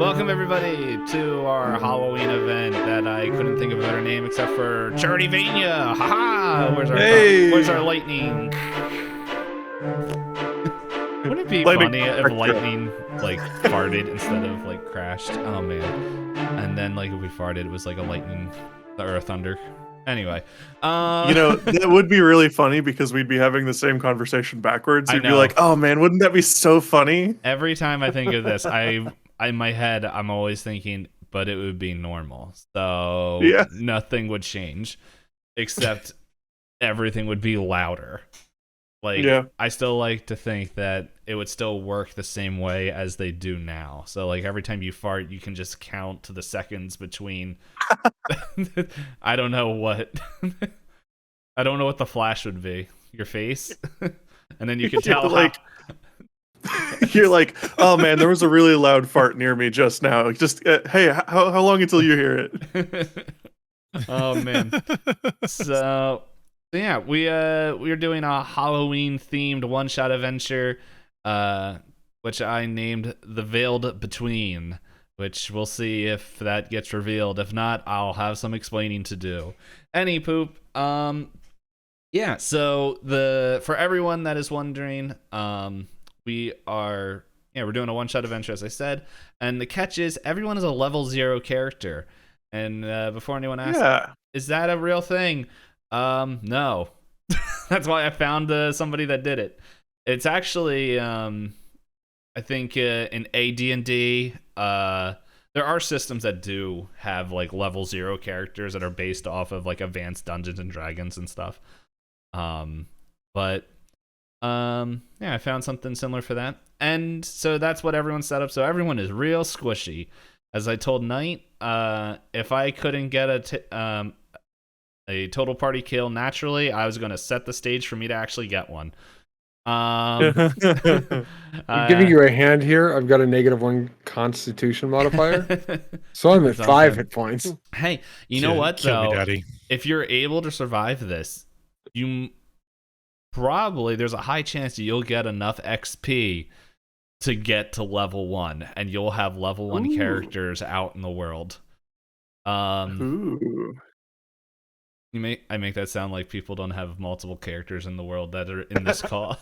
Welcome everybody to our Halloween event that I couldn't think of a better name except for Charityvania. Haha! Where's our Hey! lightning? Wouldn't it be Lightning funny if extra. lightning like farted instead of like crashed? Oh man. And then like if we farted it was like a lightning or a thunder. Anyway. That would be really funny because we'd be having the same conversation backwards. I You'd be know. like, "Oh man, wouldn't that be so funny?" Every time I think of this, in my head I'm always thinking, but it would be normal. So Yeah. nothing would change except everything would be louder. Like, Yeah. I still like to think that it would still work the same way as they do now. So, like, every time you fart, you can just count to the seconds between. I don't know what. I don't know what the flash would be. Your face? And then you can You're tell how. like, you're like, "Oh man, there was a really loud fart near me just now. Just hey, how long until you hear it?" Oh, man. So yeah, we are doing a Halloween themed one shot adventure, which I named The Veiled Between, which we'll see if that gets revealed. If not, I'll have some explaining to do. Any poop. Yeah, so for everyone that is wondering, we're doing a one shot adventure as I said, and the catch is everyone is a level 0 character. And before anyone asks, Yeah. is that a real thing? No. That's why I found somebody that did it. It's actually, I think in AD&D, there are systems that do have like level 0 characters that are based off of like advanced Dungeons and Dragons and stuff. But yeah, I found something similar for that, and so that's what everyone's set up. So everyone is real squishy. As I told Knight, if I couldn't get a total party kill naturally, I was going to set the stage for me to actually get one. I'm giving you a hand here. I've got a -1 Constitution modifier, so I'm at 5 hit points. Hey, you know what Kill me, though? Daddy. If you're able to survive this, there's a high chance you'll get enough XP to get to level 1, and you'll have level 1 Ooh. characters out in the world. Ooh. I make that sound like people don't have multiple characters in the world that are in this call.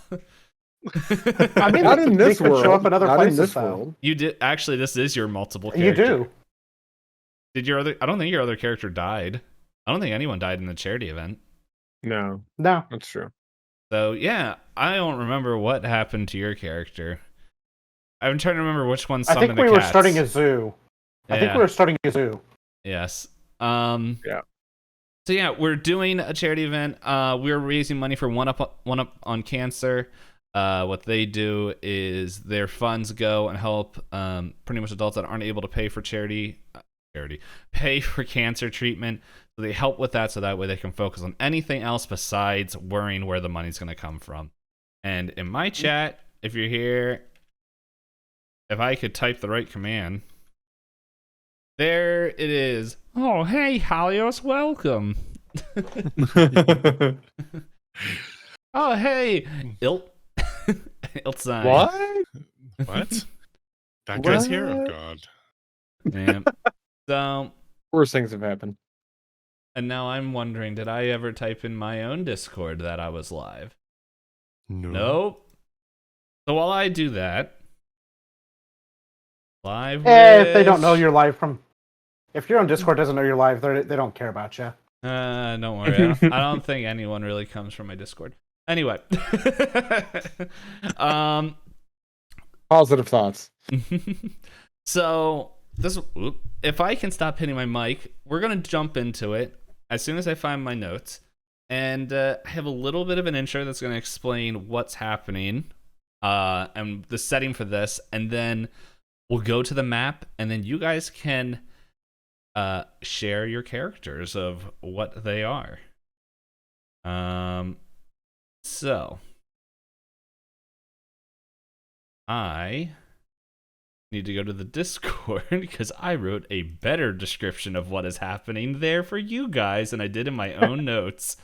I mean, Not in this they could world. show up in other Not places, in this though. world. You did actually. This is your multiple You character. do. Did your other? I don't think your other character died. I don't think anyone died in the charity event. No, No. that's true. So yeah, I don't remember what happened to your character. I'm trying to remember which one I summoned think we the were cats. starting a zoo. I think Yeah. we were starting a zoo. Yes. Yeah. So yeah, we're doing a charity event. We're raising money for One Up on Cancer. What they do is their funds go and help pretty much adults that aren't able to pay for pay for cancer treatment. So they help with that, so that way they can focus on anything else besides worrying where the money's going to come from. And in my chat, if you're here, if I could type the right command, there it is. Oh, hey, Halios, welcome. Oh, hey, Iltsign. What? What? That guy's here? Oh, God. Yeah. So, Worse things have happened. and now I'm wondering, did I ever type in my own Discord that I was live? No. Nope. So while I do that, live. If they don't know you're live from... If your own Discord doesn't know you're live, they don't care about you. Don't worry. I don't think anyone really comes from my Discord. Anyway. Positive thoughts. So if I can stop hitting my mic, we're gonna jump into it as soon as I find my notes, and I have a little bit of an intro that's gonna explain what's happening, and the setting for this, and then we'll go to the map, and then you guys can share your characters of what they are. So I need to go to the Discord because I wrote a better description of what is happening there for you guys than I did in my own notes.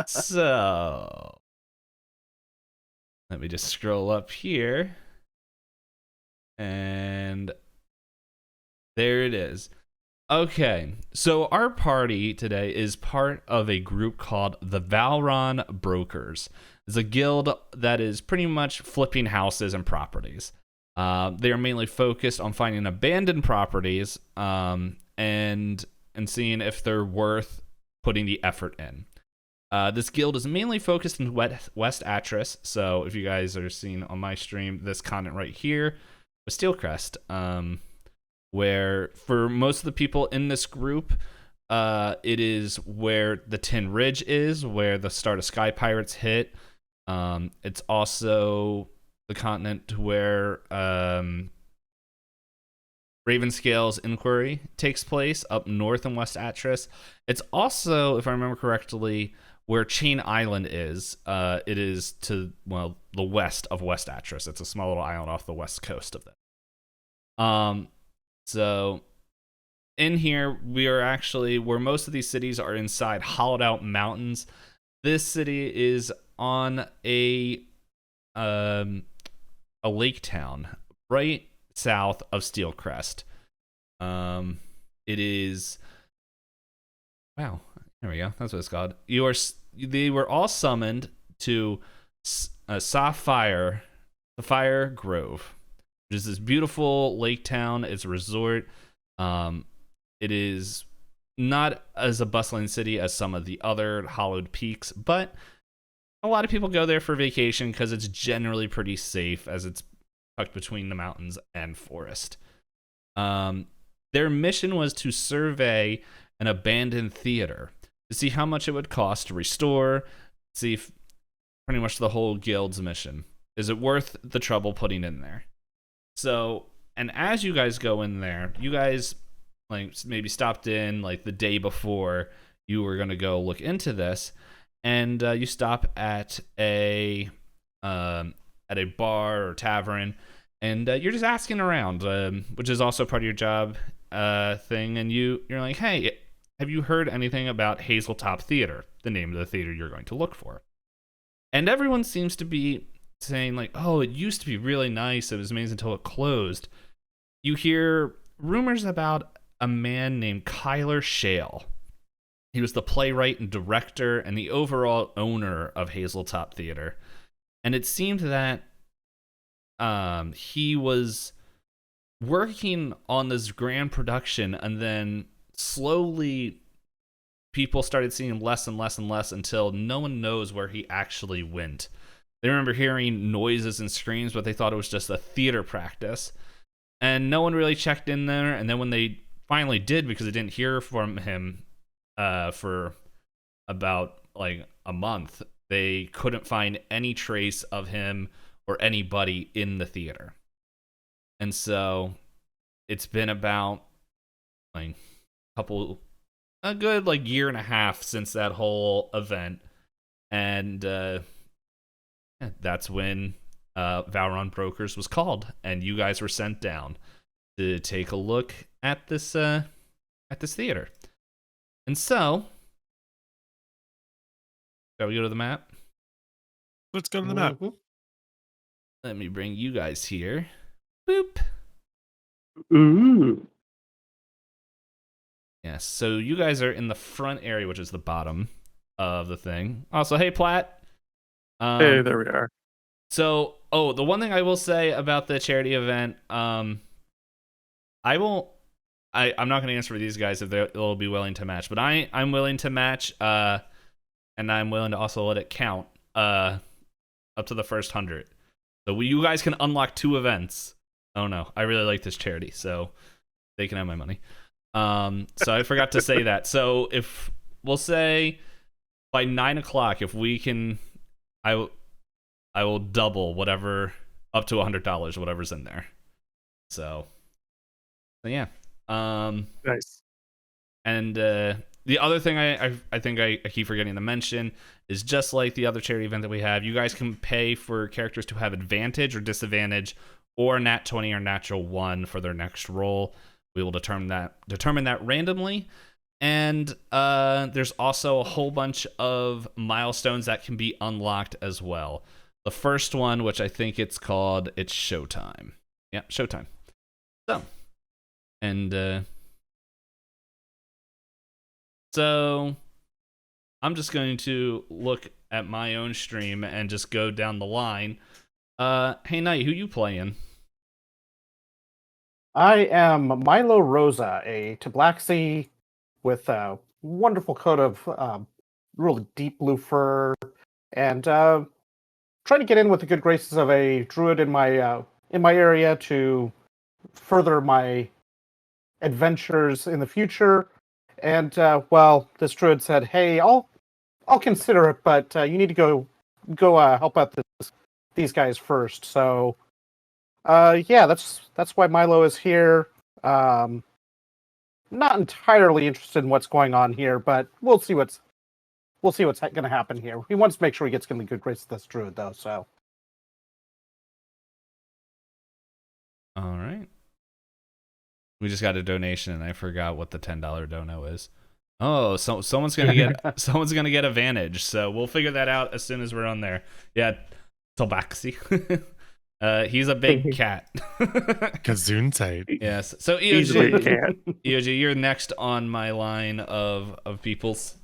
So let me just scroll up here. And There it is. Okay, so our party today is part of a group called the Valron Brokers. It's a guild that is pretty much flipping houses and properties. They are mainly focused on finding abandoned properties and seeing if they're worth putting the effort in. This guild is mainly focused in West Atris. So if you guys are seeing on my stream, this continent right here was Steelcrest. Where for most of the people in this group, it is where the Tin Ridge is, where the Start of Sky Pirates hit. It's also the continent where Ravenscale's Inquiry takes place up north in West Atris. It's also, if I remember correctly, where Chain Island is. It is to, well, the west of West Atris. It's a small little island off the west coast of that. So in here, we are actually where most of these cities are inside hollowed out mountains. This city is on a lake town right south of Steelcrest. It is, wow, there we go. That's what it's called. They were all summoned to Sapphire, the Fire Grove. Which is this beautiful lake town. It's a resort. It is not as a bustling city as some of the other hollowed peaks, but a lot of people go there for vacation because it's generally pretty safe as it's tucked between the mountains and forest. Their mission was to survey an abandoned theater to see how much it would cost to restore, see if pretty much the whole guild's mission. Is it worth the trouble putting in there? So, and as you guys go in there, you guys like maybe stopped in like the day before you were going to go look into this, and you stop at a bar or tavern, and you're just asking around, which is also part of your job thing, and you're like, hey, have you heard anything about Hazeltop Theater, the name of the theater you're going to look for? And everyone seems to be saying like, oh, it used to be really nice, it was amazing until it closed. You hear rumors about a man named Kyler Shale. He was the playwright and director and the overall owner of Hazeltop Theater. And it seemed that he was working on this grand production, and then slowly people started seeing him less and less and less until no one knows where he actually went. They remember hearing noises and screams, but they thought it was just a theater practice. And no one really checked in there. And then when they finally did, because they didn't hear from him for about like a month, they couldn't find any trace of him or anybody in the theater. And so it's been about like a good like year and a half since that whole event. And that's when Valron Brokers was called, and you guys were sent down to take a look at this theater. And so, shall we go to the map? Let's go to the map. Let me bring you guys here. Boop. Ooh. Yes, so you guys are in the front area, which is the bottom of the thing. Also, hey, Platt. Hey, there we are. So, the one thing I will say about the charity event, I'm not going to answer for these guys if they'll be willing to match, but I'm willing to match, and I'm willing to also let it count up to the first 100. So you guys can unlock 2 events. Oh no, I really like this charity, so they can have my money. So I forgot to say that. So if we'll say by 9 o'clock, if we can, I will double whatever up to $100, whatever's in there. So yeah. Nice. And the other thing I think I keep forgetting to mention is, just like the other charity event that we have, you guys can pay for characters to have advantage or disadvantage or nat 20 or natural 1 for their next roll. We will determine that randomly. And there's also a whole bunch of milestones that can be unlocked as well. The first one, which I think it's showtime. Yeah, showtime. So, And so I'm just going to look at my own stream and just go down the line. Hey, Knight, who you playing? I am Milo Rosa, a Tabaxi with a wonderful coat of really deep blue fur, and trying to get in with the good graces of a druid in my area to further my adventures in the future. And well, this druid said, "Hey, I'll consider it, but you need to go help out these guys first." So yeah, that's why Milo is here. Not entirely interested in what's going on here, but we'll see what's going to happen here. He wants to make sure he gets in the good graces of this druid, though. So All right. We just got a donation, and I forgot what the $10 dono is. Oh, so someone's gonna get advantage. So we'll figure that out as soon as we're on there. Yeah, Tabaxi. He's a big cat. Gesundheit. Yes. So He's a big EOG, cat. EOG, you're next on my line of peoples.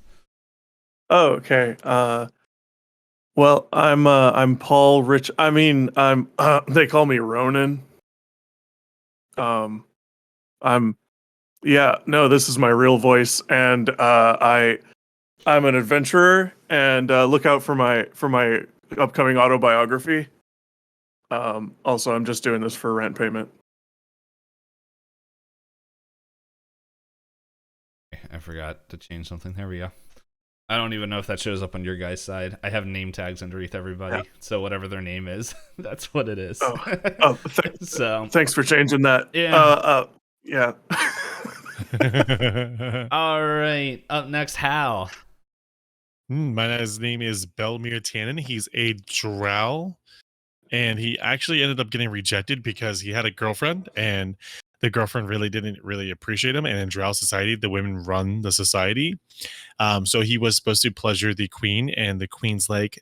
Oh, okay. Well, I'm Paul Rich. I mean, I'm they call me Ronan. I'm yeah, no, this is my real voice, and I'm an adventurer, and look out for my upcoming autobiography. Also, I'm just doing this for rent payment. I forgot to change something. There we go. I don't even know if that shows up on your guys' side. I have name tags underneath everybody, Yeah. So whatever their name is, that's what it is. So Thanks for changing that. Yeah. Yeah. All right. Up next, Hal. His name is Belmir Tannen. He's a drow, and he actually ended up getting rejected because he had a girlfriend, and the girlfriend didn't appreciate him. And in drow society, the women run the society. So he was supposed to pleasure the queen, and the queen's like,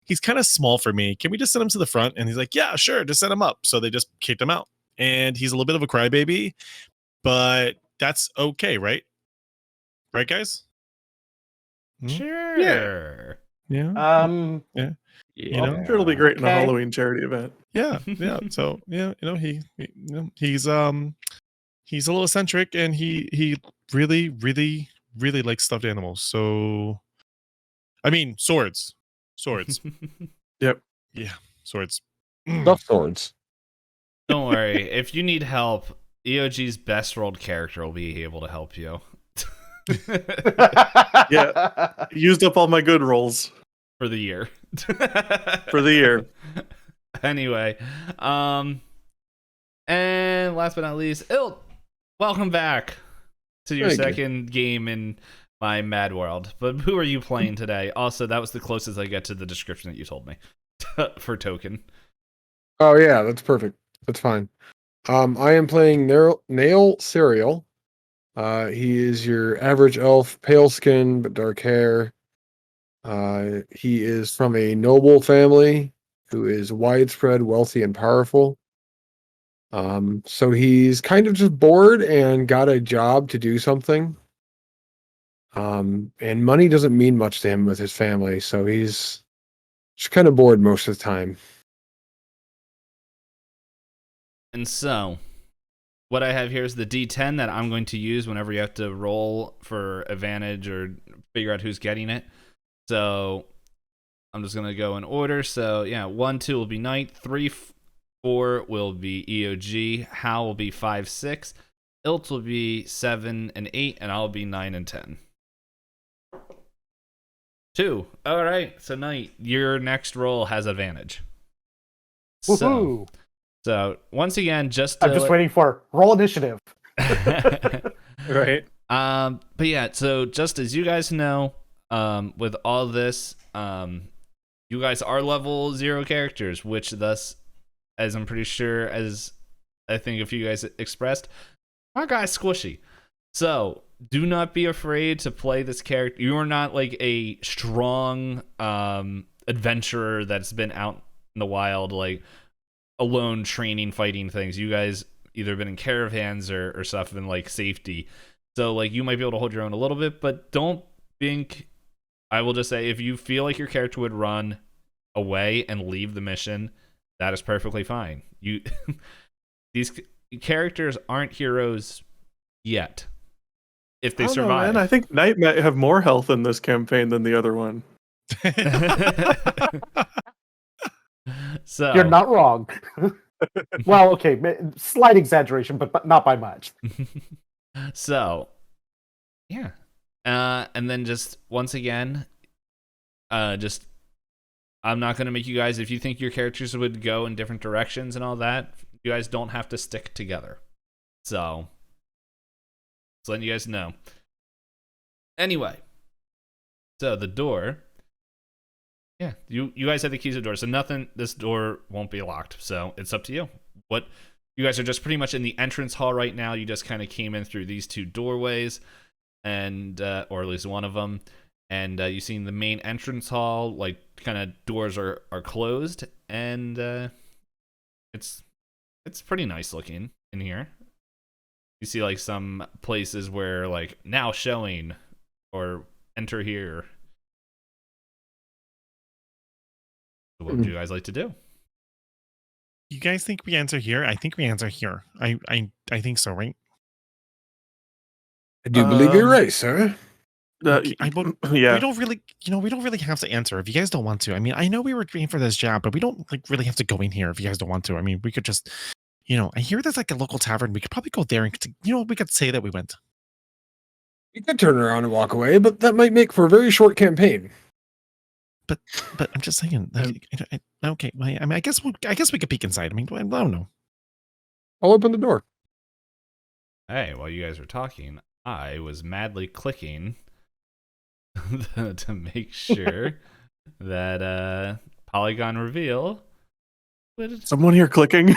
he's kind of small for me. Can we just send him to the front? And he's like, yeah, sure, just send him up. So they just kicked him out. And he's a little bit of a crybaby, but that's okay, right? Right, guys? Sure. Yeah. Yeah. You know, I'm sure it'll be great in a Okay. Halloween charity event. Yeah. So he's a little eccentric, and he really likes stuffed animals. So, I mean, swords. Yep. Yeah, swords. Stuff swords. Don't worry. If you need help, EOG's best rolled character will be able to help you. Yeah. Used up all my good rolls For the year. for the year. Anyway, and last but not least, Ilt, welcome back to your Thank you. second game in my Mad World. But who are you playing today? Also, that was the closest I get to the description that you told me for Token. Oh yeah, that's perfect. That's fine. I am playing Nail Cereal. He is your average elf, pale skin but dark hair. He is from a noble family who is widespread, wealthy, and powerful. So he's kind of just bored and got a job to do something. And money doesn't mean much to him with his family, so he's just kind of bored most of the time. And so, what I have here is the D10 that I'm going to use whenever you have to roll for advantage or figure out who's getting it. So, I'm just going to go in order. So, yeah, 1, 2 will be Knight, 3, 4 will be EOG, Hal will be 5, 6, Ilt will be 7 and 8, and I'll be 9 and 10. 2. All right. So, Knight, your next roll has advantage. woohoo! So once again, I'm just waiting for roll initiative. Right. But yeah, so just as you guys know, with all this, you guys are level 0 characters, which thus, as I'm pretty sure, as I think a few guys expressed, our guy's squishy. So do not be afraid to play this character. You are not like a strong adventurer that's been out in the wild, like alone training, fighting things. You guys either been in caravans or stuff in like safety. So like you might be able to hold your own a little bit, but don't think. I will just say if you feel like your character would run away and leave the mission, that is perfectly fine. You these characters aren't heroes yet. If they I don't know, survive. man. I think Knight might have more health in this campaign than the other one. So You're not wrong. Well, okay, slight exaggeration, but not by much. So yeah. And then just once again, just I'm not gonna make you guys, if you think your characters would go in different directions and all that, you guys don't have to stick together. So just letting you guys know. Anyway, so the door. Yeah, you guys have the keys to the door, so this door won't be locked. So it's up to you. What you guys are just pretty much in the entrance hall right now. You just kind of came in through these two doorways, and or at least one of them, and you seen the main entrance hall. Like kind of doors are closed, and it's pretty nice looking in here. You see like some places where like now showing or enter here. What would you guys like to do? You guys think we answer here? I think we answer here. I think so, right? I do believe you're Um, right, sir. Okay, Yeah. We don't really, we don't really have to answer if you guys don't want to. I mean, I know we were trained for this job, but we don't like really have to go in here if you guys don't want to. I mean, we could just, I hear there's like a local tavern. We could probably go there and, we could say that we went. You could turn around and walk away, but that might make for a very short campaign. But I'm just saying, like, okay. I mean, I guess we could peek inside. I mean, I don't know. I'll open the door. Hey, while you guys were talking, I was madly clicking to make sure that Polygon reveal would. Someone here clicking.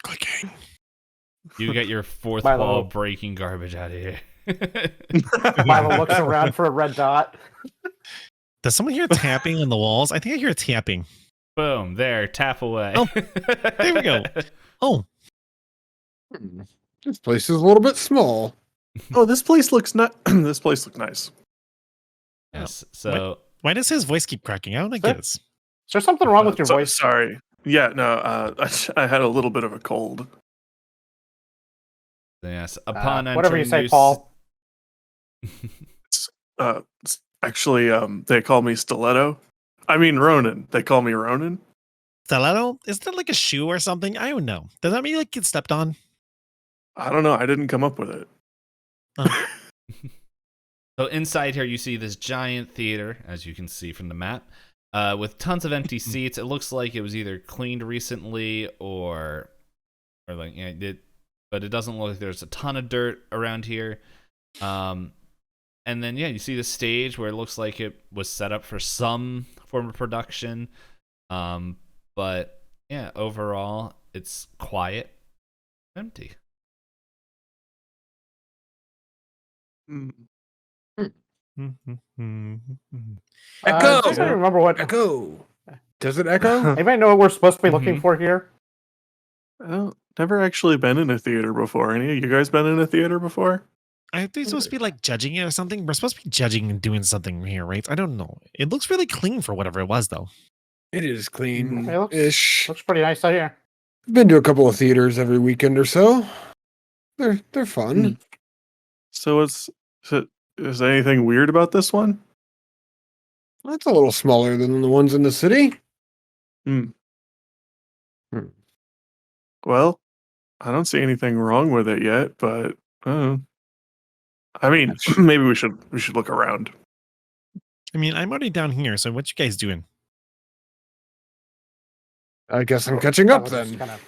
Clicking. You get your fourth Milo. wall breaking garbage out of here. Milo looks around for a red dot. Does someone hear tapping on the walls? I think I hear tapping. Boom! There, tap away. Oh, there we go. Oh, This place is a little bit small. Oh, this place looks this place looks nice. Yes. So why does his voice keep cracking? I don't get it. Is there something wrong with your voice? Sorry. Yeah, no, I had a little bit of a cold. yes, upon Whatever you entering say, Paul. Actually, they call me Stiletto. I mean Ronan. They call me Ronan. Stiletto? Is that like a shoe or something? I don't know. Does that mean like get stepped on? I don't know. I didn't come up with it. Oh. So inside here, you see this giant theater, as you can see from the map, with tons of empty seats. It looks like it was either cleaned recently or like but it doesn't look like there's a ton of dirt around here. And then you see the stage where it looks like it was set up for some form of production. But yeah, overall it's quiet, empty. Echo! Just trying to remember what. Echo! Does it echo? Anybody know what we're supposed to be looking for here? Well, never actually been in a theater before. Any of you guys been in a theater before? I think supposed to be like judging it or something. We're supposed to be judging and doing something here, right? I don't know. It looks really clean for whatever it was, though. It is clean. It Ish. looks pretty nice out here. I've been to a couple of theaters every weekend or so. They're fun. So is there anything weird about this one? That's a little smaller than the ones in the city. Well, I don't see anything wrong with it yet, but I mean, maybe we should look around. I mean, I'm already down here, so what you guys doing? I guess I'm catching up Milo just then. kinda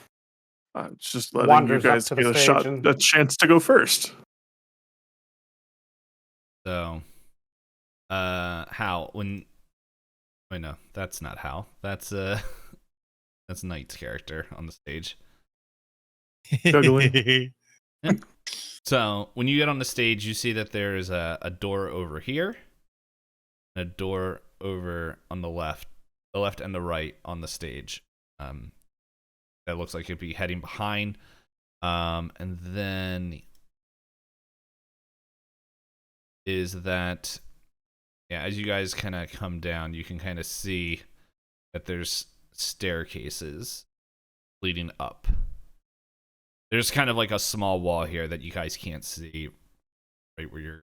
It's just letting wanders you up guys to the get stage and- a chance to go first. So, Hal, wait, no, that's not Hal. That's that's Knight's character on the stage. Juggling. So when you get on the stage, you see that there is a door over here, and a door over on the left and the right on the stage. that looks like it'd be heading behind. And then is that, yeah, as you guys kind of come down, you can kind of see that there's staircases leading up. There's kind of like a small wall here that you guys can't see right where you're.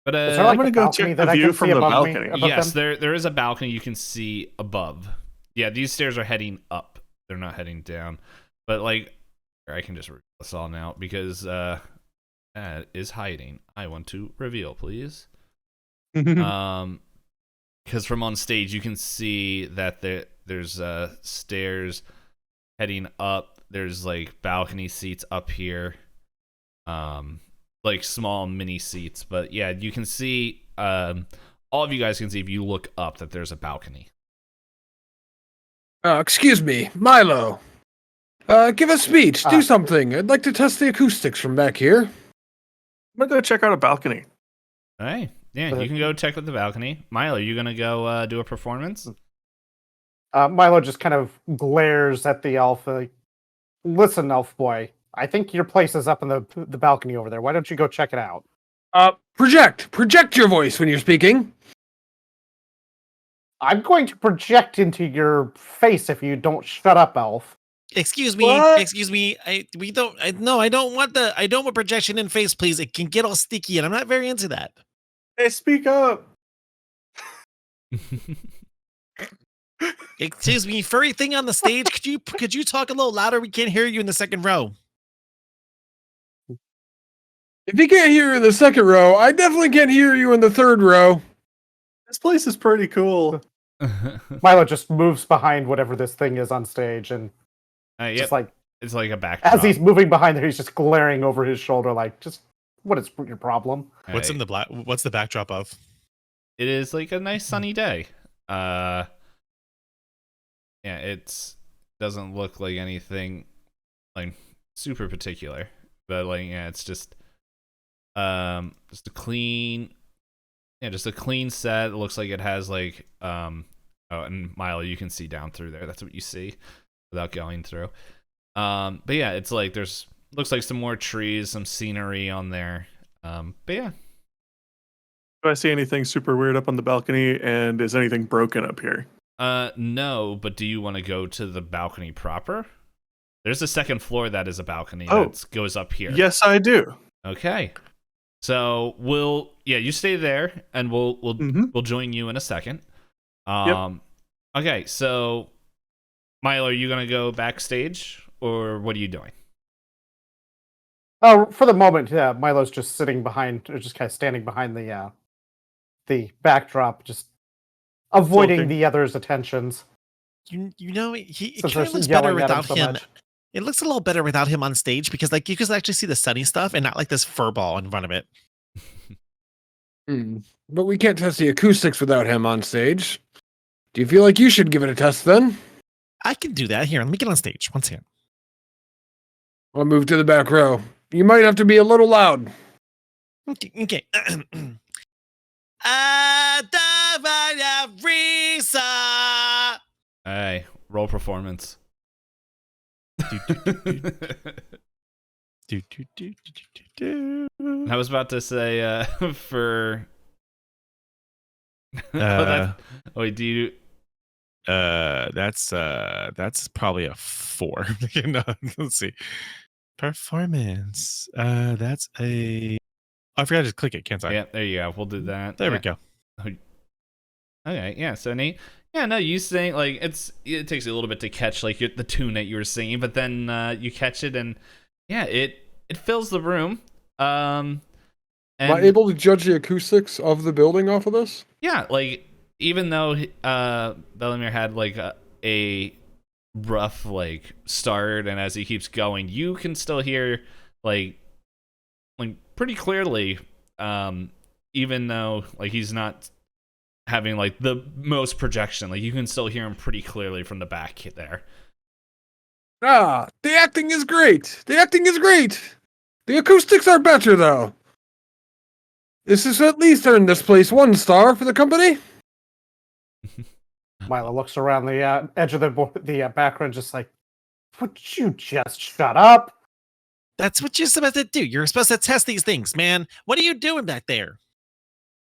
But Is there like I'm gonna a go balcony check that the I view can from see the above me? balcony. Above yes, them? there is a balcony you can see above. Yeah, these stairs are heading up. They're not heading down. But like, I can just reveal this all now because Ed is hiding. I want to reveal, please. Because from on stage you can see that there's stairs heading up. There's like balcony seats up here, like small mini seats. But yeah, you can see. All of you guys can see if you look up that there's a balcony. Excuse me, Milo. Give a speech. Do something. I'd like to test the acoustics from back here. I'm gonna go check out a balcony. All right. Yeah, you can go check out the balcony. Milo, you gonna go do a performance? Milo just kind of glares at the elf. Like, listen, elf boy. I think your place is up in the balcony over there. Why don't you go check it out? Project your voice when you're speaking. I'm going to project into your face if you don't shut up, elf. Excuse me. What? Excuse me. I don't want projection in face, please. It can get all sticky, and I'm not very into that. Hey, speak up. Excuse me, furry thing on the stage. Could you talk a little louder? We can't hear you in the second row. If you can't hear you in the second row, I definitely can't hear you in the third row. This place is pretty cool. Milo just moves behind whatever this thing is on stage, and Yep. just like It's like a backdrop. as he's moving behind there, he's just glaring over his shoulder, like, just what is your problem? What's in the black? What's the backdrop of? It is like a nice sunny day. Yeah, it doesn't look like anything like super particular, but like yeah, it's just a clean, just a clean set. It looks like it has like oh, and Milo, you can see down through there. That's what you see without going through. But yeah, it's like looks like some more trees, some scenery on there. But yeah. Do I see anything super weird up on the balcony? And is anything broken up here? No, but do you want to go to the balcony proper? There's a second floor that is a balcony Oh. that goes up here. Yes, I do. Okay. So you stay there, and we'll Mhm. we'll join you in a second. Okay, so Milo, are you gonna go backstage, or what are you doing? Oh, for the moment, yeah, Milo's just sitting behind, or just kind of standing behind the backdrop, just avoiding Sulking. the others' attentions. You know, it Since kind they're of looks better yelling at him without so him. much. It looks a little better without him on stage because like you can actually see the sunny stuff and not like this fur ball in front of it. But we can't test the acoustics without him on stage. Do you feel like you should give it a test then? I can do that. Here, let me get on stage. One second. I'll move to the back row. You might have to be a little loud. Okay. Charityvania Risa. Hey, roll performance. I was about to say for. Wait, do you? That's probably a 4. No, let's see. Performance. That's a. I forgot to click it. Can't I? Yeah, there you go. We'll do that. There Yeah. we go. Okay, yeah. So Nate, yeah, no, you sing like it takes you a little bit to catch like the tune that you were singing, but then you catch it and yeah, it fills the room. And Am I able to judge the acoustics of the building off of this? yeah, like even though Bellemere had like a rough like start, and as he keeps going, you can still hear like pretty clearly. Even though like he's not having like the most projection, like you can still hear him pretty clearly from the back there. Ah, the acting is great. The acting is great. The acoustics are better though. This has at least earned this place 1 star for the company. Milo looks around the edge of the background, just like, would you just shut up? That's what you're supposed to do. You're supposed to test these things, man. What are you doing back there?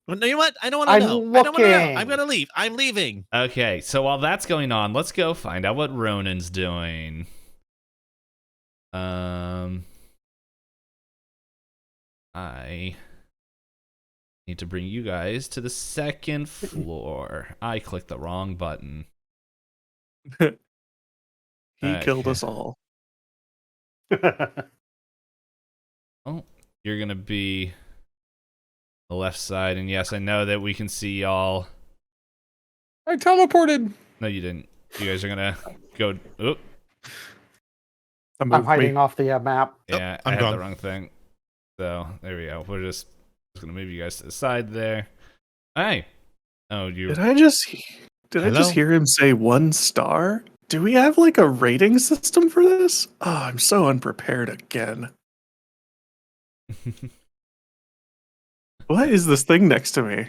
Well, you know what? I don't want to I'm know. I don't want to know. I'm looking. gonna leave. I'm leaving. Okay, so while that's going on, let's go find out what Ronan's doing. I need to bring you guys to the second floor. I clicked the wrong button. He killed Okay. us all. Oh, you're gonna be the left side, and yes, I know that we can see y'all. I teleported. No, you didn't. You guys are gonna go. Oop. I'm Moved me. hiding off the map. Yeah, I'm I had gone. the wrong thing. So there we go. We're just gonna move you guys to the side there. Hey. Oh, you. Did I just Hello? hear him say 1 star? Do we have like a rating system for this? Oh, I'm so unprepared again. What is this thing next to me?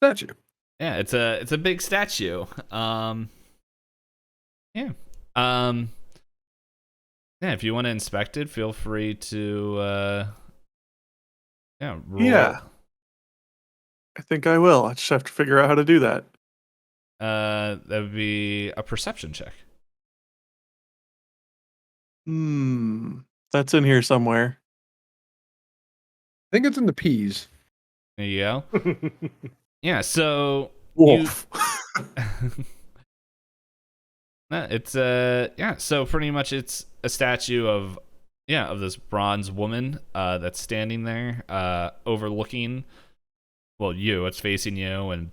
Statue. Yeah, it's a big statue. Yeah. Yeah, if you want to inspect it, feel free to roll. Yeah. I think I will. I just have to figure out how to do that. That would be a perception check. That's in here somewhere. I think it's in the peas. There you go. Yeah, so Wolf. no, it's yeah, so pretty much it's a statue of this bronze woman that's standing there overlooking it's facing you, and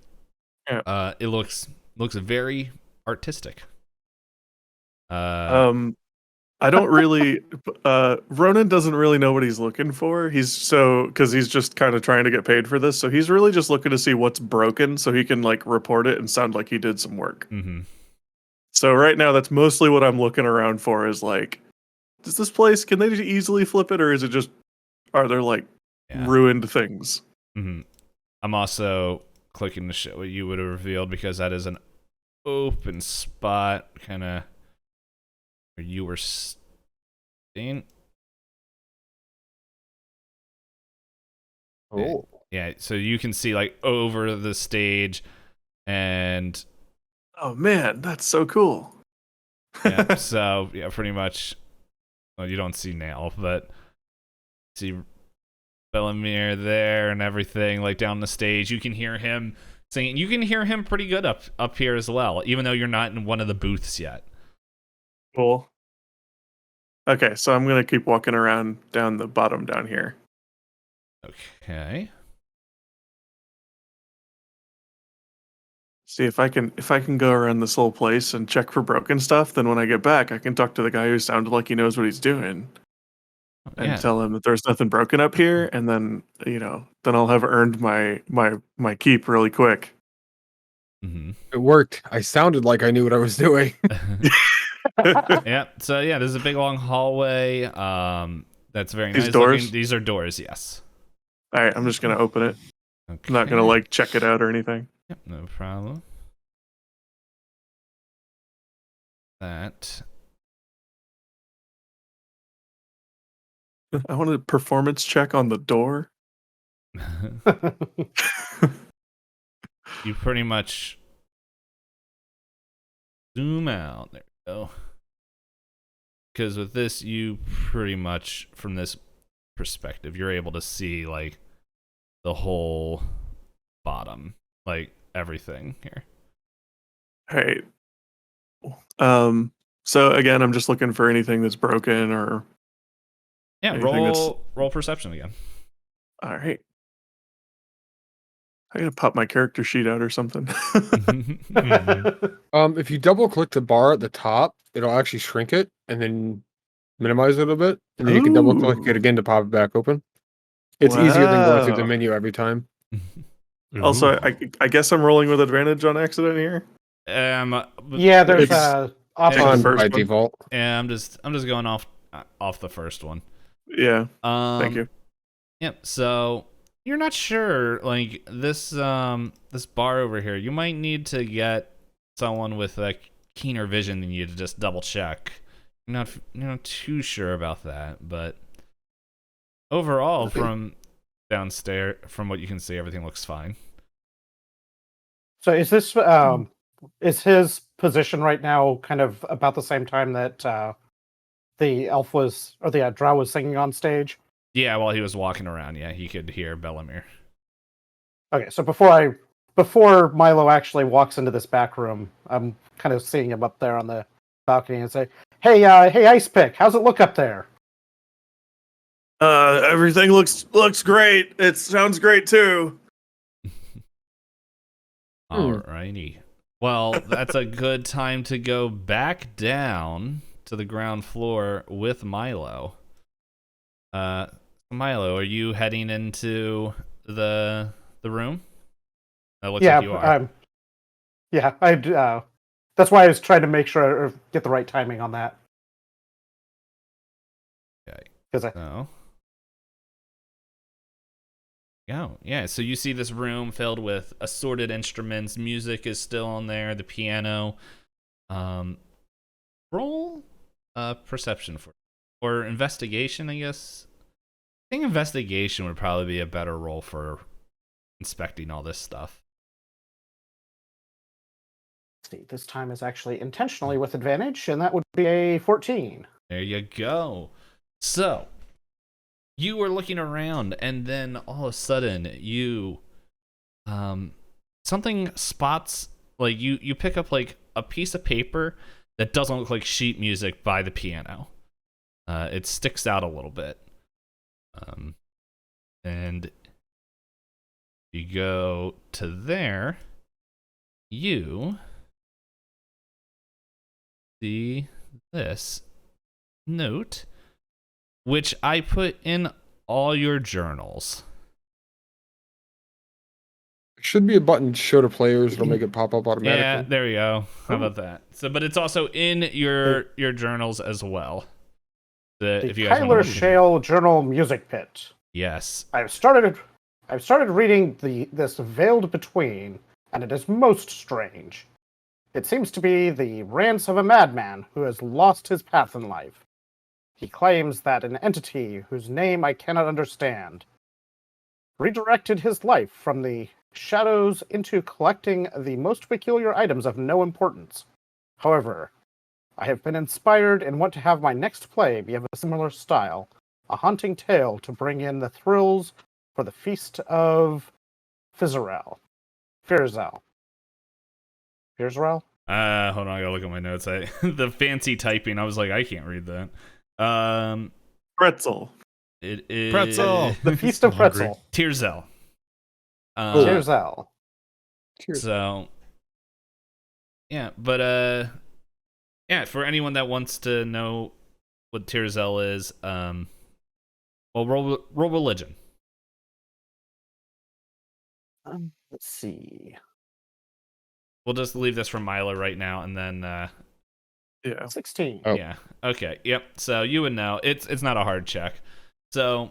Yeah. it looks very artistic. I don't really Ronan doesn't really know what he's looking for. Because he's just kind of trying to get paid for this, so he's really just looking to see what's broken so he can like report it and sound like he did some work. Mm-hmm. So right now that's mostly what I'm looking around for is like, does this place, can they easily flip it, or is it just, are there like ruined things? Mm-hmm. I'm also clicking to show what you would have revealed, because that is an open spot, kind of where you were staying. Oh. Yeah, so you can see like over the stage, and Oh man, that's so cool. yeah, so yeah, pretty much. Well, you don't see Nail, but see Bellamere there and everything, like down the stage. You can hear him singing. You can hear him pretty good up here as well, even though you're not in one of the booths yet. Cool. Okay, so I'm gonna keep walking around down the bottom down here. Okay. See if I can go around this whole place and check for broken stuff. Then when I get back, I can talk to the guy who sounded like he knows what he's doing and tell him that there's nothing broken up here. And then then I'll have earned my keep really quick. Mm-hmm. It worked. I sounded like I knew what I was doing. Yeah. So yeah, there's a big long hallway. That's very These nice doors? looking. These are doors. Yes. All right, I'm just gonna open it. Okay. I'm not gonna like check it out or anything. Yep, no problem. That. I want a performance check on the door. You pretty much zoom out. There we go. Because with this, you pretty much, from this perspective, you're able to see like the whole bottom, like everything here. All right. So again, I'm just looking for anything that's broken or anything roll perception again. All right. I gotta pop my character sheet out or something. If you double click the bar at the top, it'll actually shrink it and then minimize it a bit, and then you can double click it again to pop it back open. It's easier than going through the Wow. menu every time. Also, I guess I'm rolling with advantage on accident here. Yeah, there's It's- a Take option. the On first by one. default. Yeah, I'm just going off the first one. Yeah. Thank you. Yep. So You're not sure. Like this bar over here, you might need to get someone with a keener vision than you to just double check. You're not too sure about that, but overall, from downstairs, from what you can see, everything looks fine. So is his position right now kind of about the same time that the elf was or the drow was singing on stage? Yeah, while he was walking around, yeah, he could hear Bellamere. Okay, so before Milo actually walks into this back room, I'm kind of seeing him up there on the balcony and say, hey, Ice Pick, how's it look up there?" Everything looks great. It sounds great too. Alrighty. Well, that's a good time to go back down to the ground floor with Milo. Milo, are you heading into the room? That looks like you are. Yeah, that's why I was trying to make sure or get the right timing on that. Okay. 'Cause Yeah. So you see this room filled with assorted instruments. Music is still on there. The piano. Roll perception or investigation, I guess. I think investigation would probably be a better role for inspecting all this stuff. see, this time is actually intentionally with advantage, and that would be a 14. There you go. So you were looking around, and then all of a sudden you something spots, like you pick up like a piece of paper that doesn't look like sheet music by the piano. It sticks out a little bit. And you go to there, you see this note, which I put in all your journals. Should be a button show to players. It'll make it pop up automatically. Yeah, there we go. How about that? So, but it's also in your journals as well. If you guys Tyler want to Shale Journal Music Pit. Yes. I've started reading this Veiled Between, and it is most strange. It seems to be the rants of a madman who has lost his path in life. He claims that an entity whose name I cannot understand redirected his life from the shadows into collecting the most peculiar items of no importance. However, I have been inspired and want to have my next play be of a similar style, a haunting tale to bring in the thrills for the feast of Fizarel. Fizarel. Hold on, I gotta look at my notes. The fancy typing, I was like, I can't read that. Pretzel. It is Pretzel. The Feast of Hungry. Pretzel. Tierzel. Fizarel. So, yeah, but yeah, for anyone that wants to know what Tierzel is, well, roll religion. Let's see. We'll just leave this for Milo right now, and then Yeah. 16. Oh. yeah, okay, yep. So you would know. It's not a hard check. So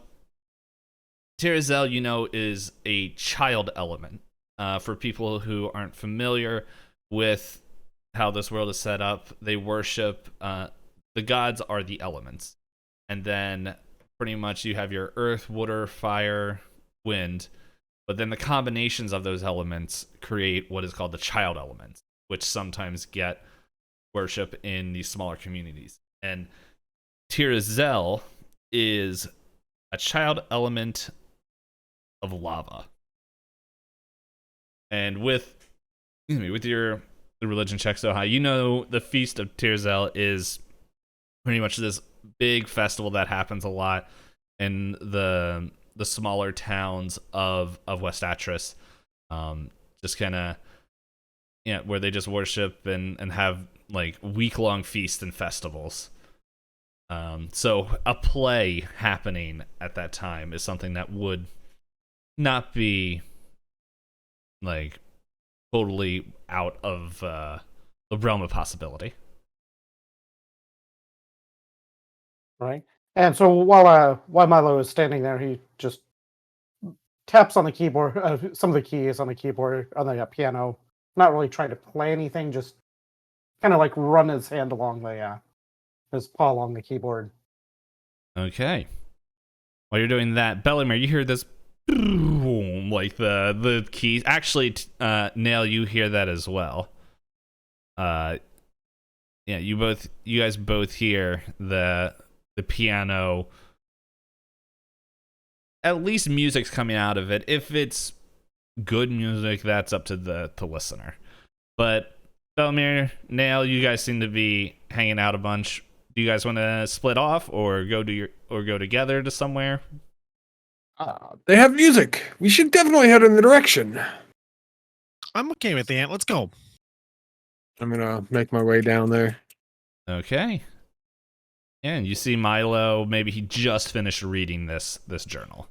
Tierzel, is a child element. For people who aren't familiar with how this world is set up, they worship the gods are the elements, and then pretty much you have your earth, water, fire, wind, but then the combinations of those elements create what is called the child elements, which sometimes get worship in these smaller communities. And Tierzel is a child element of lava. And with the religion check so high, the Feast of Tierzel is pretty much this big festival that happens a lot in the smaller towns of West Atris. Just kind of, where they just worship and have like week-long feasts and festivals. So a play happening at that time is something that would not be like totally out of the realm of possibility. Right. And so while Milo is standing there, he just taps on the keyboard, some of the keys on the keyboard on the piano. Not really trying to play anything, just kind of like run his hand along his paw along the keyboard. Okay. While you're doing that, Bellamere, you hear this boom, like the keys. Actually, Nail, you hear that as well. Yeah, you guys both hear the piano. At least music's coming out of it. If it's good music, that's up to the listener. But Bellamere, Nail, you guys seem to be hanging out a bunch. Do you guys want to split off or go together to somewhere? They have music. We should definitely head in the direction. I'm okay with that. Let's go. I'm gonna make my way down there. Okay. And you see Milo, maybe he just finished reading this journal.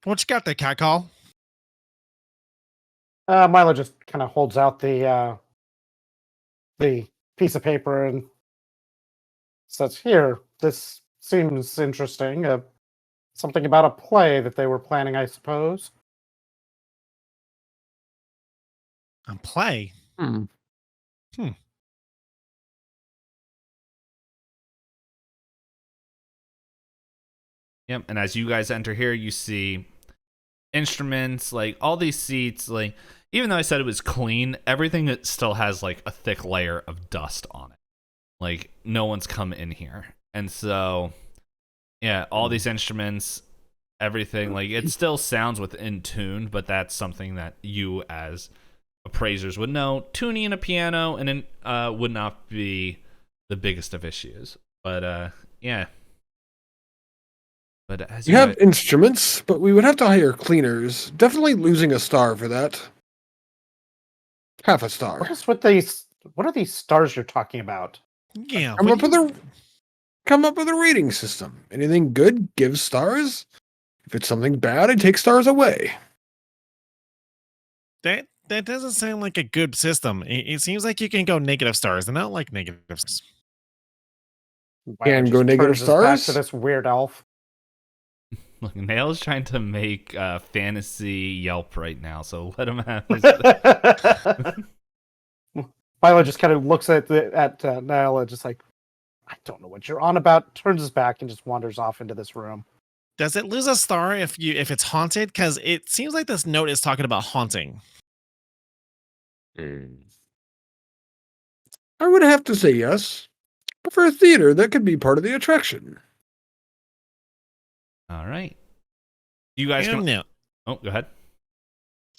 What you got there, cat call? Milo just kind of holds out the piece of paper and says, "Here, this seems interesting. Something about a play that they were planning, I suppose." A play? Hmm. Yep. And as you guys enter here, you see instruments, like all these seats, like even though I said it was clean, everything that still has like a thick layer of dust on it. Like no one's come in here. And so yeah, all these instruments, everything, like it still sounds within tune, but that's something that you as appraisers would know. Tuning in a piano and would not be the biggest of issues. But yeah. But as You have instruments, but we would have to hire cleaners. Definitely losing a star for that. Half a star. What is with these? What are these stars you're talking about? Yeah. Come up with a rating system. Anything good gives stars. If it's something bad, it takes stars away. That doesn't sound like a good system. It seems like you can go negative stars, and I don't like negative stars. Can Milo go just negative turns his back stars? to this weird elf. Look, Nail is trying to make fantasy Yelp right now, so let him have his. Milo just kind of looks at Niall and just like, "I don't know what you're on about." Turns his back and just wanders off into this room. Does it lose a star if it's haunted? Because it seems like this note is talking about haunting. I would have to say yes. But for a theater, that could be part of the attraction. All right. You guys I don't know. Oh, go ahead.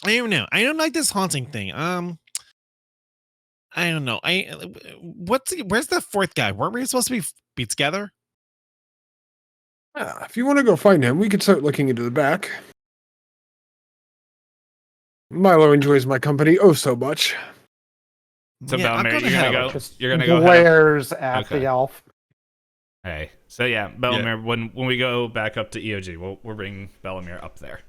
I don't know. I don't like this haunting thing. I don't know. Where's the fourth guy? Weren't we supposed to be together? If you want to go find him, we could start looking into the back. Milo enjoys my company oh so much. So Yeah, I'm Bellamere, gonna you're head gonna out. go. Just You're gonna go. Head up. glares at Okay. the elf. Hey. So yeah, Bellamere. When we go back up to EOG, we'll bring Bellamere up there.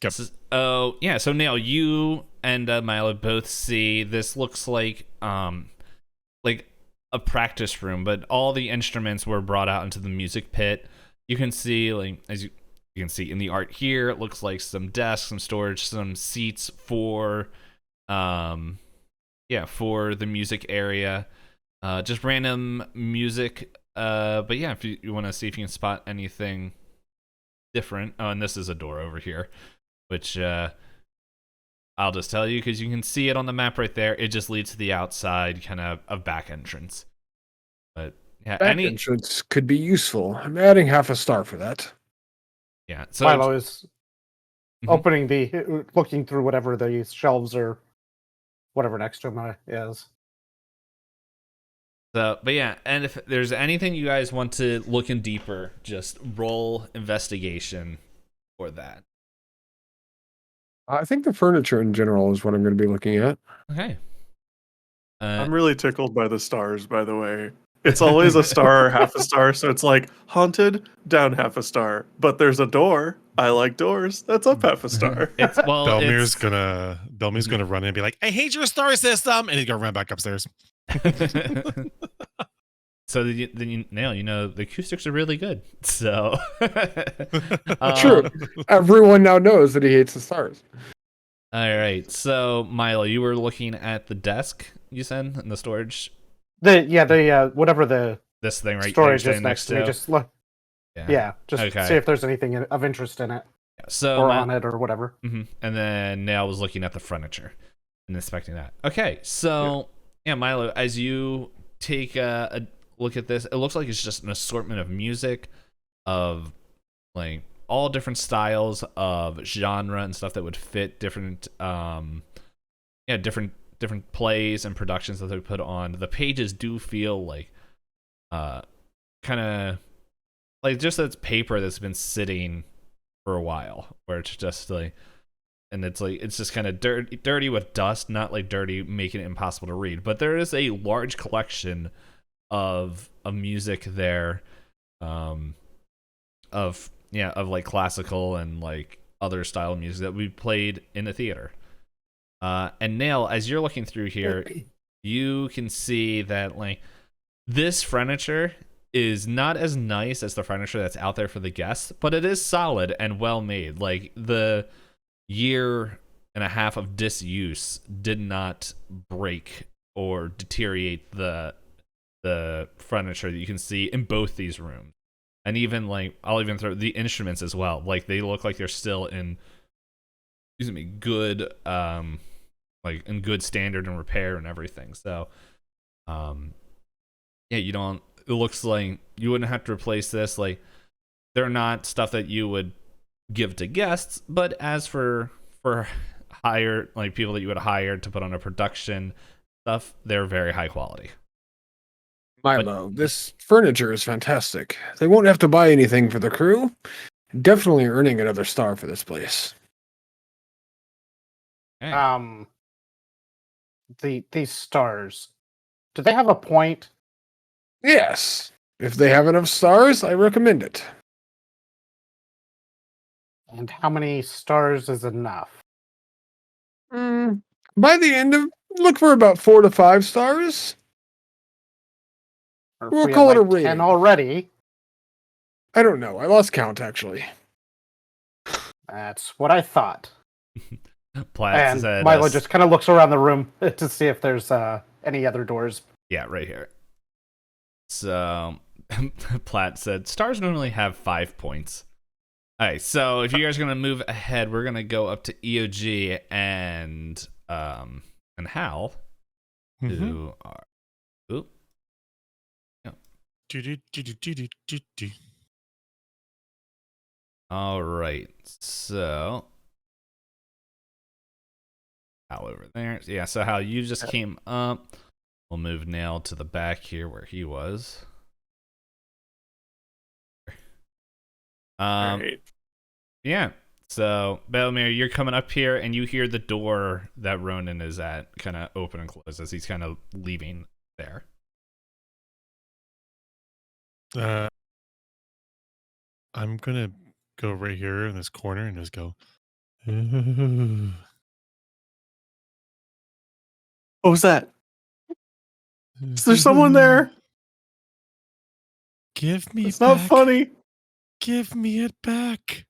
Yep. Oh yeah. So Nail, you and Milo both see this looks like a practice room, but all the instruments were brought out into the music pit. You can see, like, as you can see in the art here, it looks like some desks, some storage, some seats for the music area. Just random music. But yeah, if you want to see if you can spot anything different. Oh, and this is a door over here, which I'll just tell you because you can see it on the map right there. It just leads to the outside kind of back entrance. But yeah, Back entrance could be useful. I'm adding half a star for that. Yeah, so Milo is Mhm. opening looking through whatever the shelves or whatever next to him is. but yeah, and if there's anything you guys want to look in deeper, just roll investigation for that. I think the furniture in general is what I'm going to be looking at. Okay. I'm really tickled by the stars, by the way. It's always a star or half a star, so it's like haunted, down half a star. But there's a door. I like doors. That's up half a star. Belmir's gonna run in and be like, "I hate your star system," and he's gonna run back upstairs. So now you know the acoustics are really good. So True. Everyone now knows that he hates the stars. All right. So Milo, you were looking at the desk. You said in the storage. Whatever the This thing right storage there is next to me. Just look. Yeah, just Okay. see if there's anything of interest in it So or on it or whatever. And then Nail was looking at the furniture and inspecting that. Okay. So yeah, Milo, as you take a look at this, it looks like it's just an assortment of music, of like all different styles of genre and stuff that would fit different different plays and productions that they put on. The pages do feel like kind of like just it's paper that's been sitting for a while, where it's just like, and it's like it's just kind of dirty with dust, not like dirty making it impossible to read, but there is a large collection of music there, of like classical and like other style of music that we played in the theater. And Nail, as you're looking through here, you can see that like this furniture is not as nice as the furniture that's out there for the guests, but it is solid and well made. Like the year and a half of disuse did not break or deteriorate the furniture that you can see in both these rooms. And even like I'll even throw the instruments as well. Like they look like they're still in good like in good standard and repair and everything. So it looks like you wouldn't have to replace this. Like they're not stuff that you would give to guests, but as for hire, like people that you would hire to put on a production stuff, they're very high quality. Milo, this furniture is fantastic. They won't have to buy anything for the crew. Definitely earning another star for this place. Okay. These stars, do they have a point? Yes. If they have enough stars, I recommend it. And how many stars is enough? By the end of, look for about 4 to 5 stars. Or if We'll we call have, it a like, rating. 10 already. I don't know. I lost count, actually. That's what I thought. Platt And said, Milo just kind of looks around the room to see if there's any other doors. yeah, right here. So Platt said stars normally have 5 points. All right, so if you guys are gonna move ahead, we're gonna go up to EOG and Hal, who are all right. So Hal over there. Yeah, so Hal, you just came up. We'll move Nail to the back here where he was. All right. Yeah. So, Belmir, you're coming up here and you hear the door that Ronan is at kind of open and close as he's kind of leaving there. I'm gonna go right here in this corner and just go. What was that? Is there someone there? Give me It's back. not funny. Give me it back.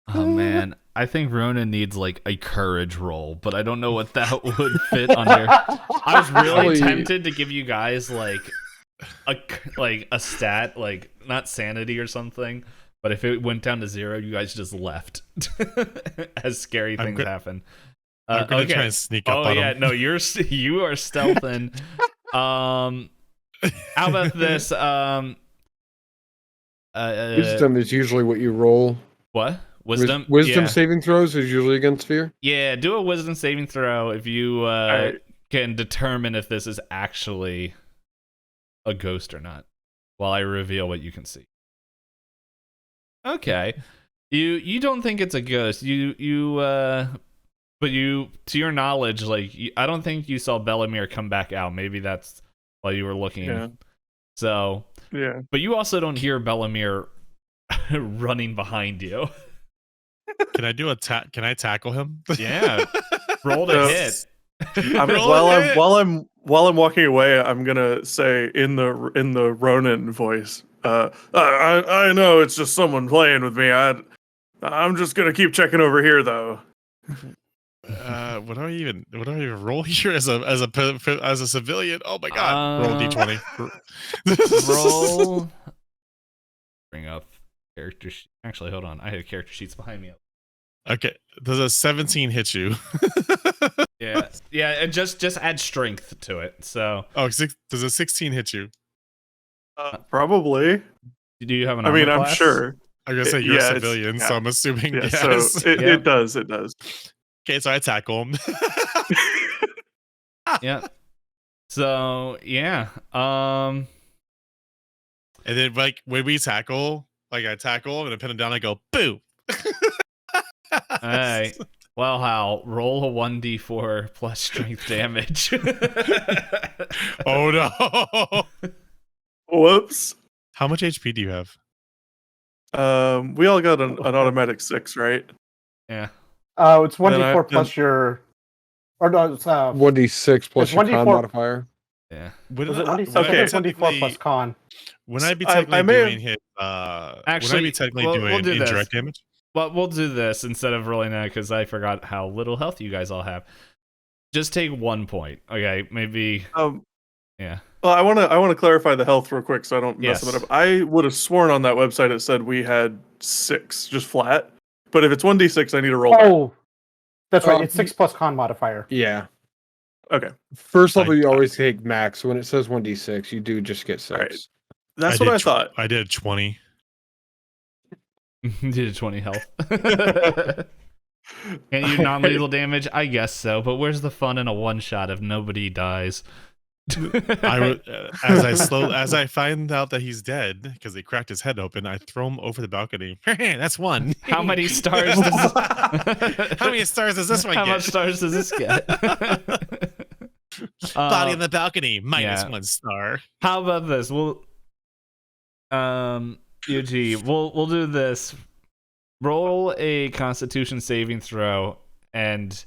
Oh man, I think Ronan needs like a courage roll, but I don't know what that would fit under. I was really tempted to give you guys like a stat, like not sanity or something, but if it went down to 0, you guys just left as scary things happen. I'm gonna try and sneak up on him. No, you are stealthing. How about this? Wisdom is usually what you roll. What? Wisdom? Wisdom saving throws is usually against fear. Yeah, do a wisdom saving throw if you can determine if this is actually a ghost or not, while I reveal what you can see. Okay. You don't think it's a ghost. But to your knowledge, like I don't think you saw Bellamere come back out. Maybe that's while you were looking. Yeah. So Yeah. But you also don't hear Bellamere running behind you. Can I do can I tackle him? Yeah. Roll to hit. While I'm walking away, I'm gonna say in the Ronin voice. I know it's just someone playing with me. I'm just gonna keep checking over here though. What do I even roll here as a civilian? Oh my god! Roll d20. Roll. Bring up character sheet. Actually, hold on. I have character sheets behind me. Okay, does a 17 hit you? Yeah, and just add strength to it. So, does a 16 hit you? Probably. do you have an? I mean, armor I'm class? sure. I'm gonna say you're a yeah, civilian, so I'm assuming Yeah, yes. so it does. It does. Okay, so I tackle him. Yeah. So yeah. And then like when we tackle, like I tackle him and I pin him down, I go boo. Hey. Well, Hal, roll a 1d4 plus strength damage. Oh no. Whoops. How much HP do you have? We all got an automatic 6, right? Yeah. It's 1d4 plus your, or no, it's 1d6 plus it's your con 1d4 modifier. Yeah. Was it 1d6? Okay. It's 1d4 plus con. When I be I technically may doing have- his Actually, would I be technically we'll doing do this. indirect damage? Well, we'll do this instead of rolling that because I forgot how little health you guys all have. Just take 1 point. Okay, maybe. Yeah. Well, I want to clarify the health real quick so I don't mess Yes. it up. I would have sworn on that website it said we had 6 just flat. But if it's 1d6, I need to roll. Oh, that's right. It's 6 plus con modifier. Yeah. Okay. First level, you always take max. So when it says 1d6, you do just get 6. Right. That's what I thought. I did 20. Did a 20 health. Can you non-lethal damage? I guess so, but where's the fun in a one-shot if nobody dies? I would, as I find out that he's dead because they cracked his head open, I throw him over the balcony. That's one. How many stars does How many stars does this one How get? much stars does this get? Body on the balcony, minus yeah. 1 star. How about this? UG, we'll do this. Roll a Constitution saving throw, and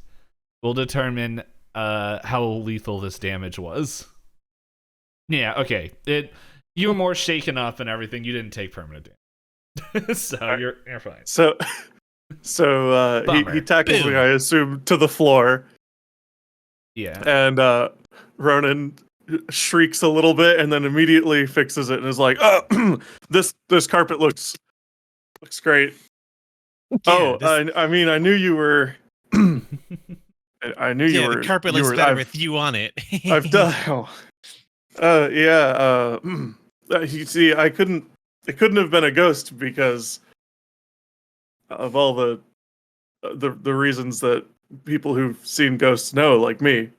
we'll determine how lethal this damage was. Yeah, okay. You were more shaken up and everything. You didn't take permanent damage, so right. you're fine. So he tackles me, I assume, to the floor. Yeah. And Ronan shrieks a little bit and then immediately fixes it and is like, "Oh, this carpet looks great." Yeah, I mean, I knew you were. I knew you were. The carpet looks better with you on it. I've done. Yeah. You see, I couldn't. It couldn't have been a ghost because of all the reasons that people who've seen ghosts know, like me.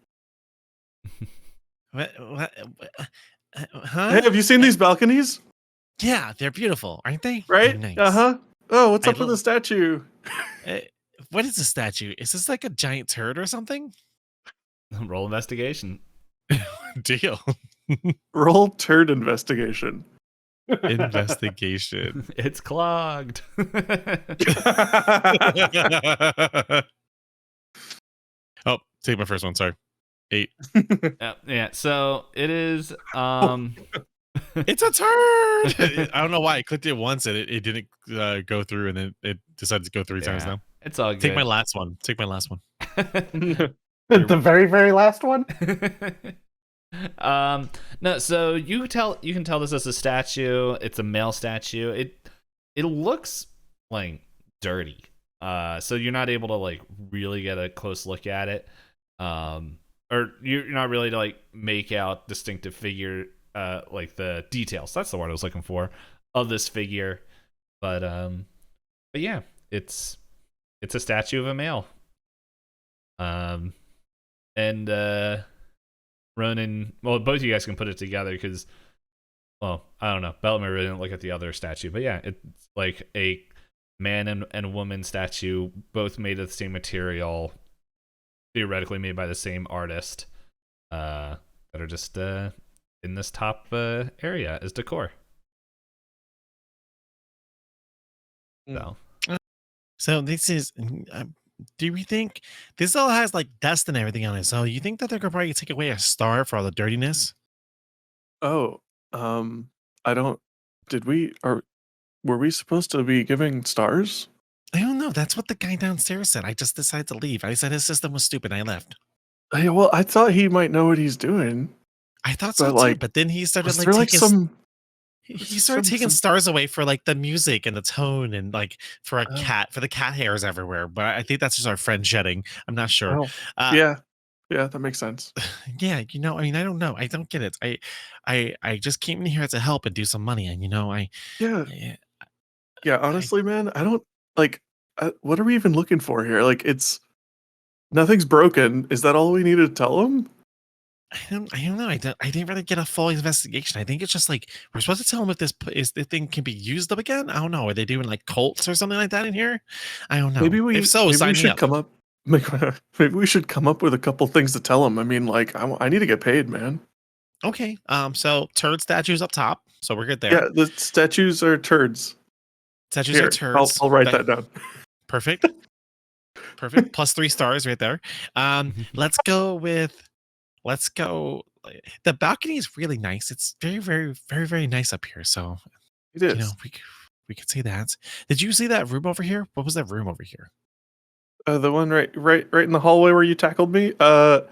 What, huh? Hey, have you seen these balconies? Yeah, they're beautiful, aren't they? Right? Nice. Oh, what's I up with the love- statue? What is a statue? Is this like a giant turd or something? Roll investigation. Deal. Roll turd investigation. Investigation. It's clogged. Oh, take my first one. Sorry. 8. Yeah. So it is. It's a turd. I don't know why I clicked it once and it didn't go through, and then it decided to go 3 times now. It's all good. Take my last one. The very, very last one? No, so you can tell this is a statue. It's a male statue. It looks like dirty. So you're not able to like really get a close look at it. Or you're not really to like make out distinctive figure, like the details. That's the word I was looking for of this figure. But yeah, it's a statue of a male. And Ronan, well, both of you guys can put it together because, well, I don't know. Bellamere really didn't look at the other statue, but yeah, it's like a man and woman statue, both made of the same material, theoretically made by the same artist, that are just in this top area as decor. So So this is Do we think this all has like dust and everything on it? So you think that they're gonna probably take away a star for all the dirtiness? Oh, I don't. Did we or were we supposed to be giving stars? I don't know. That's what the guy downstairs said. I just decided to leave. I said his system was stupid. And I left. Hey, well, I thought he might know what he's doing, I thought so but too. like, But then he started was like there like taking some? he started taking some stars away for like the music and the tone and like for a oh, cat for the cat hairs everywhere. But I think that's just our friend shedding. I'm not sure. oh, Uh, yeah, yeah, that makes sense. yeah, I mean, I don't know. I don't get it. I just came in here to help and do some money, and Yeah, yeah, yeah. I, Honestly, man, I don't like. What are we even looking for here? Like, it's nothing's broken. Is that all we need to tell him? I don't know. I didn't really get a full investigation. I think it's just like we're supposed to tell them if is the thing can be used up again. I don't know. Are they doing like cults or something like that in here? I don't know. If so, Maybe we sign me should up. come up. Maybe we should come up with a couple things to tell him. I mean, like, I need to get paid, man. Okay. So turd statues up top. So we're good there. Yeah, the statues are turds. Statues are Here, turds. I'll write that down. Perfect. Perfect. Plus 3 stars right there. Let's go. The balcony is really nice. It's very, very, very, very nice up here. So It is. we could see that. Did you see that room over here? What was that room over here? The one right in the hallway where you tackled me. That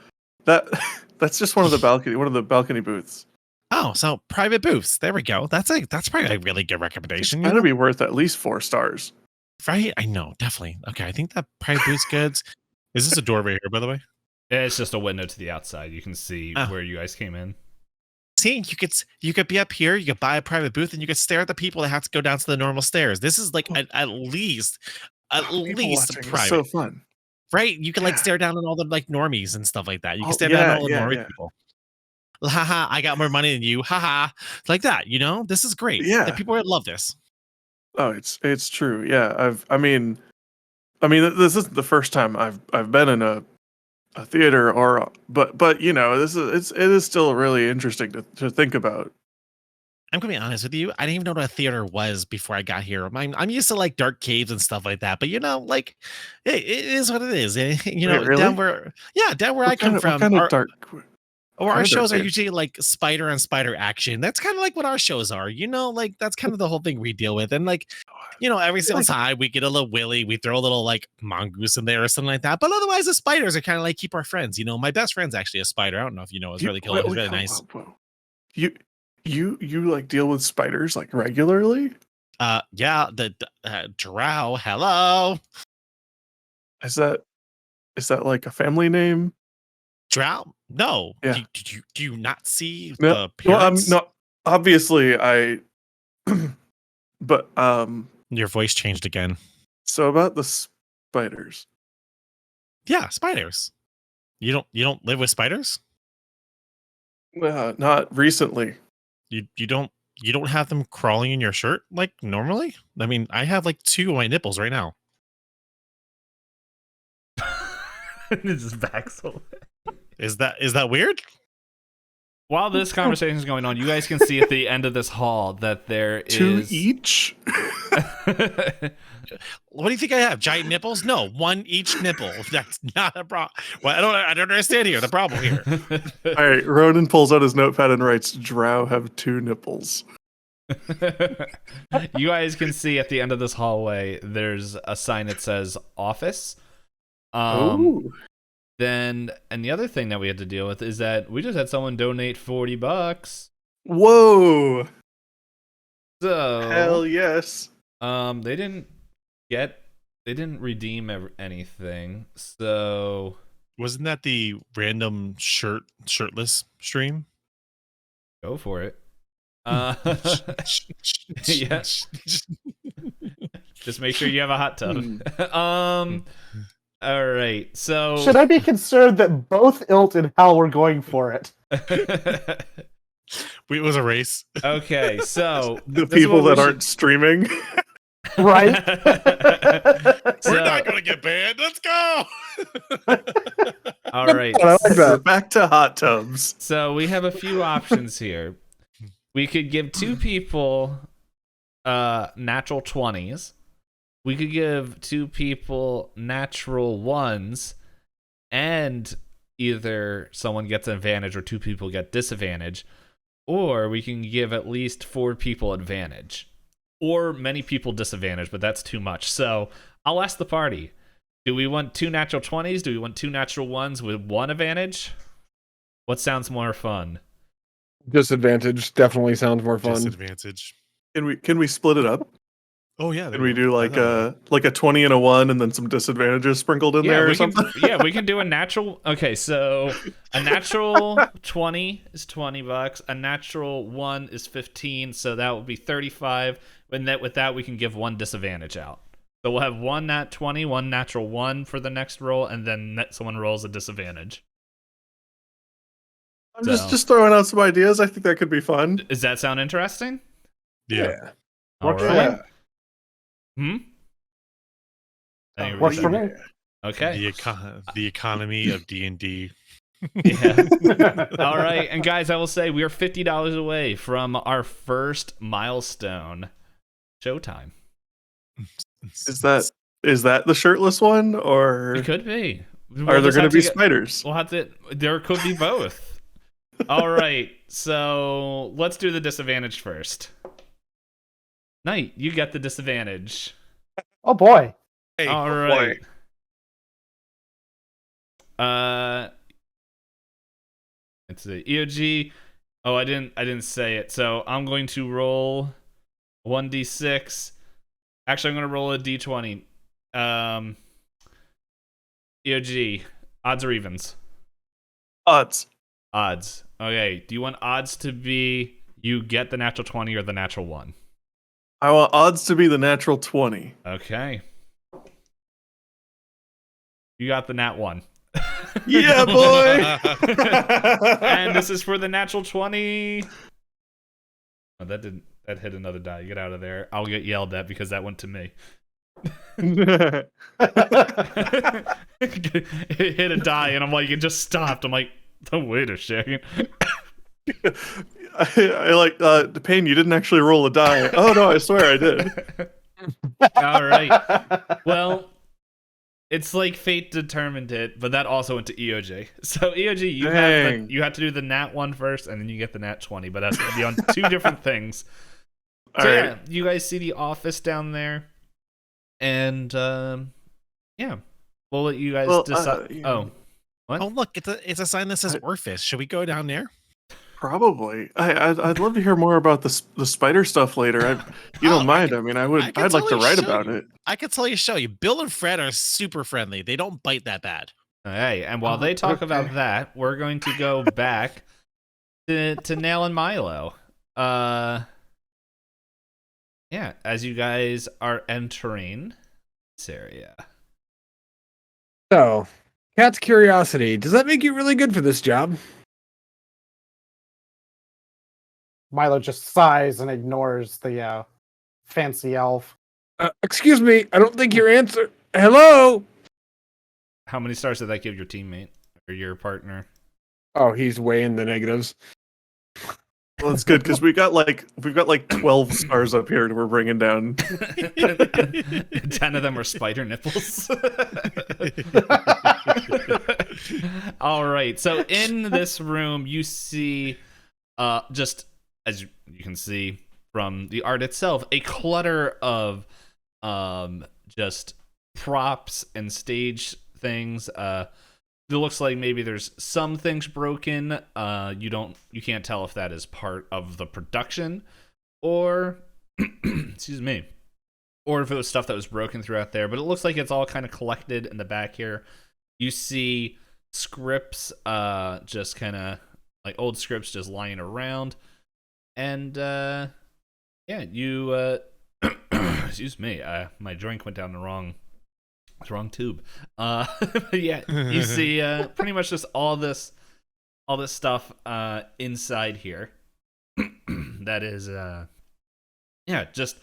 that's just one of the balcony booths. Oh, so private booths. There we go. That's probably a really good It's recommendation. gotta be worth at least 4 stars. Right? I know, definitely. Okay, I think that private booth's good. Is this a doorway here, by the way? It's just a window to the outside. You can see Oh. where you guys came in. See, you could be up here, you could buy a private booth, and you could stare at the people that have to go down to the normal stairs. This is like at least People watching is private, so fun. right? You can like Yeah. stare down on all the like normies and stuff like that. You can Oh, stare down on all the yeah, normie yeah. people. Haha, I got more money than you. Haha, like that. This is great. Yeah. The people would love this. Oh, it's true. Yeah, this isn't the first time I've been in a theater but it is still really interesting to think about. I'm gonna be honest with you. I didn't even know what a theater was before I got here. I'm used to like dark caves and stuff like that, but like it is what it is. Wait, Down really? where I come What from, kind of dark? our kinda shows are dark? usually like spider on spider action. That's kind of like what our shows are. Like that's kind of the whole thing we deal with. And like, every single time we get a little willy, we throw a little like mongoose in there or something like that. But otherwise, the spiders are kind of like keep our friends. My best friend's actually a spider. I don't know if you know. It's really cool. It's really nice. Whoa. You like deal with spiders like regularly? Yeah, the drow. Hello, Is that like a family name? drow. No, Yeah. do you not see No, the well, appearance? no. Obviously, I. But Your voice changed again. so about the spiders. Yeah, spiders. You don't live with spiders? Not recently. You don't have them crawling in your shirt like normally? I mean, I have like 2 of my nipples right now. It just backs away. Is that weird? While this conversation is going on, you guys can see at the end of this hall that there is 2 each. What do you think I have? Giant nipples? No, 1 each nipple. That's not a problem. Well, I don't understand here. The problem here. All right, Ronan pulls out his notepad and writes, "Drow have 2 nipples." You guys can see at the end of this hallway there's a sign that says office. Ooh. And the other thing that we had to deal with is that we just had someone donate $40. Whoa. So Hell yes. they didn't redeem anything. So Wasn't that the random shirtless stream? go for it. Yeah. Just make sure you have a hot tub. All right. So Should I be concerned that both Ilt and Hal were going for it? It was a race. Okay, so The this is people what we that aren't streaming. Right? We're not gonna get banned. Let's go. All right. I like We're that. back to hot tubs. So we have a few options here. We could give 2 people natural 20s. we could give 2 people natural ones, and either someone gets an advantage or 2 people get disadvantage, or we can give at least 4 people advantage, or many people disadvantage, but that's too much. So I'll ask the party: do we want 2 natural 20s? Do we want 2 natural ones with 1 advantage? What sounds more fun? Disadvantage definitely sounds more fun. Disadvantage. Can we split it up? Oh yeah. Can we do like a 20 and a 1 and then some disadvantages sprinkled in there or something? We can do a natural. Okay, so a natural 20 is $20. A natural 1 is 15, so that would be 35. And with that, we can give 1 disadvantage out. So we'll have 1 nat 20, 1 natural 1 for the next roll, and then someone rolls a disadvantage. I'm just throwing out some ideas. I think that could be fun. Does that sound interesting? Yeah. All Works for right. me. Any Works for reason? me. Okay. The economy of D&D. Yeah. All right, and guys, I will say we are $50 away from our first milestone. Showtime. Is that the shirtless one, or It could be. are there going to be spiders? We'll have to. There could be both. All right, so let's do the disadvantage first. Knight, you get the disadvantage. Oh boy. Hey, All boy. right. Let's see. EOG. Oh, I didn't say it. So I'm going to roll 1d6. Actually, I'm going to roll a d20. EOG. Odds or evens? Odds. Odds. Okay. Do you want odds to be you get the natural 20 or the natural 1? I want odds to be the natural 20. Okay. You got the nat 1. Yeah, boy. And this is for the natural 20. Oh, that hit another die. Get out of there. I'll get yelled at because that went to me. It hit a die, and I'm like, it just stopped. I'm like, oh, wait a second. I like the pain. You didn't actually roll a die. Oh no, I swear I did. All right. Well, it's like fate determined it, but that also went to EOJ. So EOJ, you have to do the nat 1 first, and then you get the nat 20. But that's gonna be on 2 different things. So yeah, you guys see the office down there, and yeah, we'll let you guys decide. Oh, what? Oh, look, it's a sign that says Orphis. Should we go down there? Probably. I'd love to hear more about the spider stuff later. You don't mind? I mean, I'd like to write about it. I could totally show you. Bill and Fred are super friendly. They don't bite that bad. Hey, and while they talk about that, we're going to go back to Nail and Milo. Yeah, as you guys are entering this area. So, cat's curiosity. Does that make you really good for this job? Milo just sighs and ignores the fancy elf. Excuse me, I don't think your answer. Hello? How many stars did that give your teammate or your partner? Oh, he's way in the negatives. Well, that's good because we've got like 12 stars up here that we're bringing down. 10 of them are spider nipples. All right. So in this room, you see, just as you can see from the art itself, a clutter of just props and stage things. It looks like maybe there's some things broken. You can't tell if that is part of the production or excuse me, or if it was stuff that was broken throughout there. But it looks like it's all kind of collected in the back here. You see scripts, just kind of like old scripts just lying around. And yeah, you excuse me, my drink went down the wrong tube. Yeah, you see pretty much just all this stuff inside here. That is yeah, just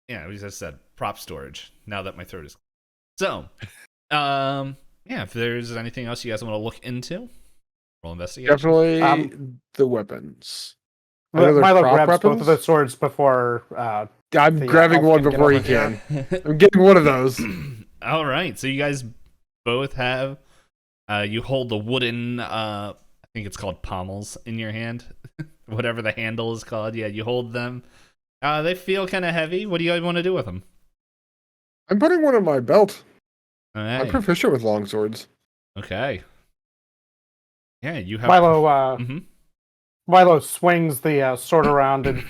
as I said, prop storage. Now that my throat is so yeah, if there's anything else you guys want to look into, roll investigation. Definitely the weapons. I know they're Milo prop grabs both of weapons. the swords before. I'm the grabbing elf one can get before he over here. can. I'm getting one of those. All right, so you guys both have. You hold the wooden. I think it's called pommels in your hand, whatever the handle is called. Yeah, you hold them. They feel kind of heavy. What do you guys want to do with them? I'm putting one on my belt. All I'm right. proficient with long swords. Okay. Yeah, you have. Milo, Mhm. Milo swings the sword around and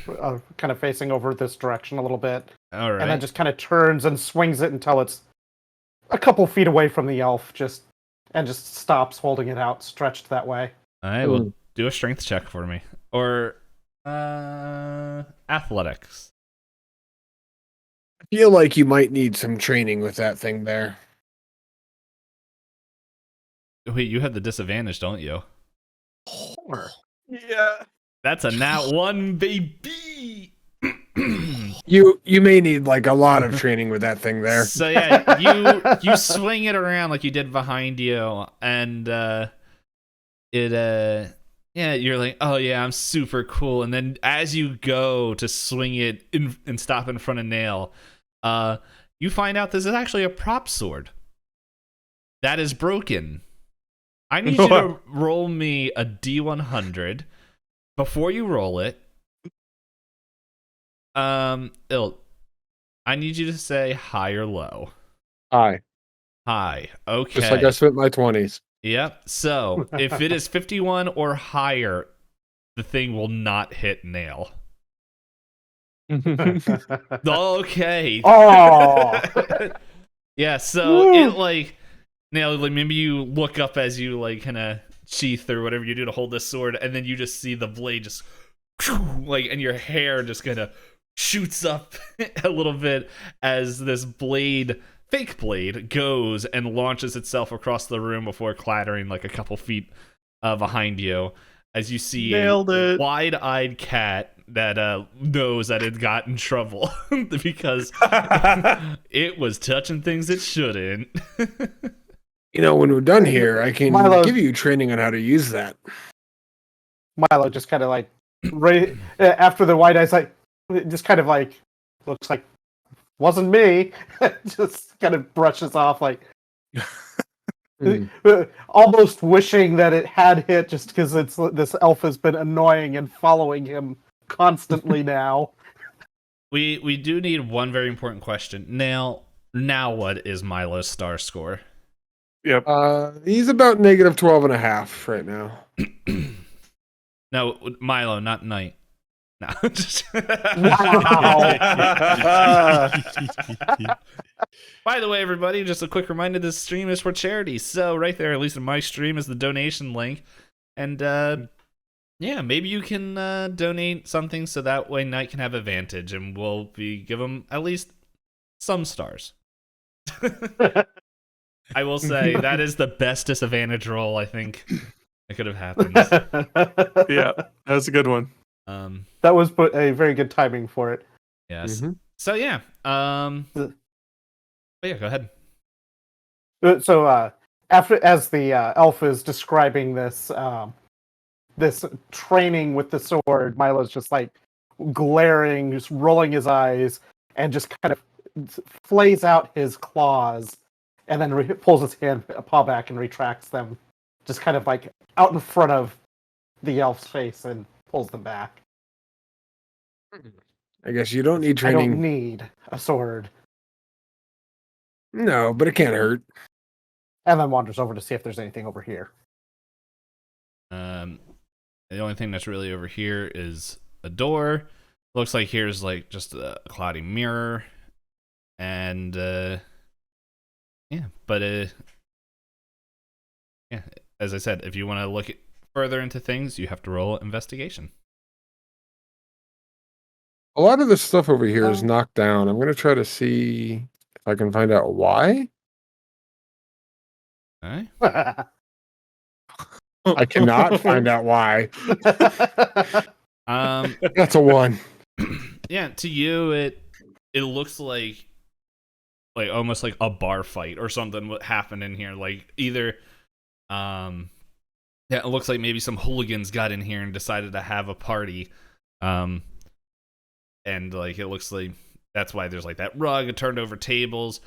kind of facing over this direction a little bit, All right. and then just kind of turns and swings it until it's a couple feet away from the elf, just stops holding it out, stretched that way. All right. Well, do a strength check for me, or athletics. I feel like you might need some training with that thing there. Wait, you have the disadvantage, don't you? Yeah. That's a nat 1, baby. You may need like a lot of training with that thing there. So yeah, you swing it around like you did behind you, and yeah, you're like, oh yeah, I'm super cool. And then as you go to swing it and stop in front of Nail, you find out this is actually a prop sword that is broken. I need you to roll me a D100 before you roll it. I need you to say high or low. Hi. High. Okay. Just like I spent my 20s. Yep. So if it is 51 or higher, the thing will not hit Nail. Okay. Oh, Yeah. So it like Nail, like maybe you look up as you like kind of sheath or whatever you do to hold this sword, and then you just see the blade just like, and your hair just kind of shoots up a little bit as this blade, fake blade, goes and launches itself across the room before clattering like a couple feet behind you. As you see Nailed a it. wide-eyed cat that knows that it got in trouble because it was touching things it shouldn't. You know, when we're done here, I can Milo- give you training on how to use that. Milo just kind of like right after the white eyes, like just kind of like looks like wasn't me. Just kind of brushes off, like almost wishing that it had hit, just because it's this elf has been annoying and following him constantly now. We do need one very important question. Now what is Milo's star score? Yep. He's about negative 12.5 right now. No, Milo, not Knight. No. By the way, everybody, just a quick reminder, this stream is for charity. So right there, at least in my stream, is the donation link. And yeah, maybe you can donate something so that way Knight can have advantage, and we'll give him at least some stars. I will say that is the best disadvantage roll I think that could have happened. Yeah, that's a good one. That was a very good timing for it. Yes. Mhm. So yeah. But yeah, go ahead. So as the elf is describing this this training with the sword, Milo's just like glaring, just rolling his eyes, and just kind of flays out his claws, and then pulls his paw back and retracts them, just kind of like out in front of the elf's face, and pulls them back. I guess you don't need I training. don't need a sword. No, but it can't hurt. And then wanders over to see if there's anything over here. The only thing that's really over here is a door. Looks like here's like just a cloudy mirror, and yeah. But yeah, as I said, if you want to look further into things, you have to roll investigation. A lot of this stuff over here is knocked down. I'm going to try to see if I can find out why. All right. I cannot find out why. That's a 1. Yeah, to you it looks like almost like a bar fight or something what happened in here. Like either yeah, it looks like maybe some hooligans got in here and decided to have a party. And like it looks like that's why there's like that rug, a turned over tables.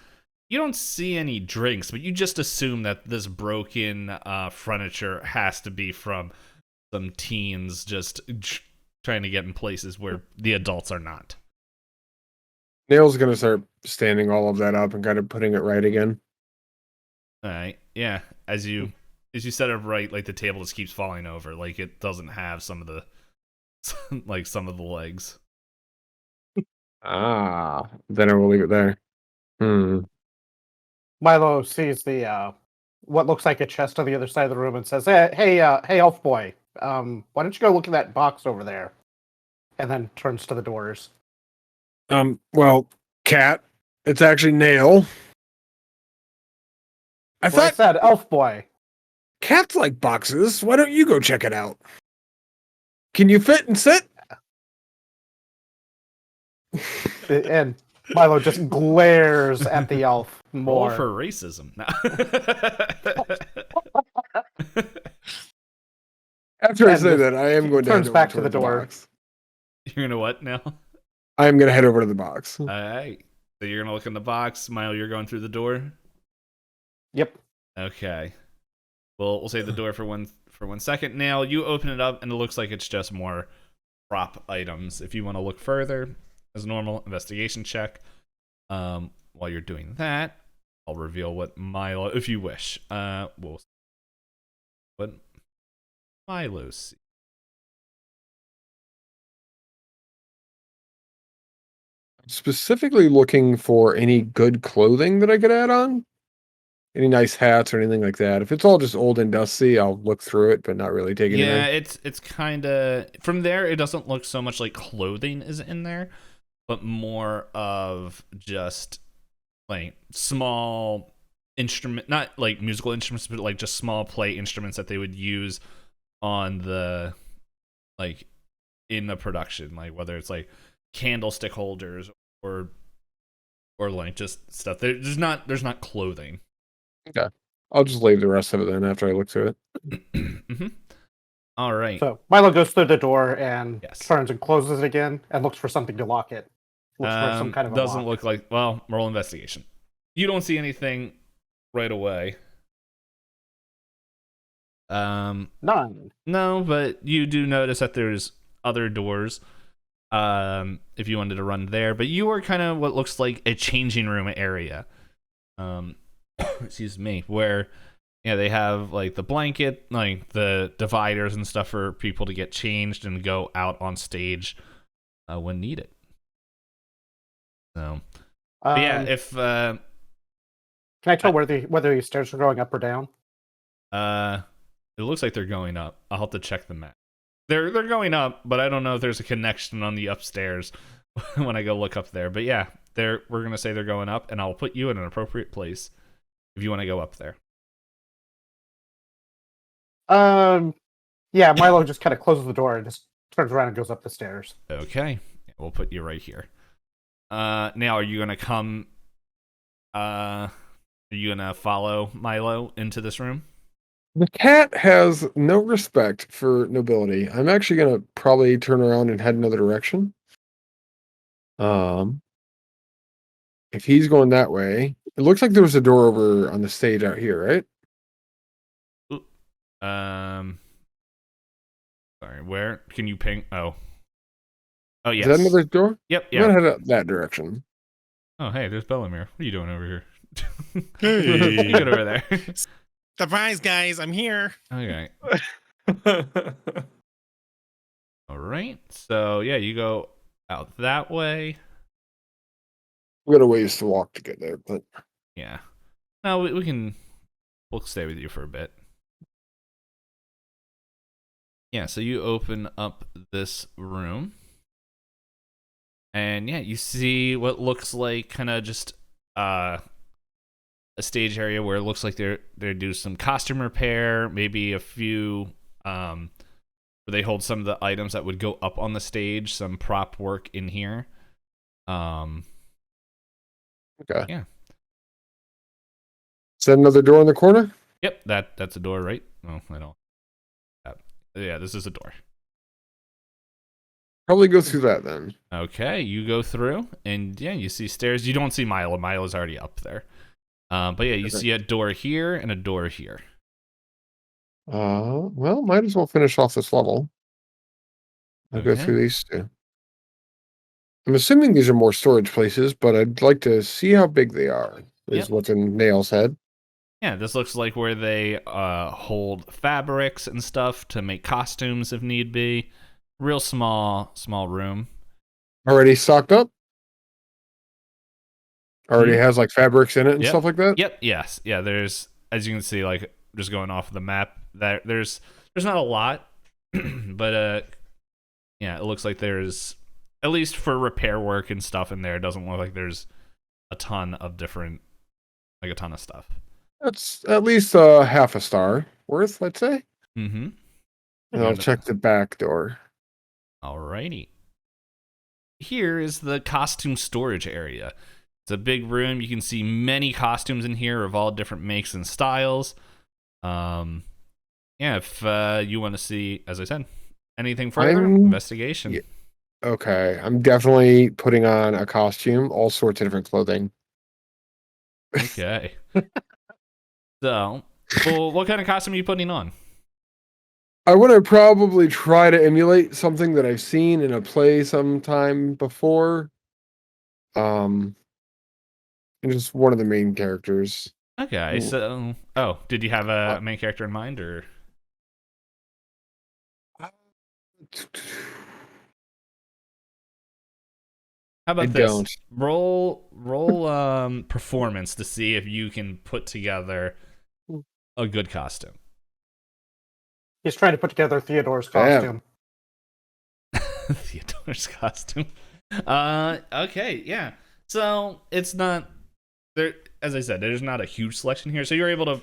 You don't see any drinks, but you just assume that this broken furniture has to be from some teens just trying to get in places where the adults are not. Nail's gonna start standing all of that up and kind of putting it right again. All right, yeah. As you set it right, like the table just keeps falling over, like it doesn't have some of the like some of the legs. Ah, then I will leave it there. Milo sees the what looks like a chest on the other side of the room and says, "Hey, elf boy, why don't you go look at that box over there?" And then turns to the doors. Well, Cat, it's actually Nail. I Well, I thought said, elf boy. cats like boxes. Why don't you go check it out? Can you fit and sit? And Milo just glares at the elf Roll more. for racism. No. After I And say just that, I am going to turns head over back to toward the door. box. You're gonna what now? I am going to head over to the box. All right. So you're gonna look in the box. Milo, you're going through the door. Yep. Okay. Well, we'll save the door for one second. Now you open it up, and it looks like it's just more prop items. If you want to look further, as normal, investigation check. While you're doing that, I'll reveal what Milo, if you wish. We'll see what Milo sees. Specifically looking for any good clothing that I could add on. Any nice hats or anything like that. If it's all just old and dusty, I'll look through it, but not really take Yeah, anything. it's kind of from there. It doesn't look so much like clothing is in there, but more of just like small instrument, not like musical instruments, but like just small play instruments that they would use on the like in the production, like whether it's like candlestick holders or like just stuff. There's not clothing. Okay. I'll just leave the rest of it then after I look through it. Mm-hmm. All right. So Milo goes through the door and Yes. turns and closes it again and looks for something to lock it. Looks for some kind of a doesn't lock. look like, well, roll investigation. You don't see anything right away. None. No, but you do notice that there's other doors. If you wanted to run there, but you are kind of what looks like a changing room area. Excuse me, where they have like the blanket, like the dividers and stuff for people to get changed and go out on stage when needed. So, but yeah, if Can I tell whether these stairs are going up or down? it looks like they're going up. I'll have to check the map. They're going up, but I don't know if there's a connection on the upstairs when I go look up there. But yeah, we're gonna say they're going up, and I'll put you in an appropriate place if you want to go up there. Yeah, Milo just kind of closes the door and just turns around and goes up the stairs. Okay, we'll put you right here. Now are you gonna come? Are you gonna follow Milo into this room? The cat has no respect for nobility. I'm actually gonna probably turn around and head another direction. If he's going that way, it looks like there was a door over on the stage out here, right? Sorry, where can you ping? Oh, yes. Is that another door? Yep, I'm gonna yeah. head up that direction. Oh, hey, there's Bellamere. What are you doing over here? Hey. You get over there. Surprise, guys! I'm here. Okay. All right. So yeah, you go out that way. We got a ways to walk to get there, but Yeah. No, we'll stay with you for a bit. Yeah, so you open up this room. And yeah, you see what looks like kind of just a stage area where it looks like they do some costume repair, maybe a few where they hold some of the items that would go up on the stage, some prop work in here. okay. Yeah. Is that another door in the corner? Yep, that's a door, right? No, I don't. Yeah, this is a door. probably go through that then. Okay, you go through, and yeah, you see stairs. You don't see Milo. Milo's already up there. But yeah, you Okay. see a door here and a door here. Well, might as well finish off this level. I'll go Okay. through these two. I'm assuming these are more storage places, but I'd like to see how big they are, is Yep. what's in Nail's head. Yeah, this looks like where they hold fabrics and stuff to make costumes if need be. Real small room. Already stocked up? Already has like fabrics in it and Yep. stuff like that? Yep. Yes. Yeah. There's, as you can see, like just going off the map, that there's not a lot, but yeah, it looks like there's, at least for repair work and stuff in there. It doesn't look like there's a ton of different, like a ton of stuff. That's at least half a star worth, let's say. Mm-hmm. And I'll check the back door. Alrighty. Here is the costume storage area. It's a big room. You can see many costumes in here of all different makes and styles. Yeah, if you want to see, as I said, anything further, investigation. Yeah. Okay, I'm definitely putting on a costume, all sorts of different clothing. Okay. So, well, what kind of costume are you putting on? I want to probably try to emulate something that I've seen in a play sometime before. And just one of the main characters. Okay, so, did you have a main character in mind, or? How about this? Don't. Roll performance to see if you can put together a good costume. He's trying to put together Theodore's costume. Theodore's costume. Okay, yeah. So it's not there. As I said, there's not a huge selection here. So you're able to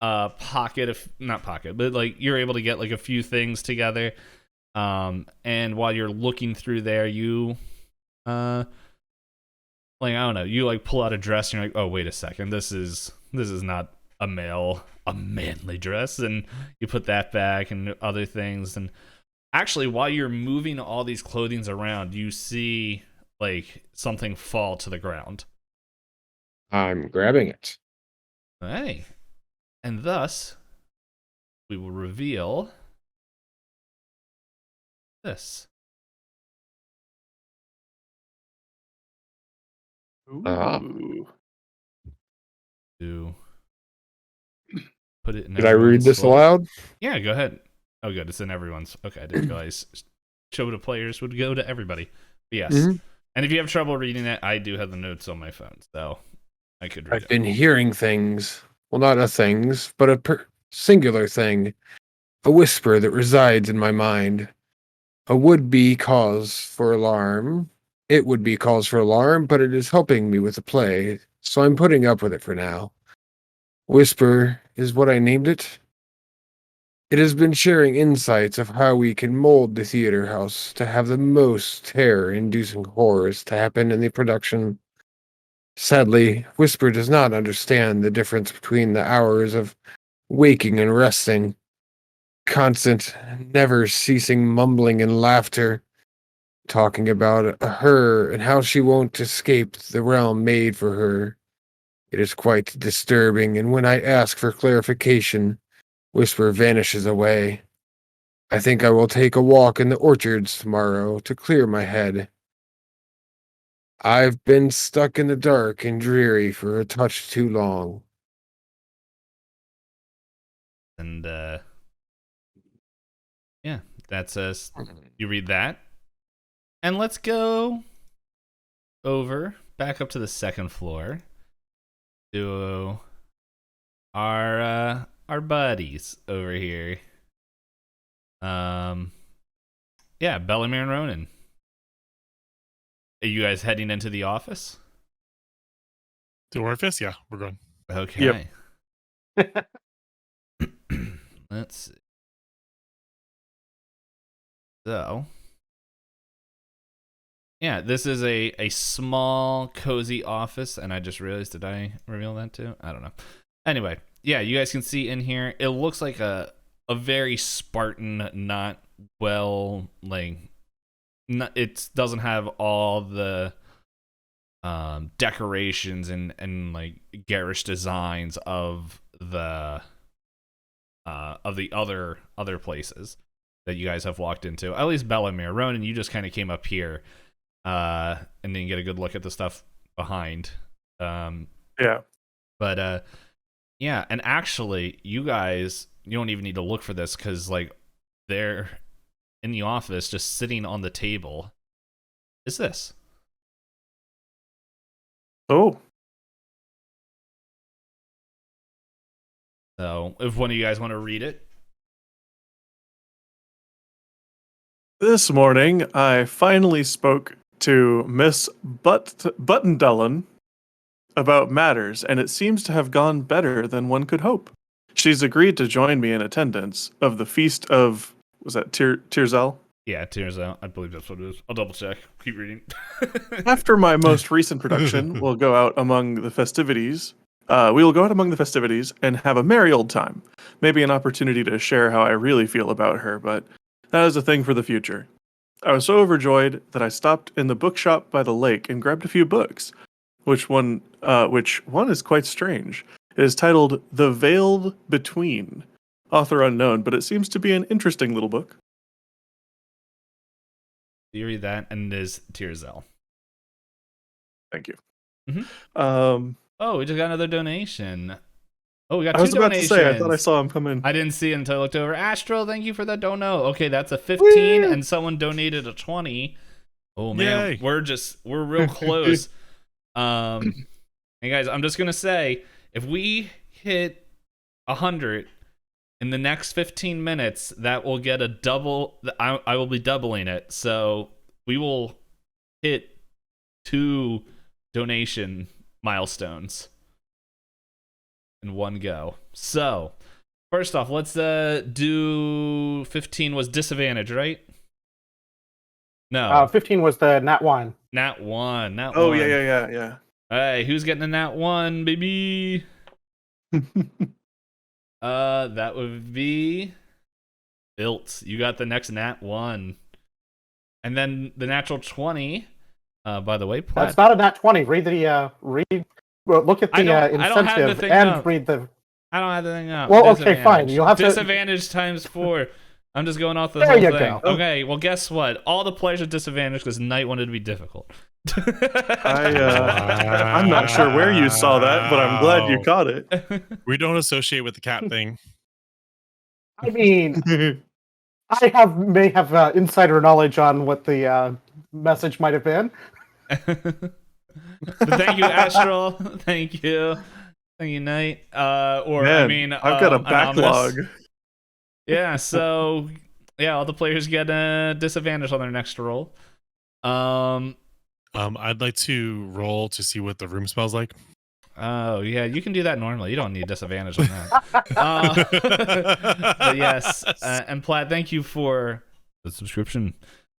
not pocket, but like you're able to get like a few things together. And while you're looking through there, you like, I don't know, you like pull out a dress and you're like, oh, wait a second, this is not a manly dress, and you put that back and other things. And actually, while you're moving all these clothings around, you see like something fall to the ground. I'm grabbing it. Hey. And thus we will reveal this. Ooh. To put it in. Did I read this aloud? Yeah, go ahead. Oh, good. It's in everyone's. Okay, I didn't realize show to players would go to everybody. But yes. Mm-hmm. And if you have trouble reading it, I do have the notes on my phone, so I could read I've it. been hearing things. Well, not a things, but a singular thing. A whisper that resides in my mind. A would-be cause for alarm. It would be cause for alarm, but it is helping me with the play, so I'm putting up with it for now. Whisper is what I named it. It has been sharing insights of how we can mold the theater house to have the most terror-inducing horrors to happen in the production. Sadly, Whisper does not understand the difference between the hours of waking and resting. Constant, never-ceasing mumbling and laughter, talking about her and how she won't escape the realm made for her. It is quite disturbing, and when I ask for clarification, Whisper vanishes away. I think I will take a walk in the orchards tomorrow to clear my head. I've been stuck in the dark and dreary for a touch too long. And yeah, that's us. You read that. And let's go over back up to the second floor to our buddies over here. Yeah, Bellamere and Ronan. Are you guys heading into the office? The orifice? Yeah, we're going. Okay. Yep. Let's see. So, yeah, this is a small, cozy office, and I just realized, did I reveal that too? I don't know. Anyway, yeah, you guys can see in here, it looks like a very Spartan, not well, like, it doesn't have all the decorations and like garish designs of the other places that you guys have walked into. At least Bellamere. Ronan, you just kind of came up here and didn't get a good look at the stuff behind. Yeah. But yeah, and actually, you don't even need to look for this because like they're in the office, just sitting on the table. Is this? Oh. So, if one of you guys want to read it. This morning, I finally spoke to Miss Buttendullen about matters, and it seems to have gone better than one could hope. She's agreed to join me in attendance of the feast of, was that Tirzel? Yeah, tears out. I believe that's what it is. I'll double check. Keep reading. After my most recent production, we'll go out among the festivities. We will go out among the festivities and have a merry old time. Maybe an opportunity to share how I really feel about her, but that is a thing for the future. I was so overjoyed that I stopped in the bookshop by the lake and grabbed a few books, which one is quite strange. It is titled The Veiled Between, author unknown, but it seems to be an interesting little book. You read that, and it is Tirzel. Thank you. Mm-hmm. Oh, we just got another donation. Oh, we got I two was about donations. to say, I thought I saw him come in. I didn't see it until I looked over. Astral, thank you for that dono. Okay, that's a 15, and someone donated a 20. Oh man, Yay. we're real close. Hey guys, I'm just gonna say, if we hit 100 in the next 15 minutes, that will get a double. I will be doubling it, so we will hit 2 donation milestones in one go. So first off, let's do 15 was disadvantage, right? No. 15 was the Nat 1. Nat 1. Nat Oh, 1. yeah. Hey, who's getting a Nat 1, baby? That would be Built. You got the next Nat 1. And then the natural 20. By the way, That's not a Nat 20. Read look at the I don't have the incentive thing and up. read the. I don't have the thing up. Well, okay, fine. You'll have to. Disadvantage times 4. I'm just going off the There whole you thing. go. Okay, well, guess what? All the players are disadvantaged because Knight wanted to be difficult. I'm not sure where you saw that, but I'm glad you caught it. We don't associate with the cat thing. I mean, I may have insider knowledge on what the message might have been. But thank you, Astral. Thank you, Knight. Man, I've got a backlog. Anonymous. Yeah, so yeah, all the players get a disadvantage on their next roll. I'd like to roll to see what the room smells like. Oh yeah, you can do that normally. You don't need disadvantage on that. But yes, and Platt, thank you for the subscription.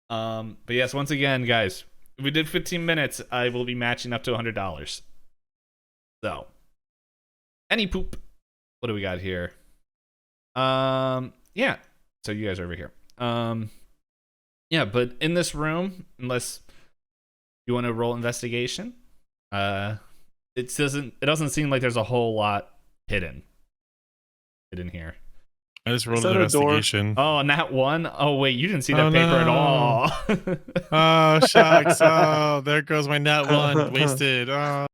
But yes, once again, guys, if we did 15 minutes, I will be matching up to $100. So, any poop. What do we got here? Yeah. So you guys are over here. Yeah, but in this room, unless you want to roll investigation, it doesn't seem like there's a whole lot hidden here. I just rolled Is an that a door? investigation. Oh, Nat 1? Oh wait, you didn't see that Oh, paper at no. all. Oh, shucks. Oh, there goes my nat 1. Wasted. Oh.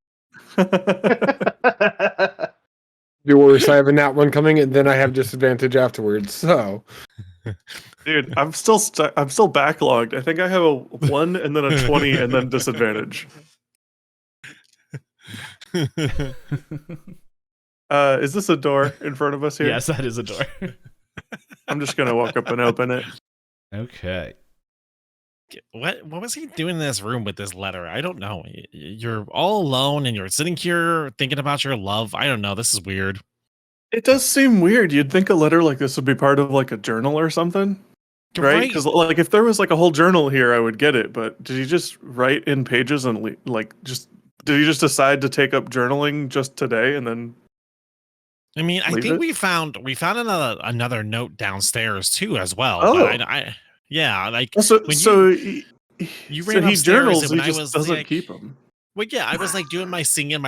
Do worse, I have a nat 1 coming, and then I have disadvantage afterwards. So, Dude, I'm still backlogged. I think I have a 1 and then a 20 and then disadvantage. Is this a door in front of us here? Yes, that is a door. I'm just gonna walk up and open it. Okay. What was he doing in this room with this letter? I don't know. You're all alone and you're sitting here thinking about your love. I don't know. This is weird. It does seem weird. You'd think a letter like this would be part of like a journal or something, right? Because like if there was like a whole journal here, I would get it. But did he just write in pages and did he just decide to take up journaling just today and then? I mean, I think it? we found another note downstairs too as well. Oh. But yeah, like So You so ran he upstairs, journals, and he when I just was doesn't like, keep them. well, yeah, I was like doing my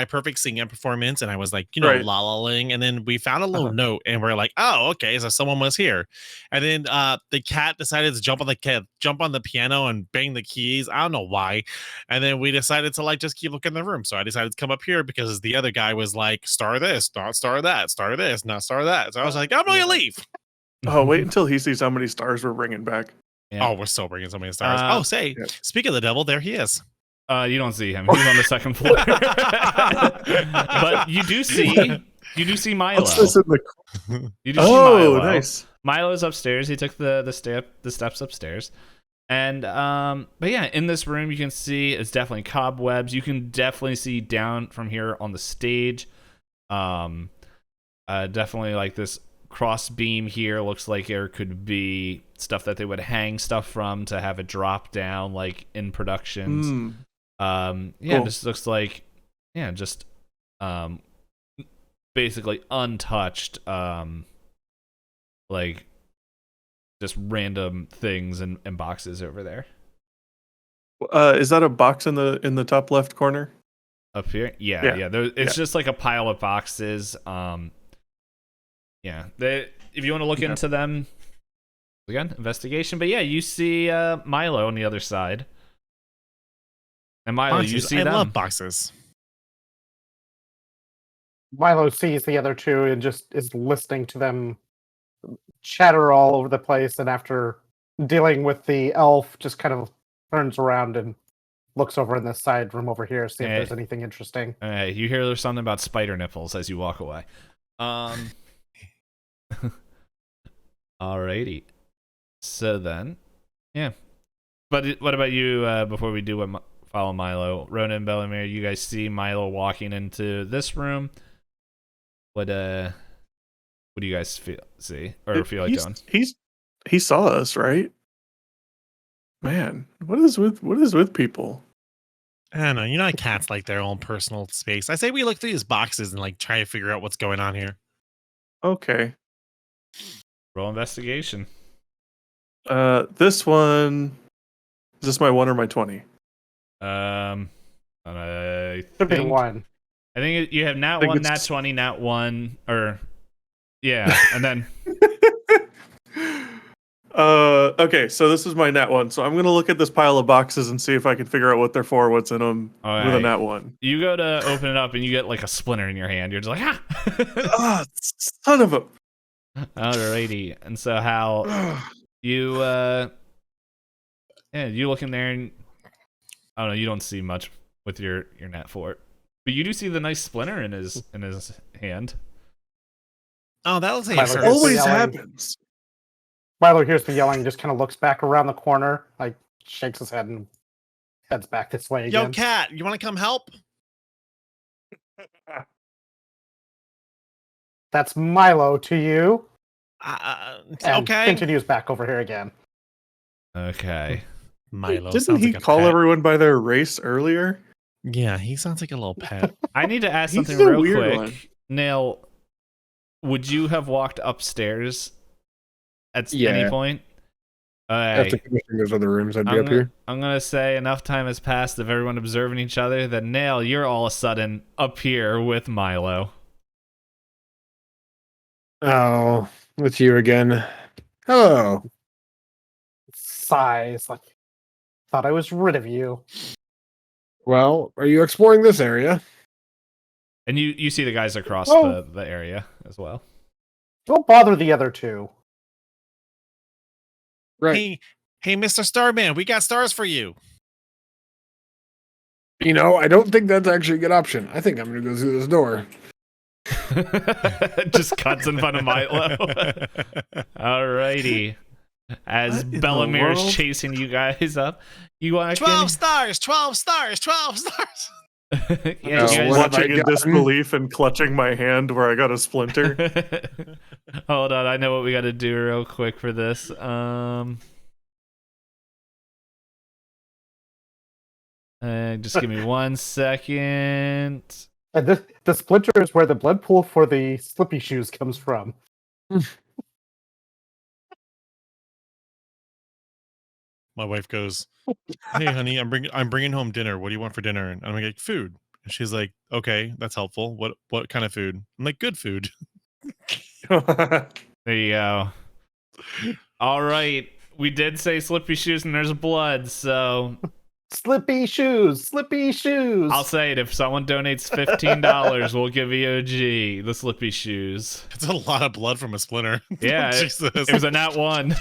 perfect singing performance, and I was like, Right. la-la-ling, and then we found a little Uh-huh. note, and we're like, oh, okay, so someone was here, and then the cat decided to jump on the piano and bang the keys. I don't know why, and then we decided to like just keep looking in the room. So I decided to come up here because the other guy was like, star this, not star that, star this, not star that. So I was like, I'm gonna leave. Oh, wait until he sees how many stars we're bringing back. Yeah. Oh, we're still bringing so many stars. Yeah. Speak of the devil, there he is. You don't see him. He's on the second floor. But you do see Milo. What's this in the? You do see Oh, Milo. nice. Milo's upstairs. He took the steps upstairs. And but yeah, in this room you can see it's definitely cobwebs. You can definitely see down from here on the stage. Definitely like this cross beam here looks like there could be stuff that they would hang stuff from to have it drop down like in productions. Yeah, Cool. this looks like just basically untouched like just random things and boxes over there. Is that a box in the top left corner? Up here? Yeah. It's just like a pile of boxes. Yeah. If you want to look into them, again, investigation. But yeah, you see Milo on the other side. And Milo, Boxes. you see I them. love boxes. Milo sees the other two and just is listening to them chatter all over the place, and after dealing with the elf, just kind of turns around and looks over in this side room over here, see if there's anything interesting. You hear there's something about spider nipples as you walk away. Alrighty. So then, yeah. But what about you? Before we do follow Milo, Ronan and Bellamere, you guys see Milo walking into this room. What do you guys see or feel like doing? He saw us, right? Man, what is with people? I don't know. You know, cats like their own personal space. I say we look through these boxes and like try to figure out what's going on here. Okay. Roll investigation. This one. Is this my 1 or my 20? I Should be think one. I think you have nat think 1, it's- nat 20, nat 1, or yeah, and then Okay, so this is my nat 1. So I'm gonna look at this pile of boxes and see if I can figure out what they're for, what's in them with a Alright. nat 1. you go to open it up and you get like a splinter in your hand. You're just like, ah. Ah, son of a. Alrighty. And so how you you look in there and I don't know, you don't see much with your nat 4. But you do see the nice splinter in his hand. Oh, that looks like Milo a hears Always the yelling. happens. Milo hears the yelling, just kind of looks back around the corner, like shakes his head and heads back this way Yo, again. cat, you want to come help? That's Milo to you. And Okay. continues back over here again. Okay. Milo Didn't sounds he like a call pet. everyone by their race earlier? Yeah, he sounds like a little pet. I need to ask He's something a real weird quick. one. Nail, would you have walked upstairs at Yeah. any point? After finishing those other rooms, I'd be up here. I'm gonna say enough time has passed of everyone observing each other that Nail, you're all of a sudden up here with Milo. Oh, it's you again. Hello. Sighs, like, thought I was rid of you. Well, are you exploring this area? And you see the guys across Oh. the area as well. Don't bother the other two. Right. Hey, Mr. Starman, we got stars for you. You know, I don't think that's actually a good option. I think I'm going to go through this door. Just cuts in front of Milo. Alrighty. As What in the Bellamere is world? chasing you guys up, you want to 12 stars, 12 stars, 12 stars. yeah, you No, guys what have I Watching in gotten? disbelief and clutching my hand where I got a splinter. Hold on, I know what we got to do real quick for this. Just give me 1 second. And the splinter is where the blood pool for the slippy shoes comes from. My wife goes, "Hey, honey, I'm bringing home dinner. What do you want for dinner?" And I'm like, "Food." And she's like, "Okay, that's helpful. What kind of food?" I'm like, "Good food." There you go. All right. We did say slippy shoes and there's blood, so Slippy shoes, slippy shoes. I'll say it. If someone donates $15, we'll give EOG the slippy shoes. It's a lot of blood from a splinter. Yeah, Jesus. it was a nat 1.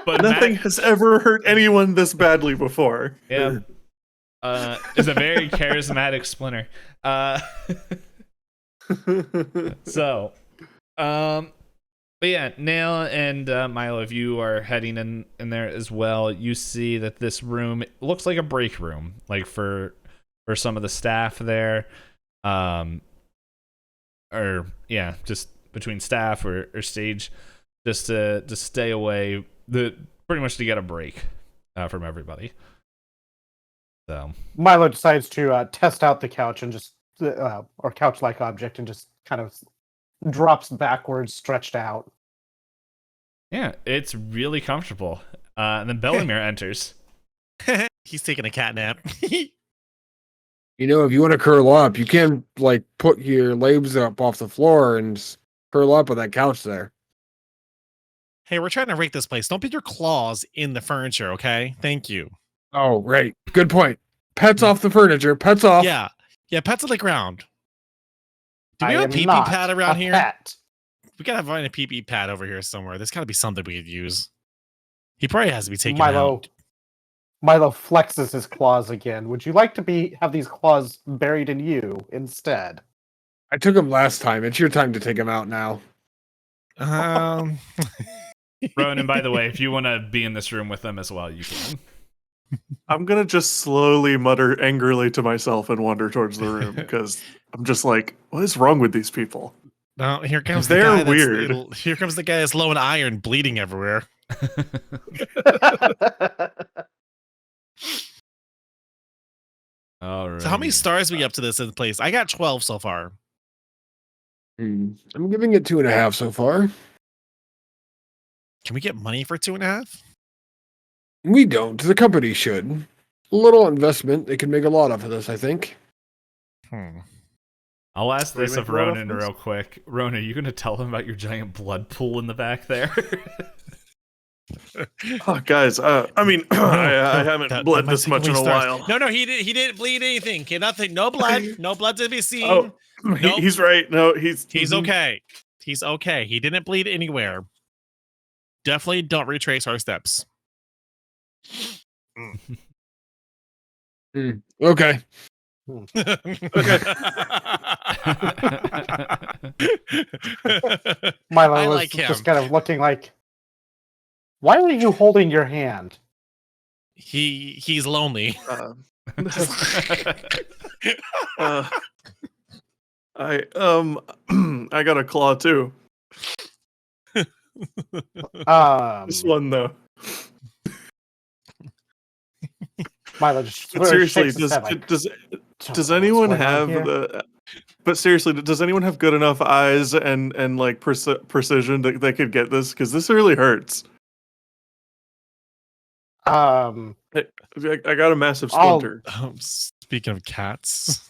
But Nothing Matt, has ever hurt anyone this badly before. yeah, is a very charismatic splinter. So, but yeah, Nail and Milo, if you are heading in there as well, you see that this room looks like a break room, like for some of the staff there, or yeah, just between staff or stage, just to stay away, pretty much to get a break from everybody. So Milo decides to test out the couch and just or couch-like object and just kind of drops backwards, stretched out. yeah, it's really comfortable. And then Bellamere enters. He's taking a cat nap. You know, if you want to curl up, you can like put your legs up off the floor and just curl up on that couch there. Hey, we're trying to rake this place. Don't put your claws in the furniture, okay? Thank you. Oh, right. Good point. Pets off the furniture. Pets off. Yeah. Yeah, pets on the ground. Do we I have a am pee-pee not pad around a here? pet. We gotta find a pee-pee pad over here somewhere. There's gotta be something we could use. He probably has to be taken Milo out. Milo flexes his claws again. Would you like to have these claws buried in you instead? I took him last time. It's your time to take him out now. Ronan, by the way, if you want to be in this room with them as well, you can. I'm gonna just slowly mutter angrily to myself and wander towards the room because I'm just like, what is wrong with these people? No, here comes They're the guy weird. Here comes the guy that's low in iron, bleeding everywhere. All right. So how many stars we up to this in place? I got 12 so far. I'm giving it 2.5 so far. Can we get money for 2.5? We don't. The company should. A little investment. They can make a lot of this, I think. I'll ask Can we this make of a lot of Ronan this? real quick. Ronan, are you going to tell him about your giant blood pool in the back there? Oh, guys, I mean, I haven't That bled might this take much away in a stars. while. No, he didn't bleed anything. Okay, nothing. No blood. No blood to be seen. Oh, Nope. he's right. No, he's He's mhm. okay. He's okay. He didn't bleed anywhere. Definitely don't retrace our steps. Okay. Milo I was like him. just kind of looking like, why are you holding your hand? He's lonely. I I got a claw too. This one though. Milo just But seriously, shakes his head like, does "What's anyone going on have here?" the? But seriously, does anyone have good enough eyes and like precision that they could get this? Because this really hurts. I got a massive splinter. Speaking of cats,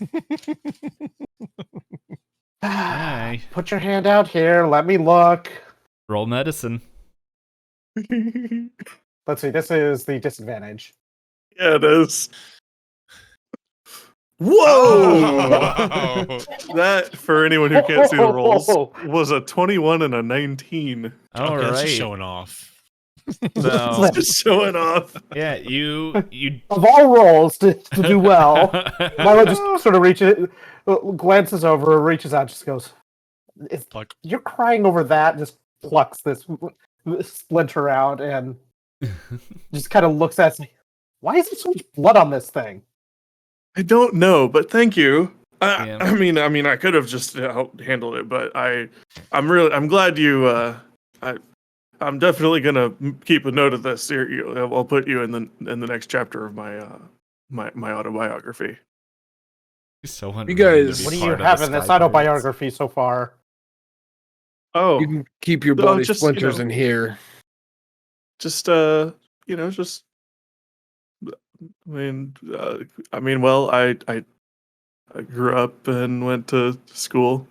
Hey. Put your hand out here. Let me look. Roll medicine. Let's see. This is the disadvantage. Yeah, it is. Whoa! Oh. That, for anyone who can't see the rolls, was a 21 and a 19. All Okay, that's just right. showing off. So, Just showing off. yeah, you Of all rolls to do well, Milo just sort of glances over, reaches out, just goes, Pluck. "You're crying over that." Just plucks this splinter out and just kind of looks at me. Why is there so much blood on this thing? I don't know, but thank you. Yeah. I mean, I could have just handled it, but I'm glad you. I'm definitely gonna keep a note of this. Here, I'll put you in the next chapter of my my autobiography. so You guys- What do you have in this autobiography so far? Oh, You can keep your No, bloody just, splinters you know. in here. just just Well, I grew up and went to school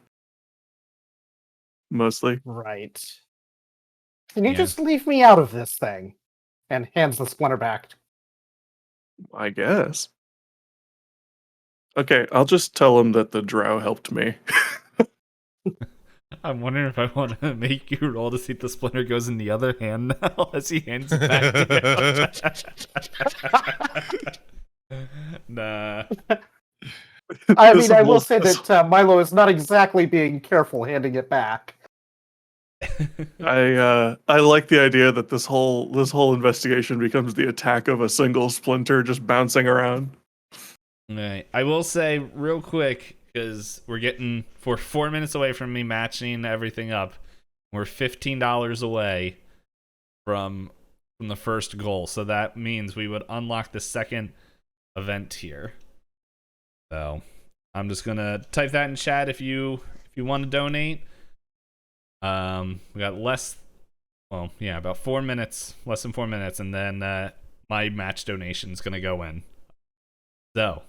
mostly. Right. Can you Yeah. just leave me out of this thing? And hands the splinter back. I guess. Okay, I'll just tell him that the drow helped me. I'm wondering if I want to make you roll to see if the splinter goes in the other hand now as he hands it back to you. Nah. I This mean, I will will- say that Milo is not exactly being careful handing it back. I like the idea that this whole investigation becomes the attack of a single splinter just bouncing around. Right. I will say real quick, because we're 4 minutes away from me matching everything up. We're $15 away from the first goal, so that means we would unlock the second event here. So I'm just gonna type that in chat if you want to donate. We got about 4 minutes, less than 4 minutes, and then my match donation is gonna go in. So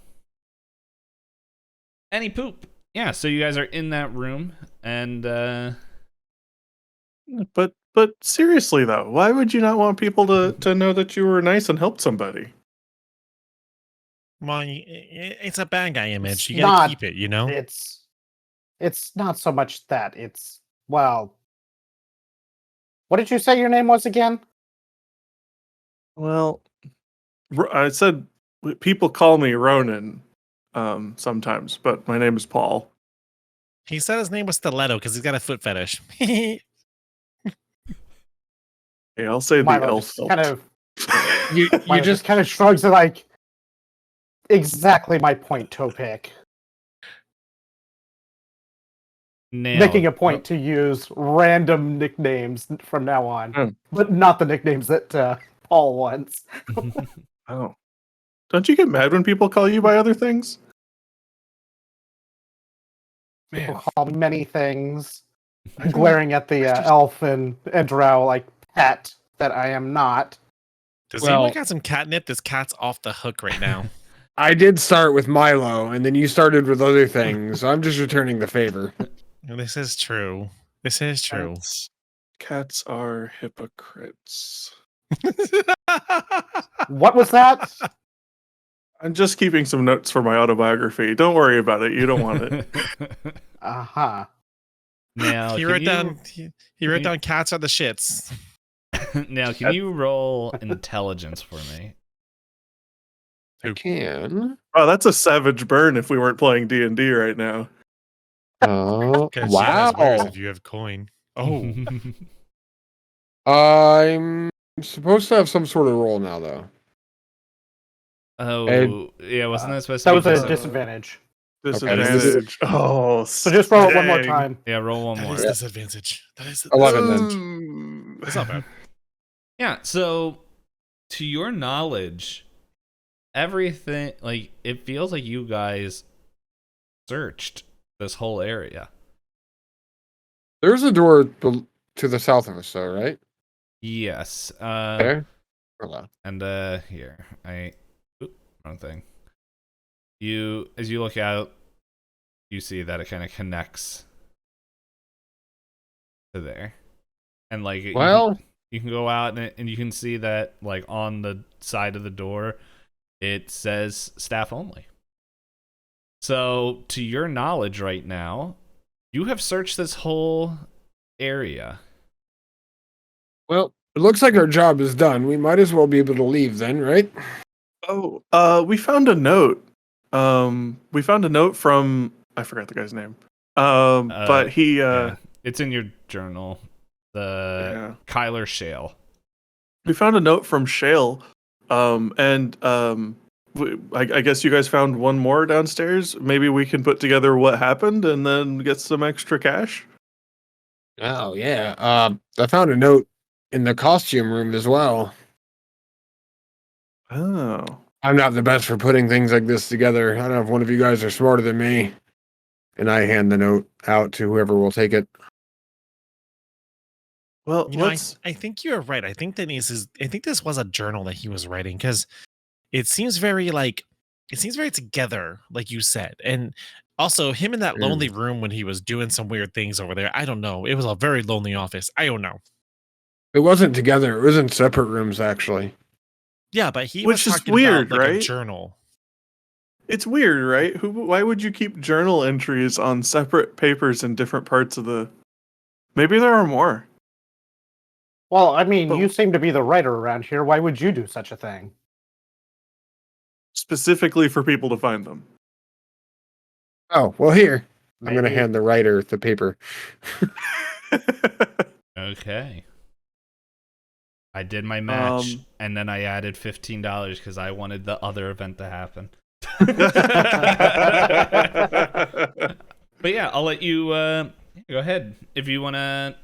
any poop. Yeah, so you guys are in that room, and But seriously though, why would you not want people to know that you were nice and helped somebody? Well, it's a bad guy image. It's You gotta not- keep it, you know? It's not so much that. It's, well, what did you say your name was again? Well, I said people call me Ronan sometimes, but my name is Paul. He said his name was Stiletto because he's got a foot fetish. Hey, I'll say the Milo elf. just kind of You Milo just kind of shrugs and like, exactly my point, Topic. nailed. Making a point to use random nicknames from now on, but not the nicknames that Paul wants. Oh. Don't you get mad when people call you by other things? People call me many things, glaring at the elf and drow like pet that I am not. Does Well- anyone got some catnip? This cat's off the hook right now. I did start with Milo, and then you started with other things. I'm just returning the favor. This is true. This is true. Cats are hypocrites. What was that? I'm just keeping some notes for my autobiography. Don't worry about it. You don't want it. Uh-huh. Now, he can wrote you- down. He wrote you- down cats are the shits. Now, can you roll intelligence for me? I can. Oh, that's a savage burn if we weren't playing D&D right now. Oh, Because she has wares wow. if you have coin. Oh, I'm supposed to have some sort of roll now, though. Oh, yeah, wasn't that supposed That to was be a just disadvantage. Disadvantage. Oh, So just roll it one more dang. time. Yeah, roll one that more. is disadvantage. That is 11 then. Ooh. That's not bad. Yeah, so to your knowledge, everything, like, it feels like you guys searched this whole area. There's a door to the south of us, though, right? Yes. There? Hello. And here, wrong thing. As you look out, you see that it kind of connects to there, and like Well, you can go out and you can see that like on the side of the door, it says staff only. So to your knowledge, right now, you have searched this whole area. well, it looks like our job is done. We might as well be able to leave then, right? Oh, we found a note. We found a note from I forgot the guy's name. But he Yeah, it's in your journal. The yeah. Kyler Shale. We found a note from Shale. I guess you guys found one more downstairs. Maybe we can put together what happened and then get some extra cash. Oh, yeah. I found a note in the costume room as well. Oh. I'm not the best for putting things like this together. I don't know if one of you guys are smarter than me. And I hand the note out to whoever will take it. Well, You know, let's I think you're right. I think this was a journal that he was writing because it seems very like it seems very together, like you said. And also him in that lonely room when he was doing some weird things over there. I don't know. It was a very lonely office. I don't know. It wasn't together. It was in separate rooms, actually. Yeah, but he Which was is talking weird, about like a right? journal. It's weird, right? Why would you keep journal entries on separate papers in different parts of the? Maybe there are more. Well, I mean, But- you seem to be the writer around here. Why would you do such a thing? Specifically for people to find them. Oh, well, here. I'm going to Maybe. hand the writer the paper. Okay. I did my match, Um, and then I added $15 because I wanted the other event to happen. But yeah, I'll let you go ahead if you want to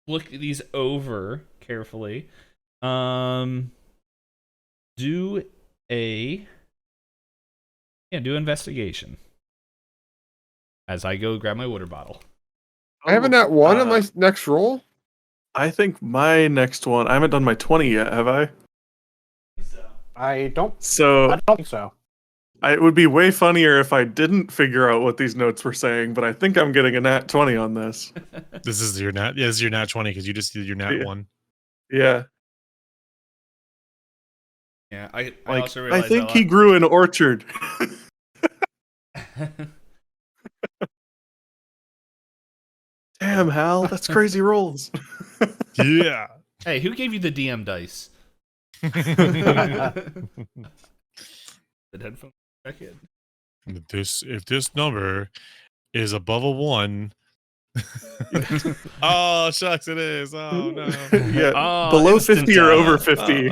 look these over carefully. Do investigation as I go grab my water bottle. I haven't that one on my next roll. I think my next one. I haven't done my 20 yet, have I? I don't So think so. it would be way funnier if I didn't figure out what these notes were saying, but I think I'm getting a nat 20 on this. This is your nat. Yeah, this is your nat 20 because you just did your nat Yeah. 1. Yeah. Yeah, I Like, also I realized think he grew an orchard. Damn, Hal, that's crazy rolls. Yeah. Hey, who gave you the DM dice? The headphone back in. If this number is above a 1. Oh shucks, it is. Oh no. Yeah, Oh, below instant 50 or over death. 50.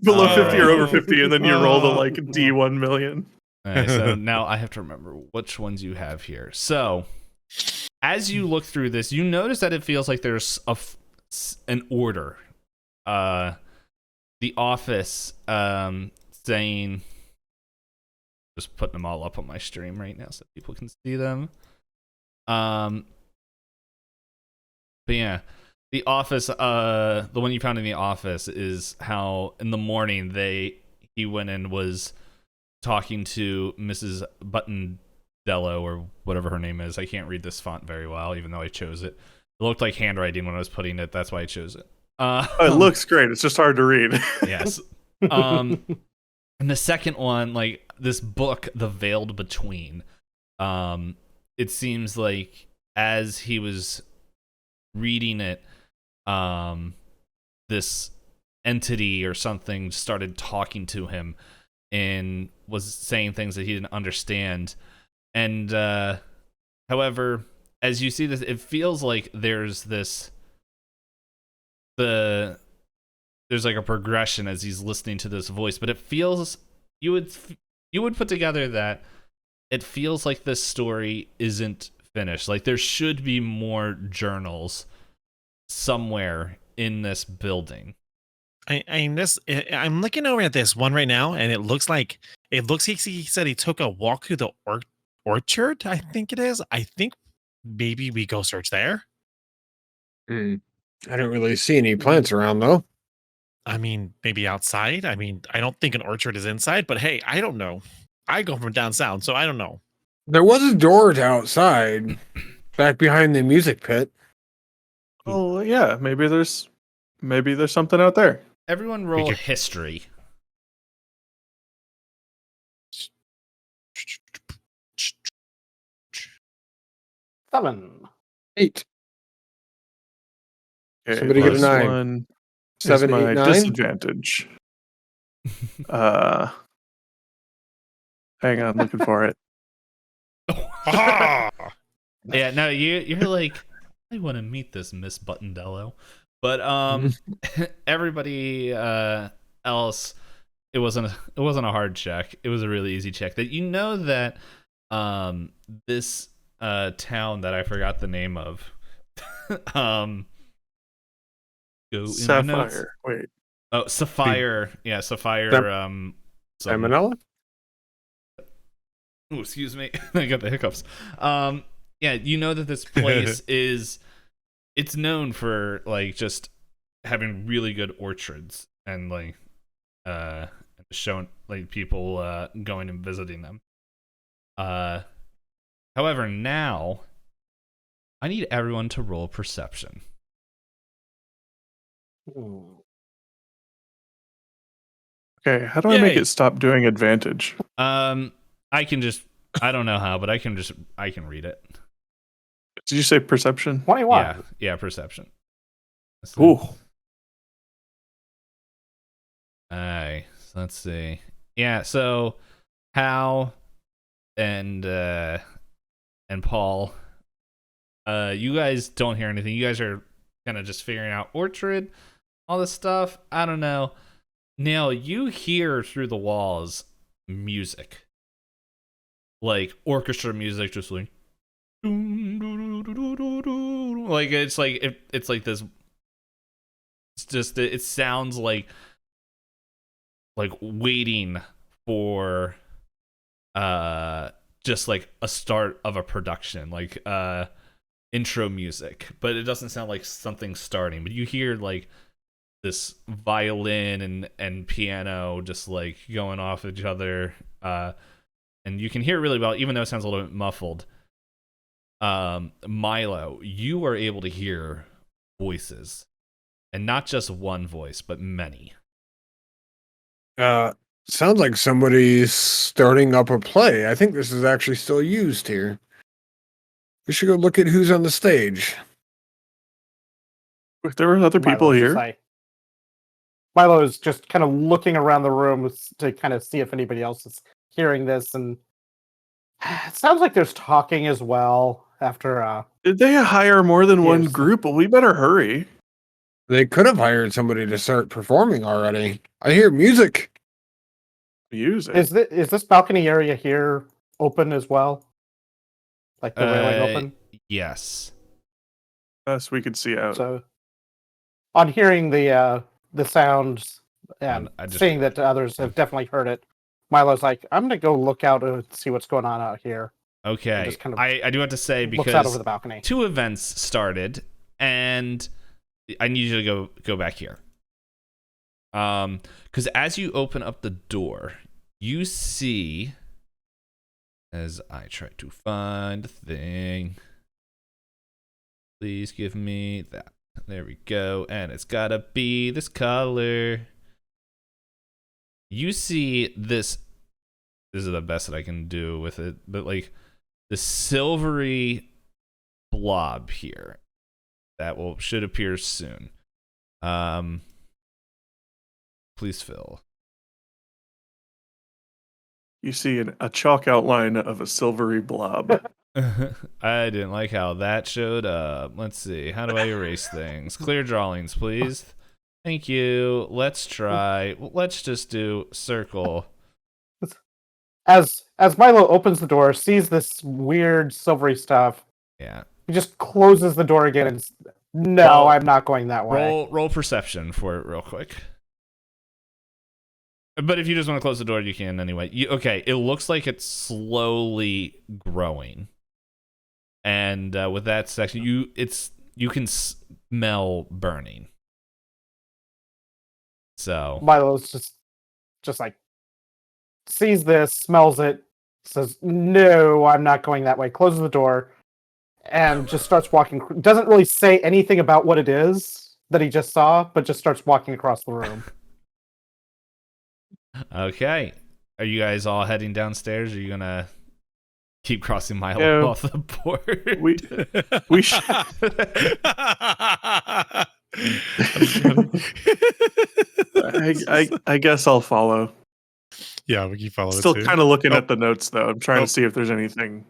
Below 50 or right. over 50, and then you roll the like D1 million. All right, so now I have to remember which ones you have here. So, as you look through this, you notice that it feels like there's an order. The office saying, just putting them all up on my stream right now so people can see them. But yeah, the office, the one you found in the office is how in the morning he went and was talking to Mrs. Buttondello or whatever her name is. I can't read this font very well, even though I chose it. It looked like handwriting when I was putting it. That's why I chose it. It looks great. It's just hard to read. Yes. And the second one, like this book, The Veiled Between. It seems like as he was reading it, this entity or something started talking to him and was saying things that he didn't understand. And however, as you see this, it feels like there's like a progression as he's listening to this voice, but it feels you would put together that it feels like this story isn't finished. Like there should be more journals somewhere in this building. I'm looking over at this one right now, and it looks like he said he took a walk through the orchard. I think it is. I think maybe we go search there. I don't really see any plants around, though. I mean, maybe outside. I mean, I don't think an orchard is inside, but hey, I don't know. I go from down south, so I don't know. There was a door to outside, back behind the music pit. Oh yeah, maybe there's something out there. Everyone roll history. Seven. 8. Okay, Somebody get a this 9. one 7, is my 8, 9. disadvantage. Hang on, looking for it. Ah! Yeah, no, you're like, I want to meet this Miss Buttondello, but everybody else, it wasn't a hard check. It was a really easy check. That you know that this town that I forgot the name of, go in my notes. Sapphire. Wait. Oh, Sapphire. Yeah, Sapphire. something. Salmonella? Oh, excuse me. I got the hiccups. Yeah, you know that this place it's known for like just having really good orchards and like showing like people going and visiting them. However, now I need everyone to roll perception. Okay, how do I make Yay. it stop doing advantage? I don't know how, but I can read it. Did you say perception? 21. Yeah, perception. Ooh. Alright, so let's see. Yeah, so Hal and Paul, you guys don't hear anything. You guys are kind of just figuring out Orchard, all this stuff. I don't know. Now you hear through the walls music, like orchestra music, just like it's like this. It's just it sounds like waiting for just like a start of a production, like intro music, but it doesn't sound like something starting. But you hear like this violin and piano just like going off each other, and you can hear it really well, even though it sounds a little bit muffled. Milo, you are able to hear voices, and not just one voice, but many. Sounds like somebody's starting up a play. I think this is actually still used here. We should go look at who's on the stage. If there were other people Milo's here, just like- Milo is just kind of looking around the room to kind of see if anybody else is hearing this, and it sounds like there's talking as well after. did they hire more than one Yes. group? Well, we better hurry. They could have hired somebody to start performing already. I hear music. Use it. Is this balcony area here open as well? Like the railing open? Yes. Yes, we could see out. So, on hearing the sounds and I just- seeing that others have definitely heard it, Milo's like, I'm gonna go look out and see what's going on out here. Okay. just kind of I do have to say, Looks out over because the balcony. two events started, and I need you to go back here. Because as you open up the door, you see, as I try to find the thing, please give me that. There we go, and it's gotta be this color. You see this. This is the best that I can do with it, but like the silvery blob here that should appear soon. Please fill. You see a chalk outline of a silvery blob. I didn't like how that showed up. Let's see. How do I erase things? Clear drawings, please. Thank you. Let's try. Let's just do circle. As Milo opens the door, sees this weird silvery stuff, Yeah. he just closes the door again and no, Well, I'm not going that way. Roll perception for it real quick. But if you just want to close the door, you can anyway. Okay, it looks like it's slowly growing. And with that section, you can smell burning. So Milo's just like sees this, smells it, says, "No, I'm not going that way." Closes the door, and just starts walking. Doesn't really say anything about what it is that he just saw, but just starts walking across the room. okay, are you guys all heading downstairs? Or are you gonna keep crossing Milo Yeah. off the board? We should. I guess I'll follow. Yeah, we can follow Still it too. kind of looking Oh. at the notes though. I'm trying Oh. to see if there's anything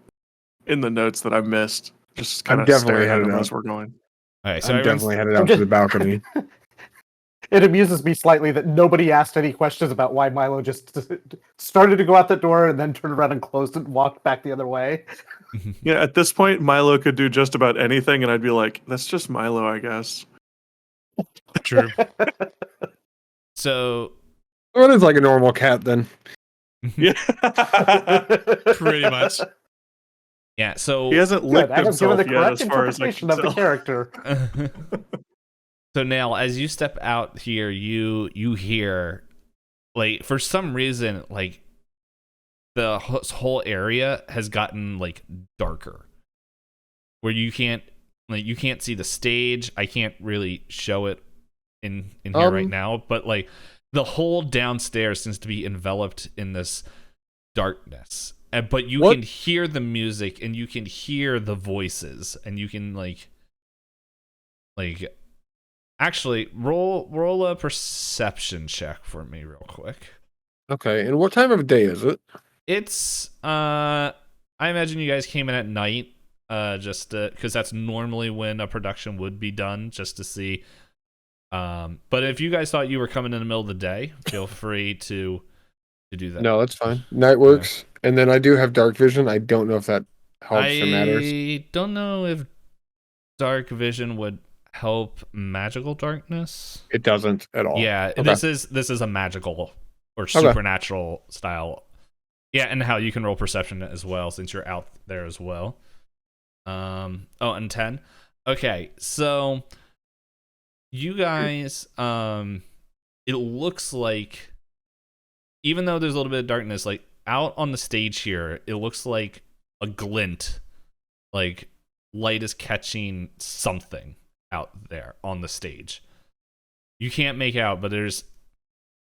in the notes that I missed. Just kind of definitely staring at headed them up. as we're going. All right, so I'm everyone's- definitely headed out to the balcony. It amuses me slightly that nobody asked any questions about why Milo just started to go out the door and then turned around and closed it and walked back the other way. Yeah, at this point, Milo could do just about anything, and I'd be like, "That's just Milo, I guess." True. So Well, it's like a normal cat then. Yeah, Pretty much. yeah, so he hasn't Good, licked I have given himself the yet, correct as far as I interpretation can of the tell. character. So now, as you step out here, you hear like for some reason, like the whole area has gotten like darker, where you can't see the stage. I can't really show it in here right now, but like the whole downstairs seems to be enveloped in this darkness. But you can hear the music and you can hear the voices and you can like actually roll a perception check for me real quick. Okay, and what time of day is it? It's I imagine you guys came in at night, just because that's normally when a production would be done, just to see. But if you guys thought you were coming in the middle of the day, feel free to do that. No, that's fine. Night works, and then I do have dark vision. I don't know if that helps or matters. I don't know if dark vision would help magical darkness. It doesn't at all. Yeah, Okay. this is a magical or supernatural style. Yeah, and how you can roll perception as well since you're out there as well. And 10. Okay, so you guys, it looks like, even though there's a little bit of darkness, like out on the stage here, it looks like a glint, like light is catching something out there on the stage. You can't make out, but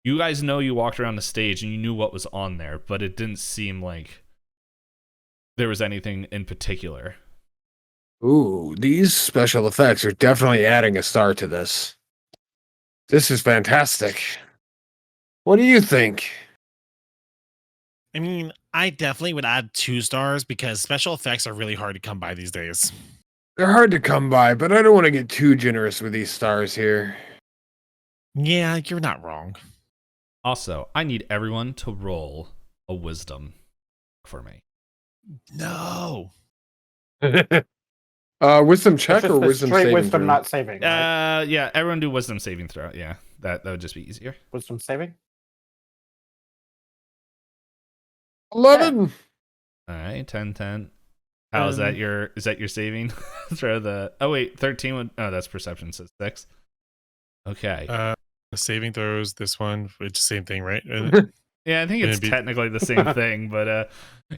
you guys know you walked around the stage and you knew what was on there, but it didn't seem like there was anything in particular. Ooh, these special effects are definitely adding a star to this. This is fantastic. What do you think? I mean, I definitely would add 2 stars because special effects are really hard to come by these days. They're hard to come by, but I don't want to get too generous with these stars here. Yeah, you're not wrong. Also, I need everyone to roll a wisdom for me. No. Wisdom check It's just or the wisdom straight saving wisdom, throw? not saving. Right? Yeah, everyone do wisdom saving throw. Yeah, that would just be easier. Wisdom saving. 11. All right, 10. How is that your saving throw? The 13 would, that's perception, so 6. Okay. Saving throws, this one, it's the same thing, right? Yeah, I think it's technically the same thing, but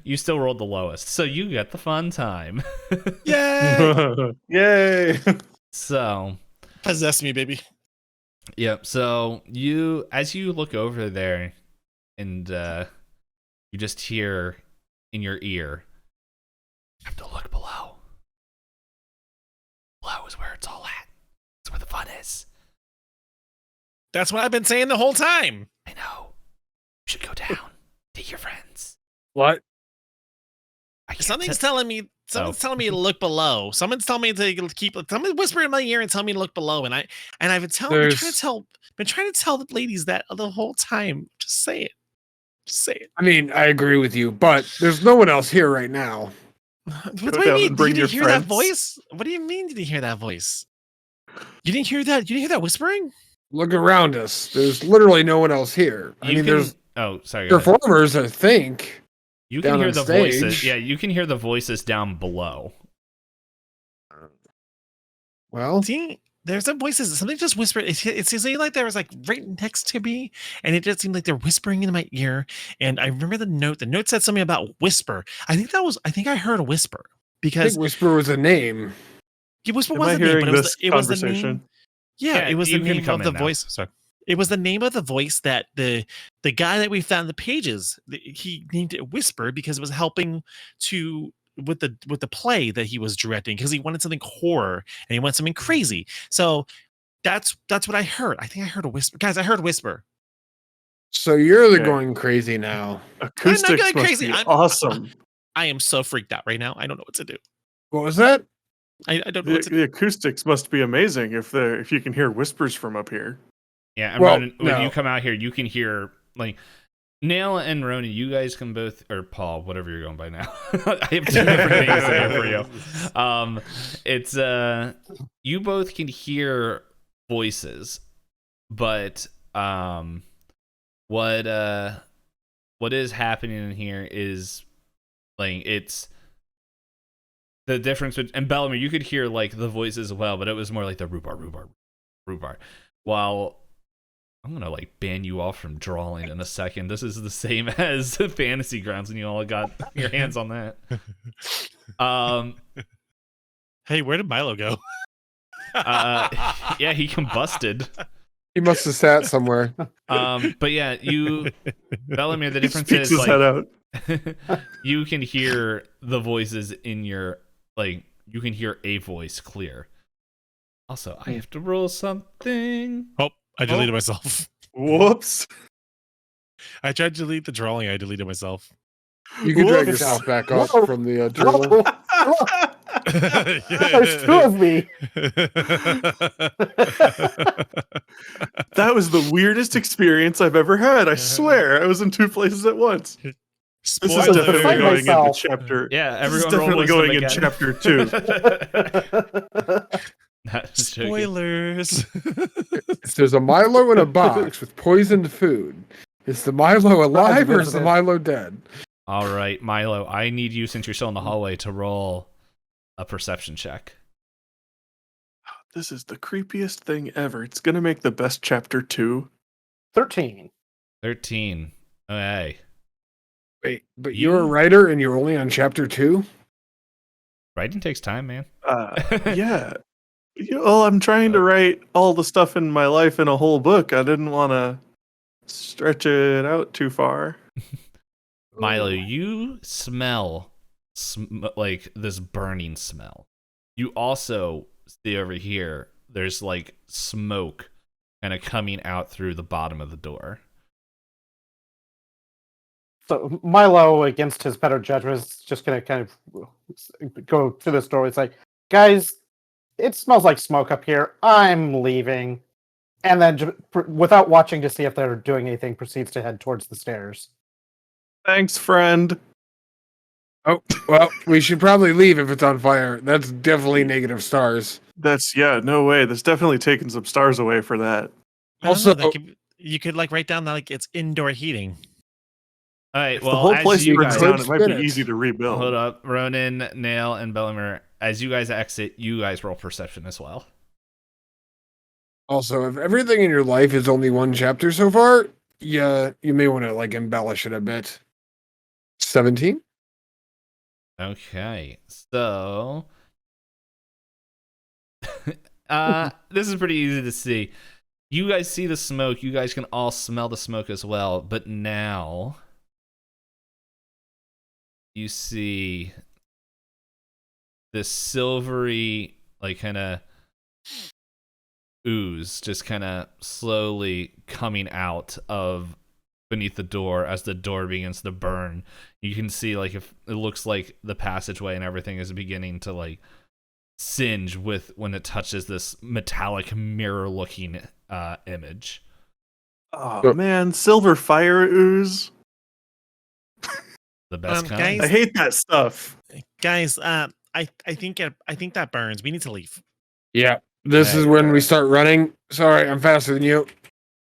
you still rolled the lowest, so you get the fun time. Yay! Yay! So, Possess me, baby. yep. So as you look over there, and you just hear in your ear, "You have to look below. Below is where it's all at. It's where the fun is." That's what I've been saying the whole time. I know. You should go down. Take your friends. What? Something's telling me to look below. Someone's telling me to keep. Someone whisper in my ear and tell me to look below. And I've been trying to tell the ladies that the whole time. Just say it. Just say it. I mean, I agree with you, but there's no one else here right now. What Go do you down mean? and bring Did you your hear that friends. voice? What do you mean? Did you hear that voice? You didn't hear that? You didn't hear that whispering? Look around us. There's literally no one else here. There's sorry. Go ahead. performers, I think. You can down hear on the stage. voices. Yeah, you can hear the voices down below. Well, See, there's some voices. Something just whispered. It seems like there was like right next to me, and it just seemed like they're whispering in my ear. And I remember the note. The note said something about whisper. I think I heard a whisper I because think Whisper was a name. whisper Am was I the name, hearing but this it was the conversation? name. Yeah, Yeah, it was the you can name come of the in now. voice. Sorry. It was the name of the voice that the guy that we found the pages. He named it Whisper because it was helping with the play that he was directing because he wanted something horror and he wanted something crazy. So that's what I heard. I think I heard a whisper, guys. I heard a whisper. So you're the Okay. going crazy now. Acoustics going must crazy. be I'm- awesome. I am so freaked out right now. I don't know what to do. What was that? I don't know what to do. The acoustics must be amazing if you can hear whispers from up here. Yeah, and Well, Ronan, when no. you come out here, you can hear like Nail and Ronan. You guys can both, or Paul, whatever you're going by now. I have 2 different names here for you. It's you both can hear voices, but what is happening in here is like it's the difference. And Bellamy, you could hear like the voices as well, but it was more like the rhubarb. While I'm gonna like ban you off from drawing in a second. This is the same as Fantasy Grounds, and you all got your hands on that. Hey, where did Milo go? Yeah, he combusted. He must have sat somewhere. But yeah, you, Bellamere, the He difference speaks is his head like out. you can hear the voices in your you can hear a voice clear. Also, I have to roll something. Oh, I deleted myself. Whoops. I tried to delete the drawing. I deleted myself. You can drag Whoops. yourself back up Whoa. from the journal. There's two of me. That was the weirdest experience I've ever had. I swear, I was in 2 places at once. This is Spoilers. definitely Beside going into myself. chapter. Yeah, This is everyone roll definitely wisdom going in again. chapter 2. That's joking. Spoilers. If there's a Milo in a box with poisoned food, is the Milo alive or is the Milo dead? All right, Milo, I need you, since you're still in the hallway, to roll a perception check. This is the creepiest thing ever. It's gonna make the best chapter 2. 13. 13. Okay. Wait, but you're a writer and you're only on chapter 2? Writing takes time, man. Yeah. Well, I'm trying to write all the stuff in my life in a whole book. I didn't want to stretch it out too far. Milo, you smell like this burning smell. You also see over here, there's like smoke kind of coming out through the bottom of the door. So Milo, against his better judgment, is just going to kind of go to this door. It's like, guys, it smells like smoke up here. I'm leaving. And then, without watching to see if they're doing anything, proceeds to head towards the stairs. Thanks, friend. Oh, well, we should probably leave if it's on fire. That's definitely negative stars. No way. That's definitely taking some stars away for that. Also- You could like write down that like it's indoor heating. All right, If well, the whole as place you burns guys, down, it might spin be it. easy to rebuild. hold up, Ronan, Nail, and Bellamere, as you guys exit, you guys roll perception as well. Also, if everything in your life is only one chapter so far, yeah, you may want to like embellish it a bit. 17? Okay, so this is pretty easy to see. You guys see the smoke. You guys can all smell the smoke as well. But now you see this silvery, like kind of ooze just kind of slowly coming out of beneath the door as the door begins to burn. You can see like if it looks like the passageway and everything is beginning to like singe with when it touches this metallic mirror looking image. Oh man, silver fire ooze. The best kind. Guys, I hate that stuff. Guys, I think that burns. We need to leave. Yeah. This is when we start running. Sorry, I'm faster than you.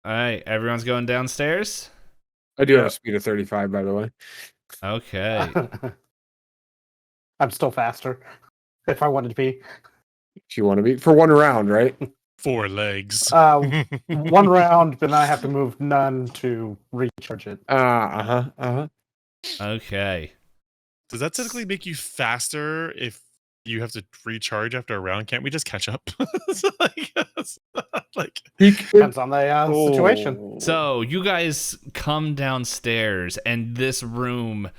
All right, everyone's going downstairs. I do have a speed of 35, by the way. Okay. I'm still faster. If I wanted to be. If you want to be. For one round, right? 4 legs. One round, then I have to move none to recharge it. Okay. Does that typically make you faster if you have to recharge after a round? Can't we just catch up? like Depends on the situation. So you guys come downstairs, and this room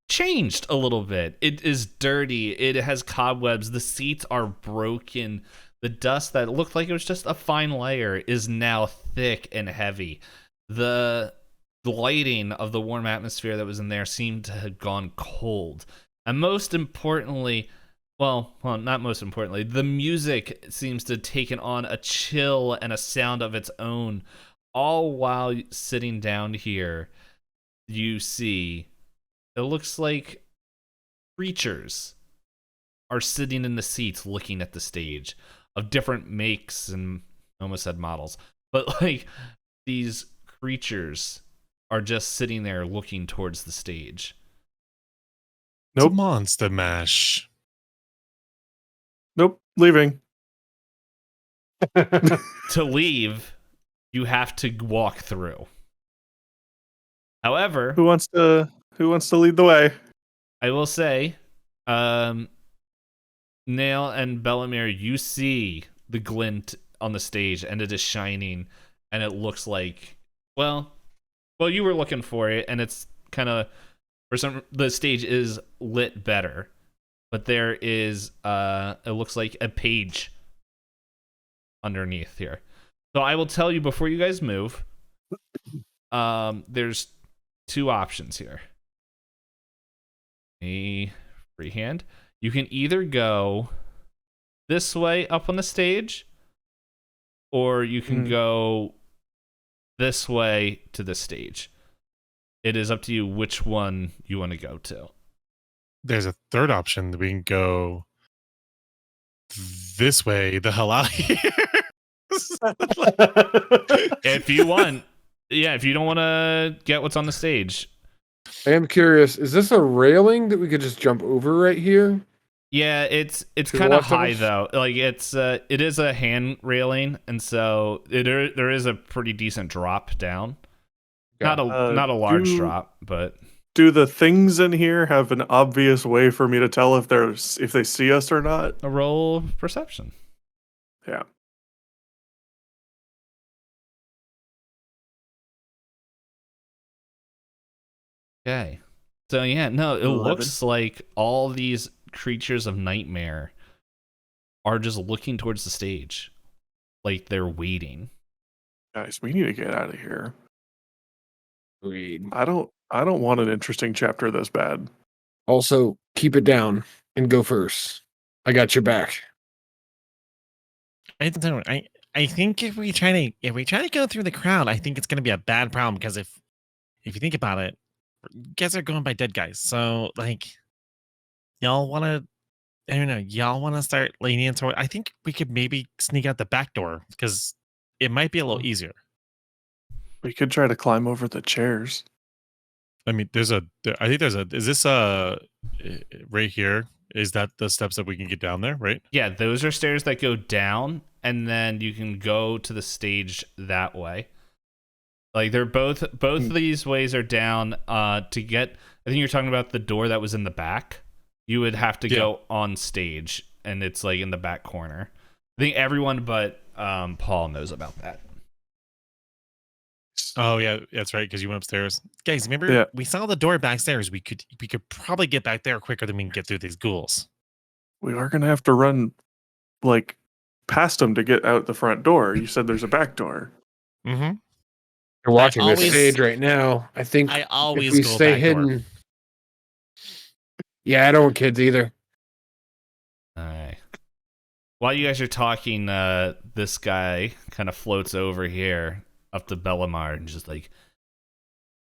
changed a little bit. It is dirty. It has cobwebs. The seats are broken. The dust that looked like it was just a fine layer is now thick and heavy. The lighting of the warm atmosphere that was in there seemed to have gone cold. And most importantly, well, not most importantly, the music seems to have taken on a chill and a sound of its own. All while sitting down here, you see, it looks like creatures are sitting in the seats looking at the stage of different makes and almost said models. But like these creatures are just sitting there looking towards the stage. Nope. Monster mash. Nope, leaving. To leave, you have to walk through. However, Who wants to lead the way? I will say, Nail and Bellamere, you see the glint on the stage, and it is shining, and it looks like, well, you were looking for it, and it's kind of, the stage is lit better, but there is, it looks like a page underneath here. So I will tell you before you guys move, there's 2 options here. A freehand. You can either go this way up on the stage, or you can go this way to the stage. It is up to you which one you want to go to. There's a third option that we can go this way the hell out of here. If you want. Yeah, if you don't want to get what's on the stage. I am curious, is this a railing that we could just jump over right here? Yeah, it's the kind of left of high us? though. Like it is a hand railing, and so there is a pretty decent drop down. Yeah. Not a large do- drop, but Do the things in here have an obvious way for me to tell if they see us or not? a roll of perception. Yeah. Okay. So yeah, no, it 11. looks like all these creatures of nightmare are just looking towards the stage, like they're waiting. Guys, we need to get out of here. Agreed. I don't want an interesting chapter this bad. Also, keep it down and go first. I got your back. I don't. I think if we try to go through the crowd, I think it's going to be a bad problem because if you think about it, guys are going by dead guys. So like, y'all want to. I don't know. Y'all want to start leaning into. I think we could maybe sneak out the back door because it might be a little easier. We could try to climb over the chairs. I mean, is this right here? Is that the steps that we can get down there, right? Yeah, those are stairs that go down, and then you can go to the stage that way. Like they're both of these ways are down. To get, I think you're talking about the door that was in the back. You would have to go on stage, and it's like in the back corner. I think everyone but Paul knows about that. Oh yeah, that's right. Because you went upstairs, guys. Remember, we saw the door backstairs. We could probably get back there quicker than we can get through these ghouls. We are gonna have to run like past them to get out the front door. You said there's a back door. Mm-hmm. You're watching the always- stage right now. I think I if always we go stay back door. hidden. Yeah, I don't want kids either. All right. While you guys are talking, this guy kind of floats over here up to Bellamar and just like,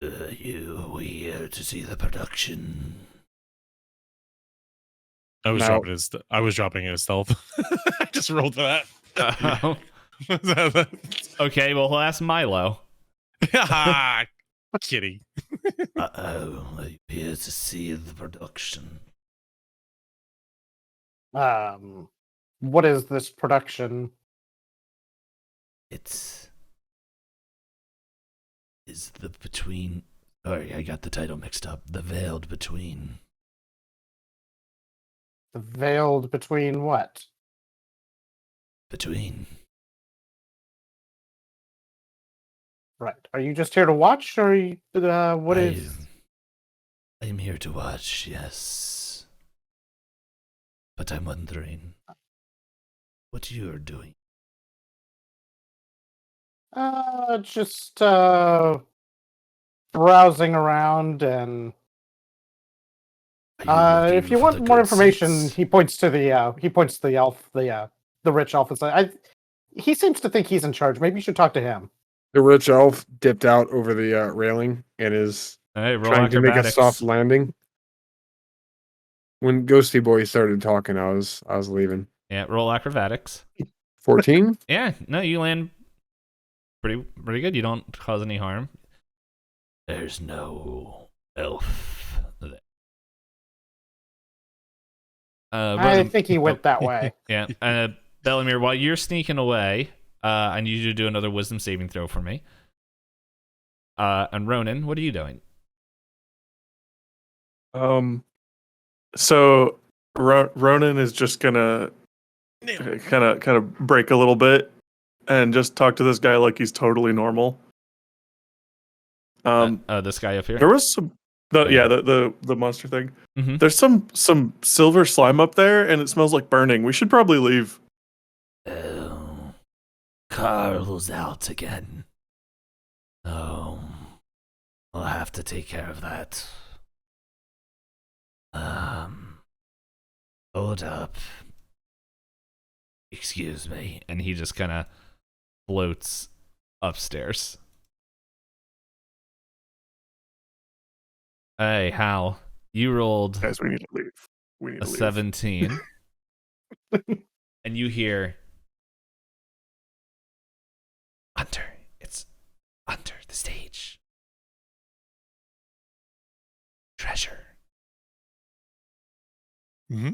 we here to see the production. I was No. dropping it as stealth. I just rolled for that. Okay, well, he'll ask Milo. Kitty. I'm here to see the production. What is this production? Is the between. Sorry, I got the title mixed up. The Veiled Between. The veiled between what? Between. Right. Are you just here to watch, or are you, what is? I'm here to watch, yes. But I'm wondering what you're doing. Just browsing around, and if you want more information, he points to the elf, the rich elf, and says, he seems to think he's in charge. Maybe you should talk to him. The rich elf dipped out over the railing and is Hey, roll trying to make a acrobatics. soft landing. When Ghosty Boy started talking, I was leaving. Yeah, roll acrobatics. 14? Yeah, no, you land pretty good. You don't cause any harm. There's no elf there. I think he went that way. Yeah, Bellamere, while you're sneaking away, I need you to do another wisdom saving throw for me. And Ronan, what are you doing? So Ronan is just gonna kind of break a little bit and just talk to this guy like he's totally normal. This guy up here. There was some, the monster thing. Mm-hmm. There's some silver slime up there, and it smells like burning. We should probably leave. Oh, Carl's out again. Oh, I'll have to take care of that. Hold up. Excuse me. And he just kind of floats upstairs. Hey, Hal, you rolled Guys, we need to leave. We need a to leave. 17. And you hear, it's under the stage. Treasure. Mm-hmm.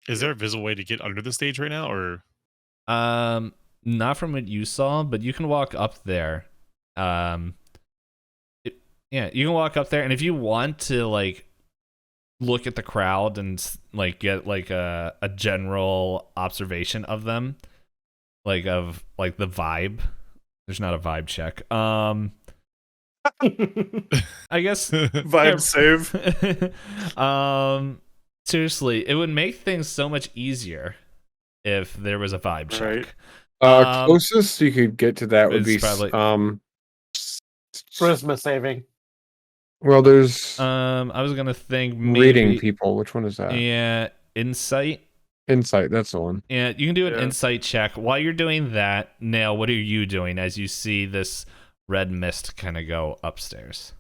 Is there a visible way to get under the stage right now, or? Not from what you saw, but you can walk up there. Yeah, you can walk up there, and if you want to like look at the crowd and like get like a general observation of them, like of like the vibe. There's not a vibe check. I guess Vibe save. Seriously, it would make things so much easier if there was a vibe check. Right. Closest you could get to that would It's be probably- Charisma saving. well, there's I was gonna think maybe reading people. Which one is that? Yeah, insight. Insight. That's the one. Yeah, you can do an Yeah. insight check. While you're doing that, Nail, what are you doing as you see this red mist kind of go upstairs?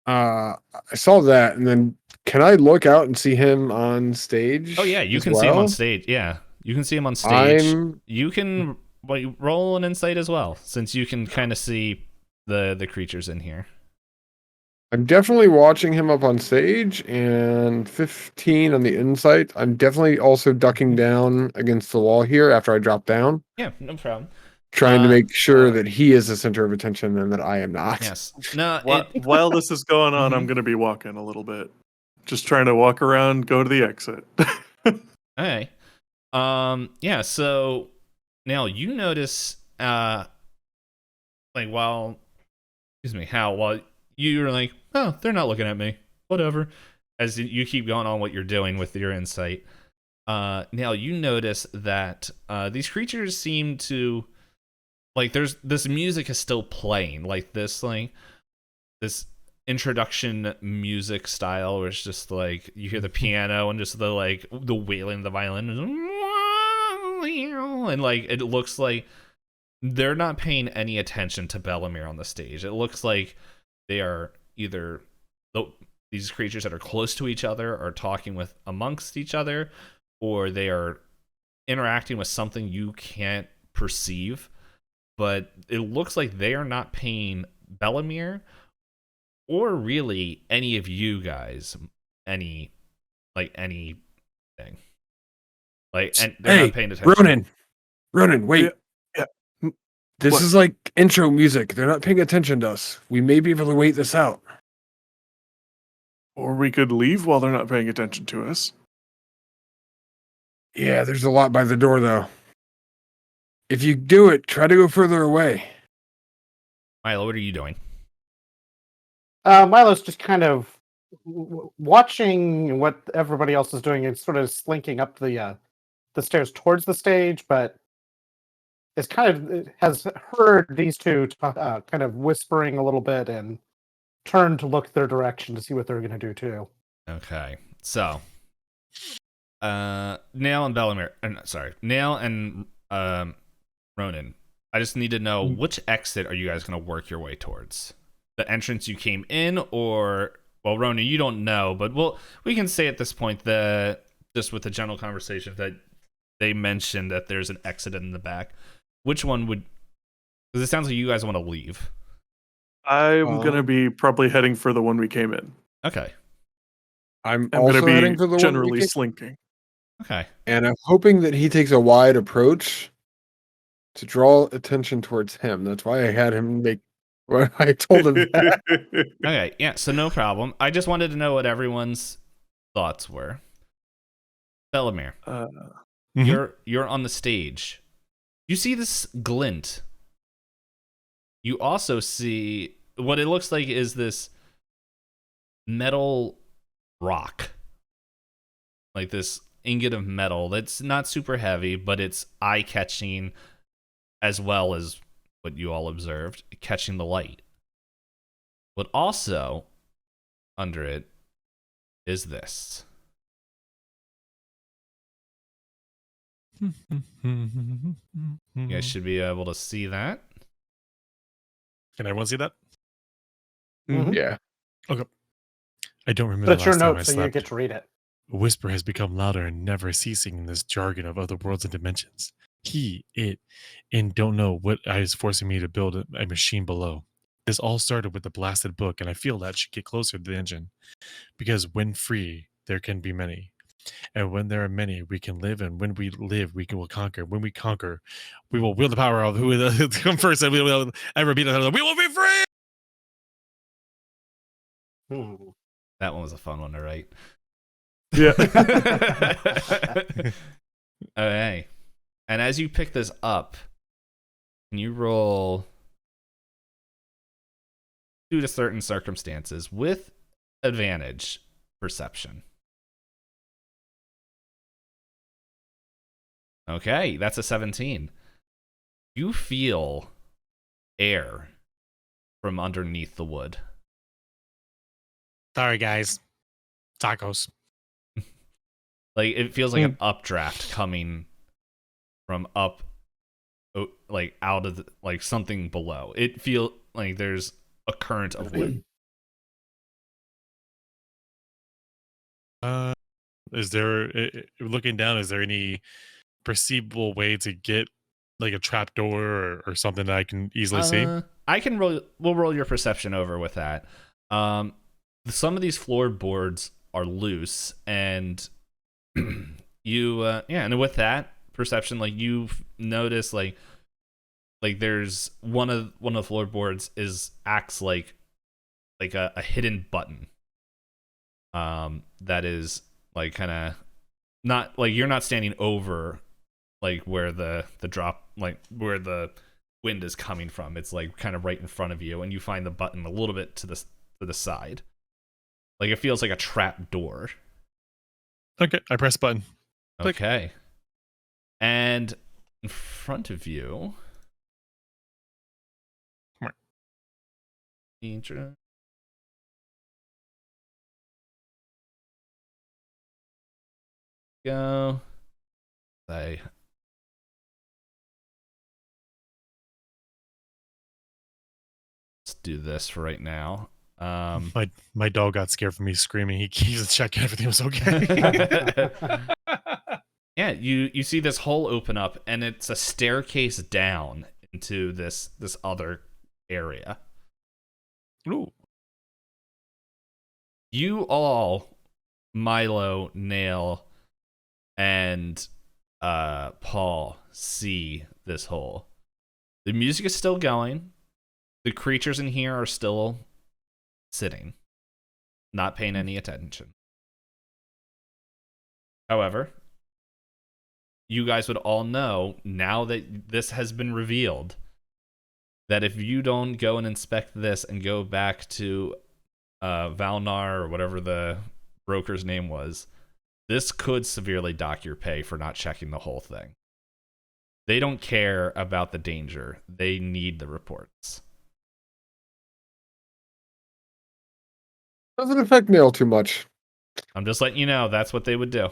I saw that, and then can I look out and see him on stage? Oh yeah, you as can see him on well? stage. Yeah, you can see him on stage. I'm You can roll an insight as well, since you can kind of see the creatures in here. I'm definitely watching him up on stage, and 15 on the insight. I'm definitely also ducking down against the wall here after I drop down, Yeah, no problem. trying to make sure that he is the center of attention and that I am not. Yes. No. While this is going on, I'm Mhm. going to be walking a little bit. Just trying to walk around, go to the exit. Okay. Yeah, so now you notice like while you're like, oh, they're not looking at me. Whatever. As you keep going on what you're doing with your insight. Now you notice that these creatures seem to like there's this music is still playing, like this introduction music style where it's just like you hear the piano and just the wailing of the violin and like it looks like they're not paying any attention to Bellamere on the stage. It looks like they are either these creatures that are close to each other are talking with amongst each other, or they are interacting with something you can't perceive. But it looks like they are not paying Bellamere or really any of you guys anything. Like, and they're not paying attention. Ronan, wait. Yeah. This What? is like intro music. They're not paying attention to us. We may be able to wait this out. Or we could leave while they're not paying attention to us. Yeah, there's a lot by the door, though. If you do it, try to go further away. Milo, what are you doing? Milo's just kind of watching what everybody else is doing and sort of slinking up the stairs towards the stage, but has heard these two kind of whispering a little bit and turned to look their direction to see what they're going to do too. Okay, so Nail and Bellamere, Nail and Ronan. I just need to know which exit are you guys going to work your way towards? The entrance you came in, or Ronan, you don't know, but we can say at this point just with the general conversation that they mentioned that there's an exit in the back. Which one would? Because it sounds like you guys want to leave. I'm going to be probably heading for the one we came in. Okay. I'm I'm gonna also heading be for the one generally weekend, slinking. Okay. and I'm hoping that he takes a wide approach to draw attention towards him. That's why I had him make. When I told him that. Okay. Yeah. So no problem. I just wanted to know what everyone's thoughts were. Bellamere, Mhm. you're on the stage. You see this glint. You also see what it looks like is this metal rock, like this ingot of metal that's not super heavy, but it's eye-catching as well as what you all observed, catching the light. But also under it is this. You guys should be able to see that. Can everyone see that? Mhm. Yeah. I don't remember But the it's your last time I note, so you slept. get to read it. A whisper has become louder and never ceasing in this jargon of other worlds and dimensions. He, it, and don't know what is forcing me to build a machine below. This all started with the blasted book, and I feel that should get closer to the engine. Because when free, there can be many. And when there are many, we can live, and when we live, will conquer. When we conquer, we will wield the power of who will come first, and we will ever beat another. We will be free! Hmm. That one was a fun one to write. Yeah. Okay. And as you pick this up, can you roll due to certain circumstances with advantage perception? Okay, that's a 17. You feel air from underneath the wood. Sorry, guys. Tacos. Like it feels like an updraft coming from up, like out of like something below. It feels like there's a current of wind. Is there, looking down, is there any perceivable way to get like a trap door or something that I can easily see? I can roll. We'll roll your perception over with that. Um, some of these floorboards are loose, and you, yeah, and with that perception, like you notice, like there's one of the floorboards acts like a hidden button. That is like kind of not like you're not standing over like where the drop, like where the wind is coming from. It's like kind of right in front of you, and you find the button a little bit to the side. Like it feels like a trap door. Okay, I press button. Click. Okay. And in front of you, Come go. Let's do this for right now. My dog got scared from me screaming. He's checking everything was okay. Yeah, you see this hole open up, and it's a staircase down into this other area. Ooh. You all, Milo, Nail, and Paul, see this hole. The music is still going. The creatures in here are still sitting, not paying any attention. However, you guys would all know, now that this has been revealed, that if you don't go and inspect this and go back to Valnar or whatever the broker's name was, this could severely dock your pay for not checking the whole thing. They don't care about the danger. They need the reports. Doesn't affect Nail too much. I'm just letting you know that's what they would do.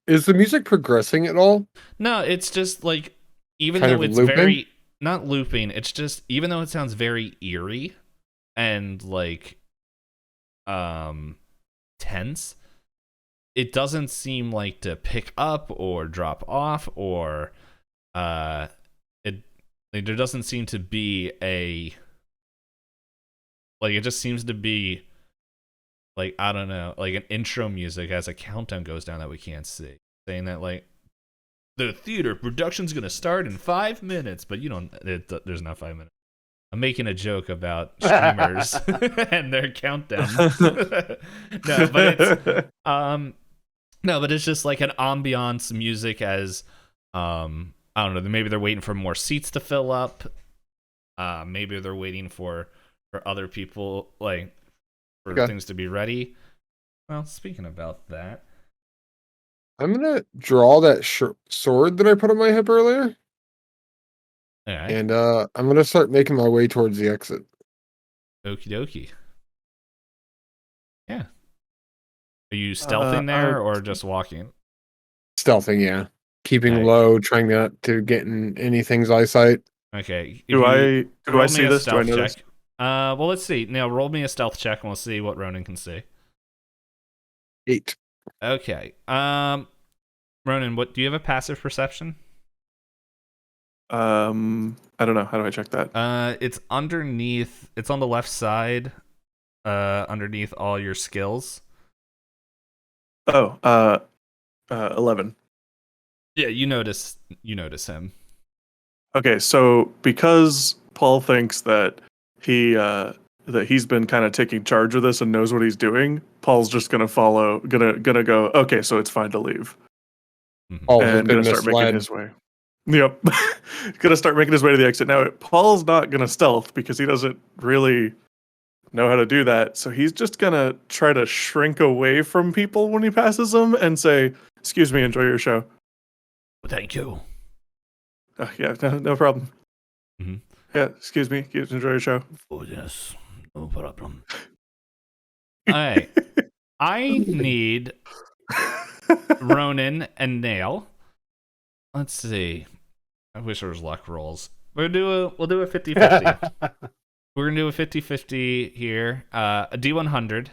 Is the music progressing at all? No, it's just like, even Kind though of it's looping? very, not looping, it's just, even though it sounds very eerie and like tense, it doesn't seem like to pick up or drop off, or it, like, there doesn't seem to be a, like, it just seems to be like I don't know, like an intro music as a countdown goes down that we can't see, saying that like the theater production's gonna start in 5 minutes, but you don't. There's not 5 minutes. I'm making a joke about streamers and their countdowns. No, but it's no, but it's just like an ambiance music as I don't know, maybe they're waiting for more seats to fill up. Maybe they're waiting for other people, like for things to be ready. Well, speaking about that, I'm gonna draw that sword that I put on my hip earlier, all right, and I'm gonna start making my way towards the exit. okie dokie. Yeah. Are you stealthing there or just walking? Stealthing, yeah. Keeping Okay. low, trying not to get in anything's eyesight. Okay. Do I roll see me a this? Do I stealth know check. this? Well, let's see. Now, roll me a stealth check, and we'll see what Ronan can see. 8. Okay. Ronan, what do you have a passive perception? I don't know. How do I check that? It's underneath. It's on the left side. Underneath all your skills. Oh, 11. Yeah, you notice him. Okay, so because Paul thinks that he's been kind of taking charge of this and knows what he's doing, Paul's just gonna go. Okay, so it's fine to leave, Mhm. Paul has and been gonna start making misled. his way. Yep, gonna start making his way to the exit. Now, Paul's not gonna stealth because he doesn't really know how to do that. So he's just gonna try to shrink away from people when he passes them and say, "Excuse me, enjoy your show." Thank you. Yeah, no problem. Mhm. Yeah, excuse me, enjoy your show. Oh yes, no problem. All right, I need Ronan and Nail. Let's see. I wish there was luck rolls. We'll do a 50-50. We're gonna do a 50-50 here. A D100.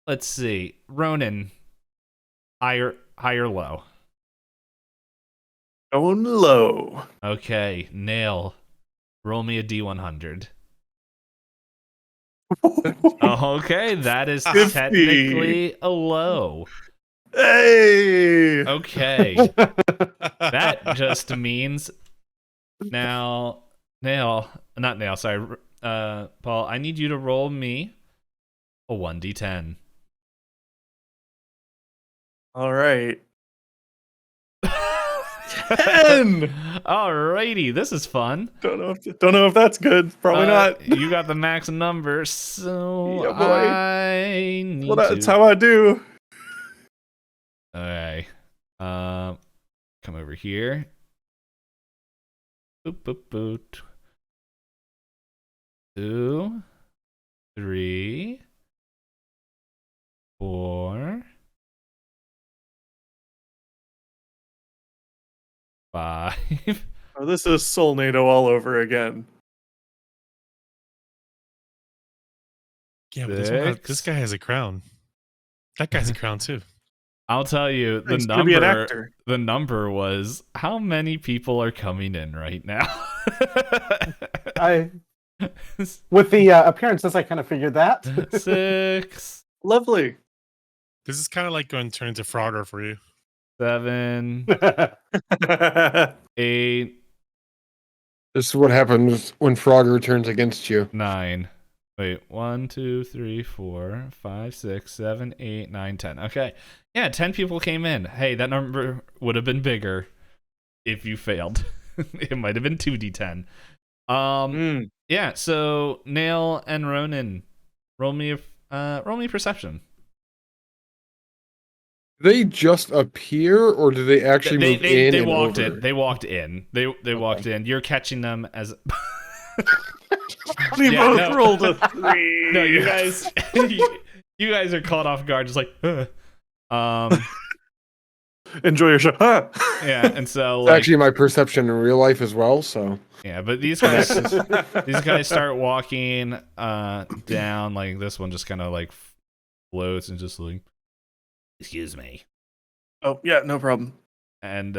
Let's see. Ronan, higher low. Going low. Okay, Nail. Roll me a D100. Okay, that is 50. technically a low. Hey. Okay. That just means now not Nail, sorry. Paul, I need you to roll me a 1d10. All right. 10. Alrighty, this is fun. Don't know if that's good. Probably not. You got the max number, so Yeah, boy. I need Well, that's to. how I do. Alright. Come over here. Boop boop boop. 2, 3, 4, 5. Oh, this is Soulnado all over again. Yeah, but this 6. guy has a crown. That guy's a crown too. I'll tell you the He's gonna be an number. actor. The number was how many people are coming in right now. With the appearances, I kind of figured that. 6, Lovely. This is kind of like going to turn into Frogger for you. 7, 8, This is what happens when Frogger turns against you. 9. Wait, 1, 2, 3, 4, 5, 6, 7, 8, 9, 10. Okay. Yeah, 10 people came in. Hey, that number would have been bigger if you failed. It might have been 2d10. Yeah, so Nail and Ronan, roll me perception. They just appear, or do they actually move in? They and walked over? in. They walked in. They walked in. You're catching them as We Yeah, both no. rolled a 3. No, you guys you guys are caught off guard, just like Enjoy your show. Huh? yeah, and so It's like, actually my perception in real life as well, so yeah, but these guys start walking down, like this one just kind of like floats and just like, excuse me. Oh, yeah, no problem. And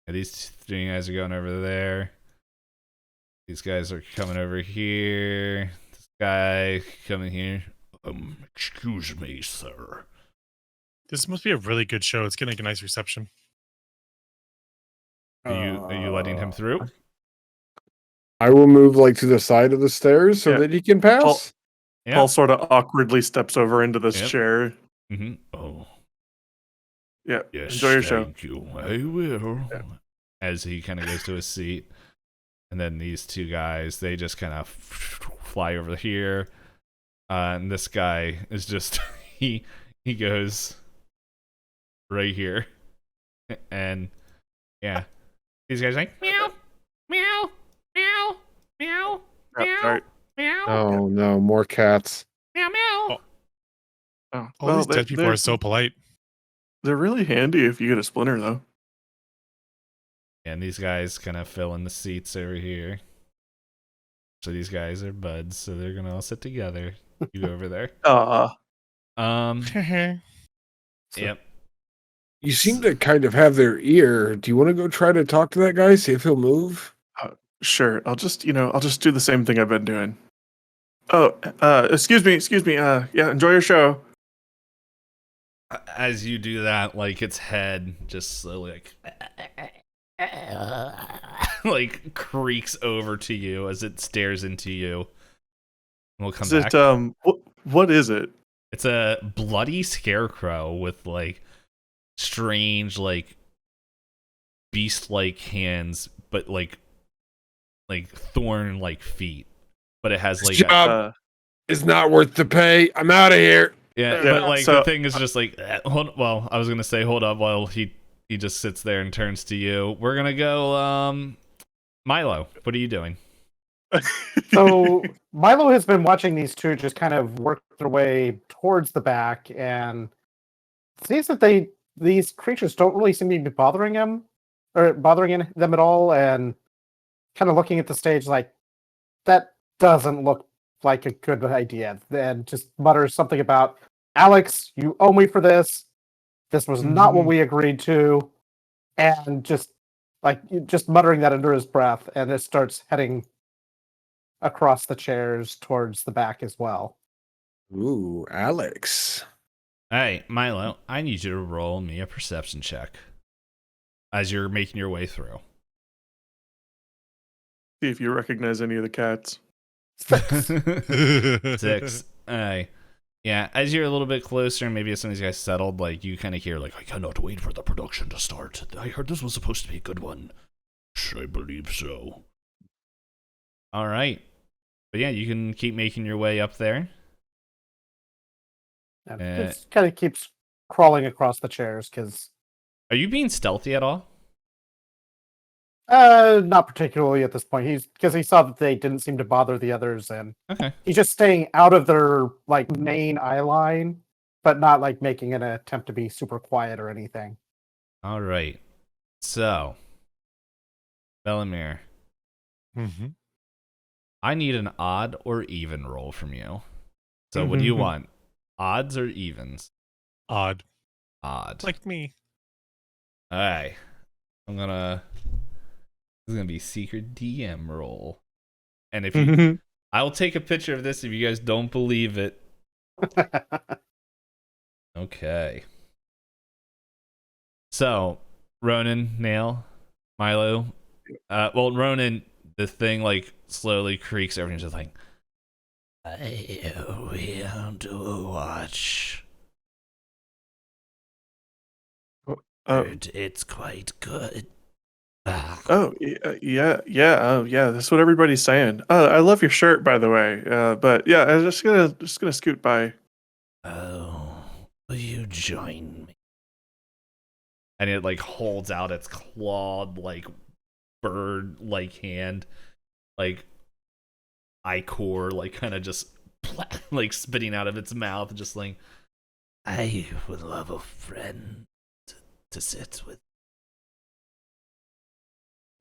these three guys are going over there. These guys are coming over here. This guy coming here. Excuse me, sir. This must be a really good show. It's getting a nice reception. Are you letting him through? I will move like to the side of the stairs so Yeah. that he can pass. Paul sort of awkwardly steps over into this Yep. chair. Mm-hmm. Oh, Yeah. yes. Enjoy your show. Thank you. I will. Yeah. As he kind of goes to his seat, and then these two guys, they just kind of fly over here, and this guy is just he goes right here, and yeah, these guys are like meow, meow, meow, meow, Yeah, sorry. meow, Oh no, more cats. meow, meow. Oh, All these dead people are so polite. They're really handy if you get a splinter, though. And these guys kind of fill in the seats over here. So these guys are buds, so they're gonna all sit together. You go over there. Yep. You seem to kind of have their ear. Do you want to go try to talk to that guy, see if he'll move? Sure. I'll just do the same thing I've been doing. Oh, excuse me. Yeah, enjoy your show. As you do that, like its head just slowly like creaks over to you as it stares into you. We'll come Is back. it what is it? It's a bloody scarecrow with like strange like beast-like hands, but like thorn-like feet. But it has like Job is not worth the pay. I'm out of here. yeah, Yeah, but like so- the thing is just like well, I was gonna say hold up while he just sits there and turns to you. We're gonna go Milo, what are you doing? So Milo has been watching these two just kind of work their way towards the back, and sees that these creatures don't really seem to be bothering him or bothering them at all, and kind of looking at the stage like that doesn't look like a good idea. Then just mutters something about Alex, you owe me for this. This was not what we agreed to, and just muttering that under his breath, and it starts heading across the chairs towards the back as well. Ooh, Alex. Hey, Milo, I need you to roll me a perception check as you're making your way through. See if you recognize any of the cats. 6. Aye. Yeah, as you're a little bit closer, maybe as some of these guys settled, like you kind of hear like, I cannot wait for the production to start. I heard this was supposed to be a good one. I believe so. All right. But yeah, you can keep making your way up there. And it kind of keeps crawling across the chairs because Are you being stealthy at all? not particularly at this point. He saw that they didn't seem to bother the others, and Okay. he's just staying out of their like main eye line, but not like making an attempt to be super quiet or anything. All right. So, Bellamere, Mm-hmm. I need an odd or even roll from you. So, what do you want? Odds or evens? Odd. Odd. Like me. All right. This is gonna be secret DM roll. And if you, I will take a picture of this if you guys don't believe it. Okay. So, Ronan, Nail, Milo. Well, Ronan, the thing like slowly creaks. Everything's just like, I want to watch. It's quite good. Oh, yeah. Oh, yeah. That's what everybody's saying. I love your shirt, by the way. But yeah, I was just gonna scoot by. Oh, will you join me? And it like holds out its clawed like bird like hand, like ichor, like kind of just like spitting out of its mouth, just like, I would love a friend to sit with.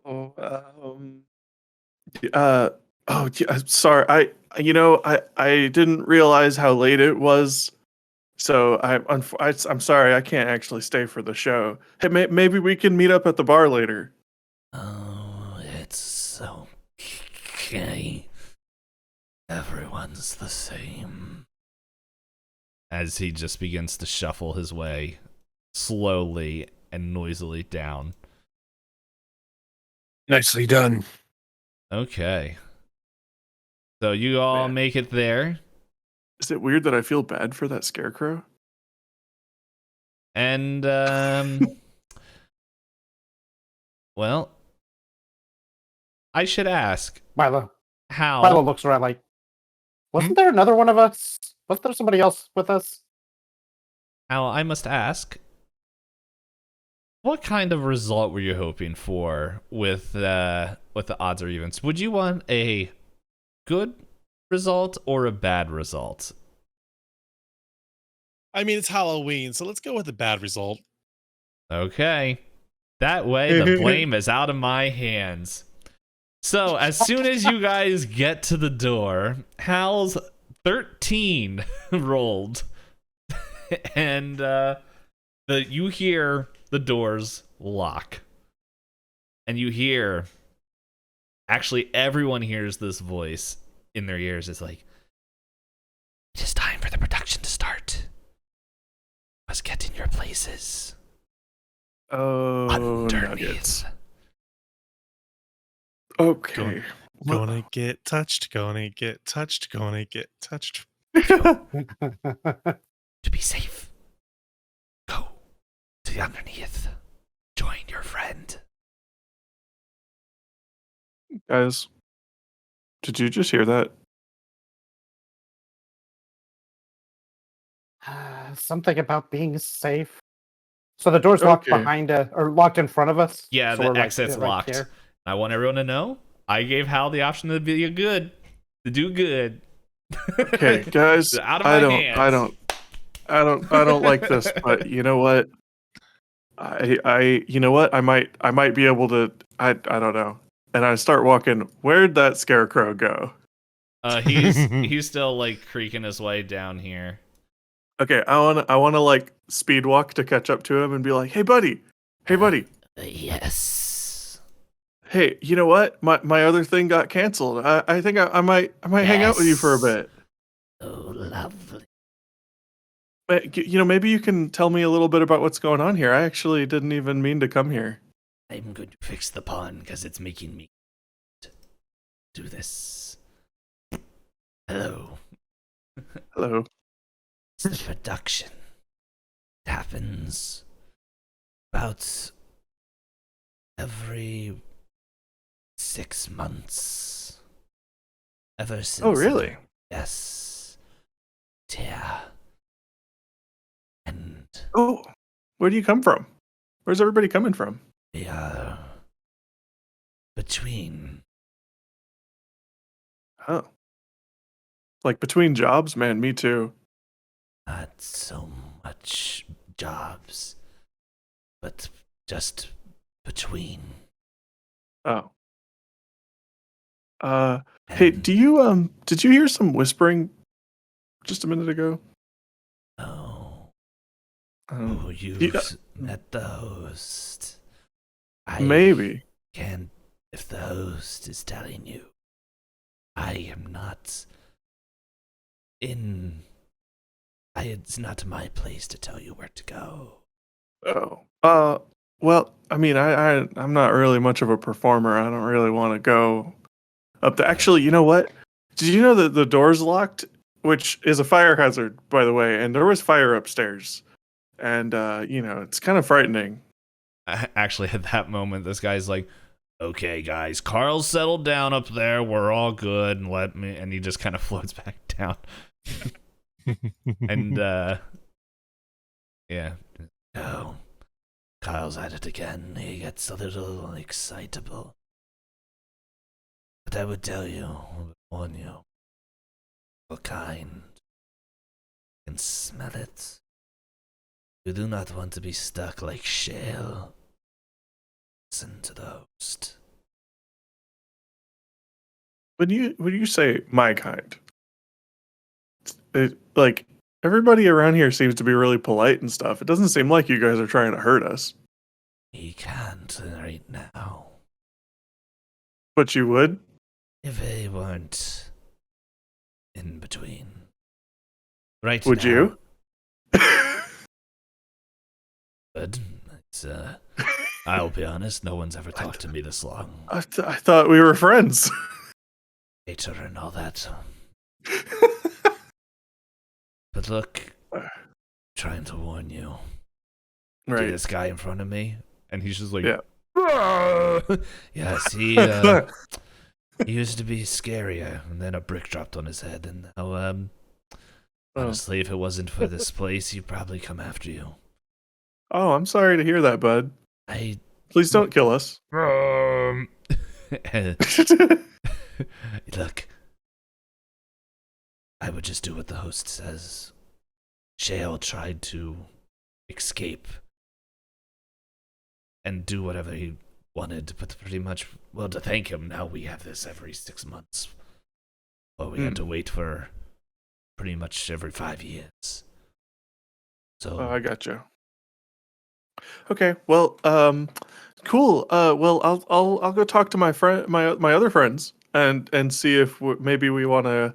Oh, oh, yeah, sorry. I didn't realize how late it was. So I'm sorry. I can't actually stay for the show. Hey, maybe we can meet up at the bar later. Oh, it's so okay. Everyone's the same. As he just begins to shuffle his way slowly and noisily down. Nicely done. Okay. So you all Man. make it there. Is it weird that I feel bad for that scarecrow? And, well, I should ask, Milo how... looks around like, wasn't there another one of us? Wasn't there somebody else with us? How I must ask, what kind of result were you hoping for with the odds or evens? Would you want a good result or a bad result? I mean, it's Halloween, so let's go with the bad result. Okay. That way, the blame is out of my hands. So, as soon as you guys get to the door, Hal's 13 rolled. And you hear the doors lock. And you hear, actually, everyone hears this voice in their ears. It's like, it is time for the production to start. Must get in your places. Oh, Underneath. nuggets. Okay. Gonna get touched, gonna get touched, gonna get touched. To be safe, go to the underneath. Join your friend. Guys, did you just hear that? Something about being safe. So the door's locked Okay. behind or locked in front of us. Yeah, so the we're exit's right locked. here. I want everyone to know I gave Hal the option to be to do good. Okay, guys, Out of I my don't hands. I don't like this, but you know what? You know what? I might be able to I don't know. And I start walking. Where'd that scarecrow go? He's still like creaking his way down here. Okay, I wanna like speed walk to catch up to him and be like, hey buddy, Yes. hey, you know what? My other thing got canceled. I think I might hang out with you for a Yes. bit. Oh, lovely. You know, maybe you can tell me a little bit about what's going on here. I actually didn't even mean to come here. I'm going to fix the pun because it's making me do this. Hello. Hello. It's the production. It happens about every 6 months. Ever since. Oh, really? Yes. Yeah. And Oh, where do you come from? Where's everybody coming from? we are between. Oh. Like between jobs? Man, me too. Not so much jobs, but just between. Oh. Hey, And do you did you hear some whispering just a minute ago? oh, Um, oh, you yeah, met the host. I maybe. can't. If the host is telling you, I am not in. It's not my place to tell you where to go. Oh. Well, I mean, I'm not really much of a performer. I don't really want to go up there. Actually, you know what? Did you know that the door's locked, which is a fire hazard, by the way, and there was fire upstairs. And you know, it's kind of frightening. Actually, at that moment, this guy's like, "Okay, guys, Carl's settled down up there. We're all good, and let me." And he just kind of floats back down. And yeah. Oh, Kyle's at it again. He gets a little excitable. But I would tell you, I would warn you. Your kind can smell it. You do not want to be stuck like shale. Listen to the host. When you say my kind, like everybody around here seems to be really polite and stuff. It doesn't seem like you guys are trying to hurt us. He can't right now. But you would? if they weren't in between. Right Would now, you? Good. It's, I'll be honest, no one's ever talked to me this long. I thought we were friends. Hater and all that. But look, trying to warn you. See Right. this guy in front of me? And he's just like, Yeah. yes, he used to be scarier, and then a brick dropped on his head, and now, honestly, if it wasn't for this place, he'd probably come after you. Oh, I'm sorry to hear that, bud. Please don't kill us. Look, I would just do what the host says. Shale tried to escape and do whatever he wanted, but pretty much, well, to thank him, now we have this every 6 months. Well, we had to wait for pretty much every 5 years. So Oh, I gotcha. Okay, well, cool. Well, I'll go talk to my other friends and see if maybe we want to,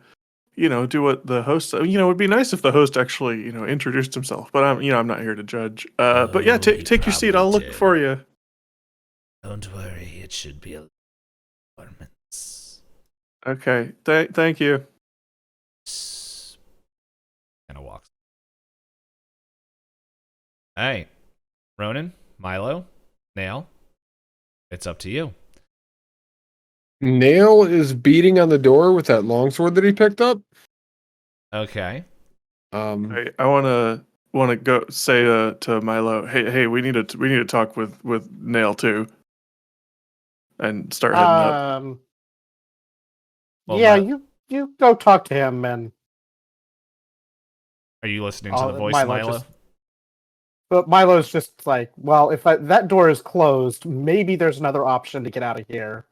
do what the host. It'd be nice if the host actually, introduced himself. But I'm not here to judge. But yeah, Oh, he take your seat. probably I'll look did. for you. don't worry, it should be a performance. Okay, thank you. Kind of walks. Hey, Ronan, Milo, Nail, it's up to you. Nail is beating on the door with that longsword that he picked up. Okay. I want to go say to Milo, hey, we need to talk with Nail too, and start heading up. Well, Yeah, Mi- you go talk to him, and Are you listening to the voice, Milo Milo? but Milo's just like, well, if that door is closed, maybe there's another option to get out of here,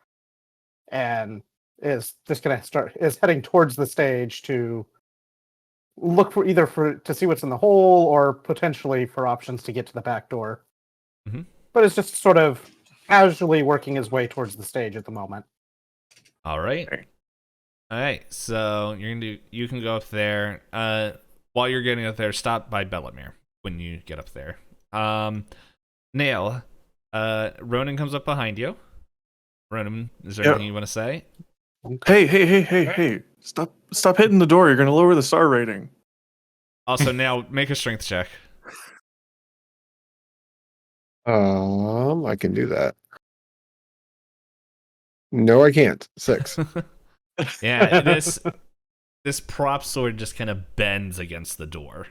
and is just gonna is heading towards the stage to look for to see what's in the hole or potentially for options to get to the back door. Mhm. But it's just sort of casually working his way towards the stage at the moment. All right. Okay. All right. So you can go up there. While you're getting up there, stop by Bellamere when you get up there. Nail. Ronan comes up behind you. Ronan, is there anything you want to say? Hey! Stop hitting the door. You're gonna lower the star rating. Also, Nail, make a strength check. I can do that. No, I can't. 6. Yeah, this prop sword just kind of bends against the door.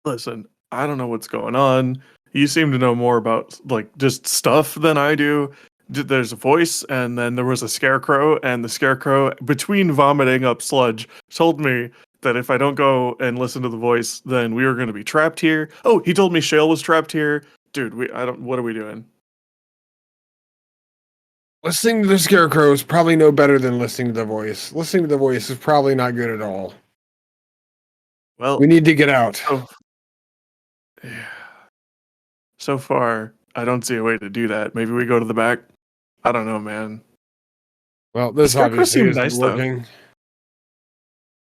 Listen, I don't know what's going on. You seem to know more about just stuff than I do. There's a voice, and then there was a scarecrow, and the scarecrow, between vomiting up sludge, told me that if I don't go and listen to the voice, then we were going to be trapped here. Oh, he told me Shale was trapped here. Dude, what are we doing? Listening to the scarecrow is probably no better than listening to the voice. Listening to the voice is probably not good at all. Well, We need to get out. yeah. So far, I don't see a way to do that. Maybe we go to the back. I don't know, man. Well, this scarecrow obviously seemed isn't nice, though. working.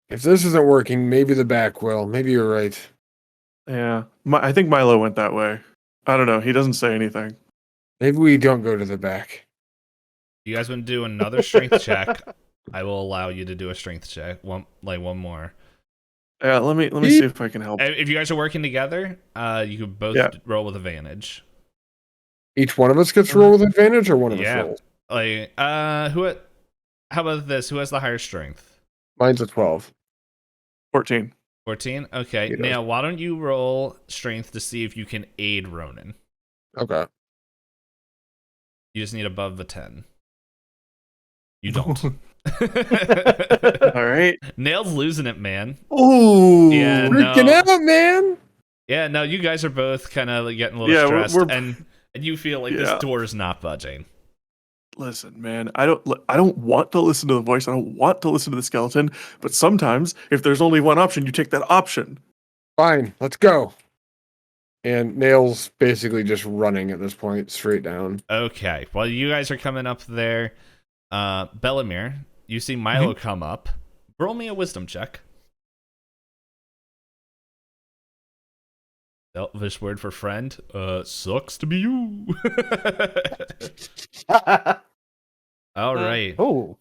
If this isn't working, maybe the back will. Maybe you're right. Yeah, I think Milo went that way. I don't know. He doesn't say anything. Maybe we don't go to the back. You guys want to do another strength check? I will allow you to do a strength check. One more. Yeah, let me see if I can help. If you guys are working together, you could both roll with advantage. Each one of us gets to roll with advantage, or one of us rolls? How about this? Who has the higher strength? Mine's a 12. 14. 14? Okay. He does. Now, why don't you roll strength to see if you can aid Ronan? Okay. You just need above the 10. You don't. All right. Nail's losing it, man. Ooh. Yeah, Freaking no. out, man! Yeah, no, you guys are both kind of getting a little stressed, and you feel like this door is not budging. Listen, man, I don't want to listen to the voice. I don't want to listen to the skeleton. But sometimes, if there's only one option, you take that option. Fine, let's go. And Nail's basically just running at this point, straight down. Okay, well, you guys are coming up there. Bellamere, you see Milo come up. Roll me a wisdom check. Elvish word for friend. Sucks to be you. All right. Oh,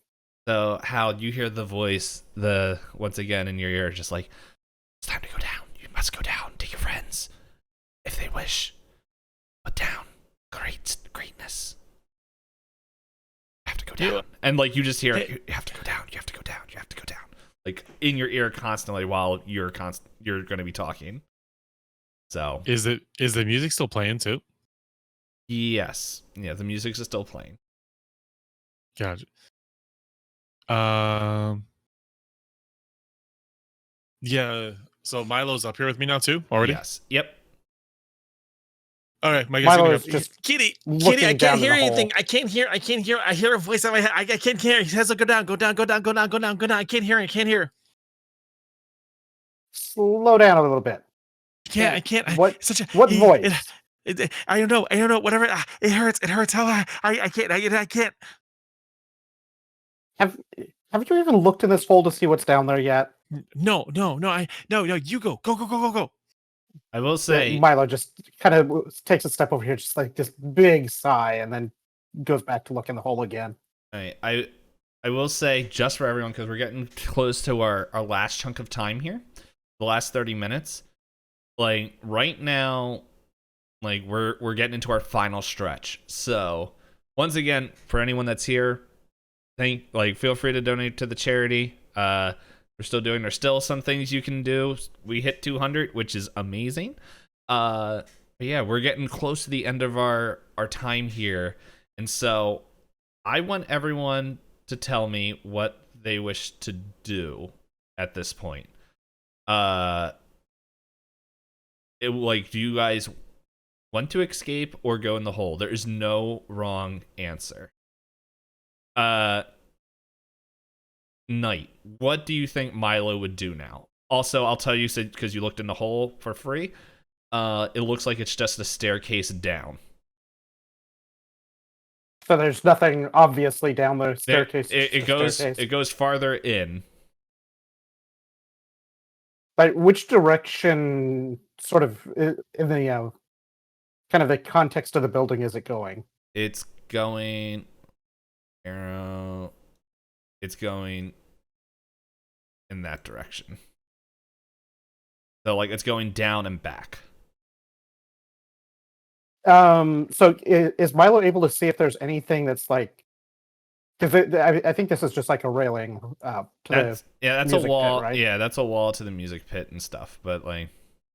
So, Hal, you hear the voice, once again in your ear, just like, it's time to go down. You must go down. Take your friends, if they wish. But down. Greatness. You have to go down. And, like, you just hear, you have to go down. You have to go down. You have to go down. Like, in your ear constantly while you're going to be talking. So. Is the music still playing too? Yes. Yeah, the music is still playing. Gotcha. Yeah. So Milo's up here with me now too already. Yes. Yep. All right, Milo is just Kitty, looking I down can't in hear the hole. anything. I can't hear. I hear a voice in my head. I can't hear. He says, "Go down, go down, go down, go down, go down, go down." I can't hear. I can't hear. slow down a little bit. I can't. What? Such a What voice? I don't know. Whatever. It hurts. It hurts. How I can't. I can't. Have you even looked in this hole to see what's down there yet? No. You go. Go. I will say, Milo just kind of takes a step over here, just like this big sigh, and then goes back to look in the hole again. I will say, just for everyone, because we're getting close to our last chunk of time here, the last 30 minutes. Like, right now, like, we're getting into our final stretch. So, once again, for anyone that's here, feel free to donate to the charity. There's still some things you can do. We hit 200, which is amazing. But yeah, we're getting close to the end of our time here. And so I want everyone to tell me what they wish to do at this point. Do you guys want to escape or go in the hole? There is no wrong answer. Knight, what do you think Milo would do now? Also, I'll tell you, because you looked in the hole for free, it looks like it's just a staircase down. So there's nothing obviously down the staircase. It goes farther in. But which direction, sort of in the kind of the context of the building, is it going? It's going arrow. It's going in that direction. So, like, it's going down and back. So is Milo able to see if there's anything that's like? Because I think this is just like a railing That's a music wall. pit, right? Yeah, that's a wall to the music pit and stuff. But like,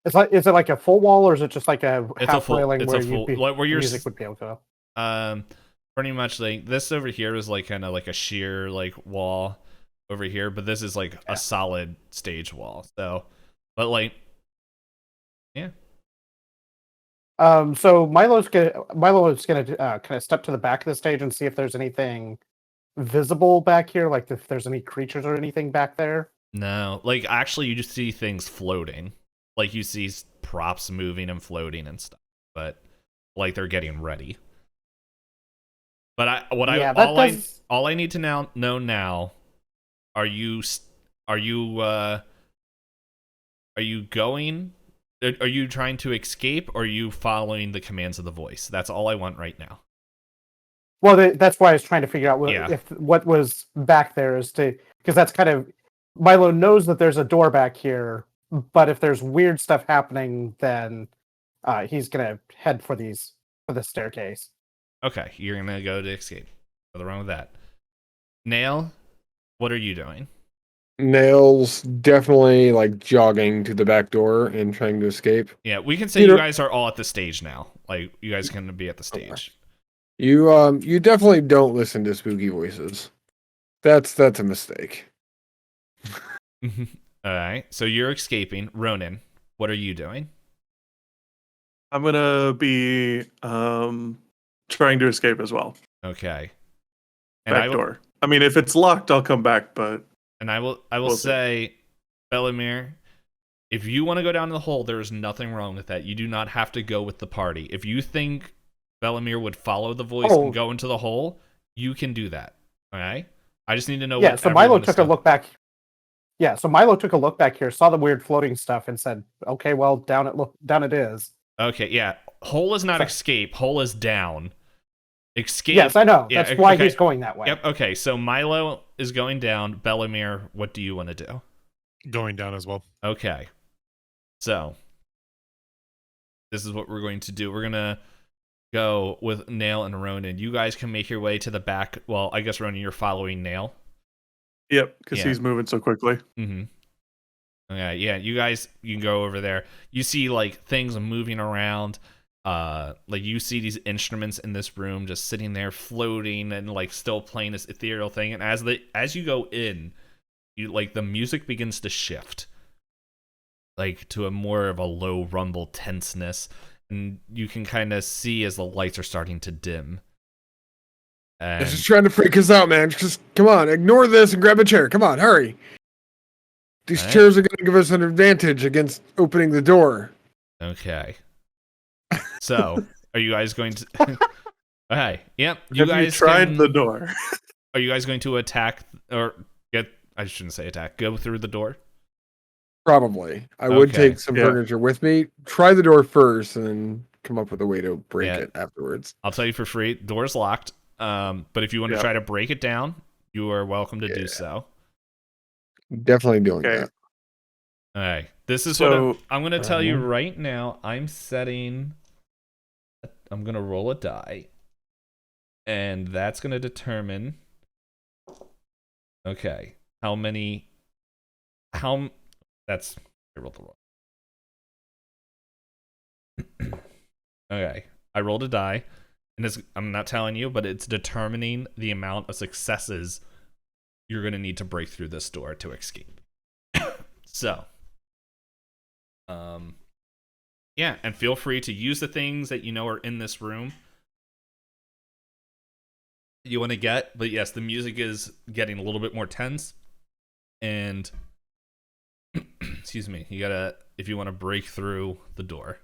is it like a full wall, or is it just like a It's half a full- railing it's where a full- like, where your music would be able to go? pretty much like this over here is like kind of like a sheer like wall over here, but this is like a solid stage wall. So, but like, yeah. So Milo's gonna kind of step to the back of the stage and see if there's anything visible back here, like if there's any creatures or anything back there. No, like actually, you just see things floating. Like you see props moving and floating and stuff, but like they're getting ready. But all I need to know now, are you going? Are you trying to escape, or are you following the commands of the voice? That's all I want right now. Well, that's why I was trying to figure out Yeah. if what was back there is because that's kind of Milo knows that there's a door back here, but if there's weird stuff happening, then he's gonna head for the staircase. Okay, you're gonna go to escape. Nothing wrong with that. Nail, what are you doing? Nail's definitely like jogging to the back door and trying to escape. Yeah, we can say Peter- you guys are all at the stage now. Like you guys can be at the stage. You definitely don't listen to spooky voices. That's a mistake. All right, so you're escaping. Ronan, what are you doing? I'm gonna be trying to escape as well. Okay. And Back door. I mean, if it's locked, I'll come back. But I will We'll see. say, Bellamere, if you want to go down the hole, there is nothing wrong with that. You do not have to go with the party. If you think Bellamere would follow the voice and go into the hole, you can do that. Okay. I just need to know Yeah, what so Milo everyone is took a still- look back. Yeah, so Milo took a look back here, saw the weird floating stuff, and said, "Okay, well, down it is." Okay, yeah. Hole is not So- escape. Hole is down. Escape. Yes, I know. Yeah, That's why okay. he's going that way. Yep. Okay. So Milo is going down. Bellamere, what do you want to do? Going down as well. Okay. So this is what we're going to do. We're gonna go with Nail and Ronan. You guys can make your way to the back. Well, I guess Ronan, you're following Nail. Yep, because Yeah. he's moving so quickly. Mm-hmm. Okay, yeah, you guys, you can go over there. You see like things moving around. Like you see these instruments in this room just sitting there floating and like still playing this ethereal thing. And as you go in, you like the music begins to shift, like to a more of a low rumble tenseness, and you can kind of see as the lights are starting to dim. They're just And trying to freak us out, man. Just come on, ignore this and grab a chair. Come on, hurry. These Alright. chairs are going to give us an advantage against opening the door. okay, so are you guys going to? Okay, yep. You Have guys you tried can- the door? Are you guys going to attack or get? I shouldn't say attack. Go through the door. Probably. I would Okay. take some Yeah. furniture with me. Try the door first and then come up with a way to break Yeah. it afterwards. I'll tell you for free. Door's locked. But if you want to Yeah. try to break it down, you are welcome to do Yeah. so. Definitely doing Okay. that. All right. This is So, what I'm going to tell you right now. I'm going to roll a die, and that's going to determine. Okay, that's I rolled the roll. Okay, I rolled a die, and I'm not telling you, but it's determining the amount of successes you're going to need to break through this door to escape. So, yeah, and feel free to use the things that you know are in this room you want to get. But yes, the music is getting a little bit more tense, and excuse me, you gotta if you want to break through the door.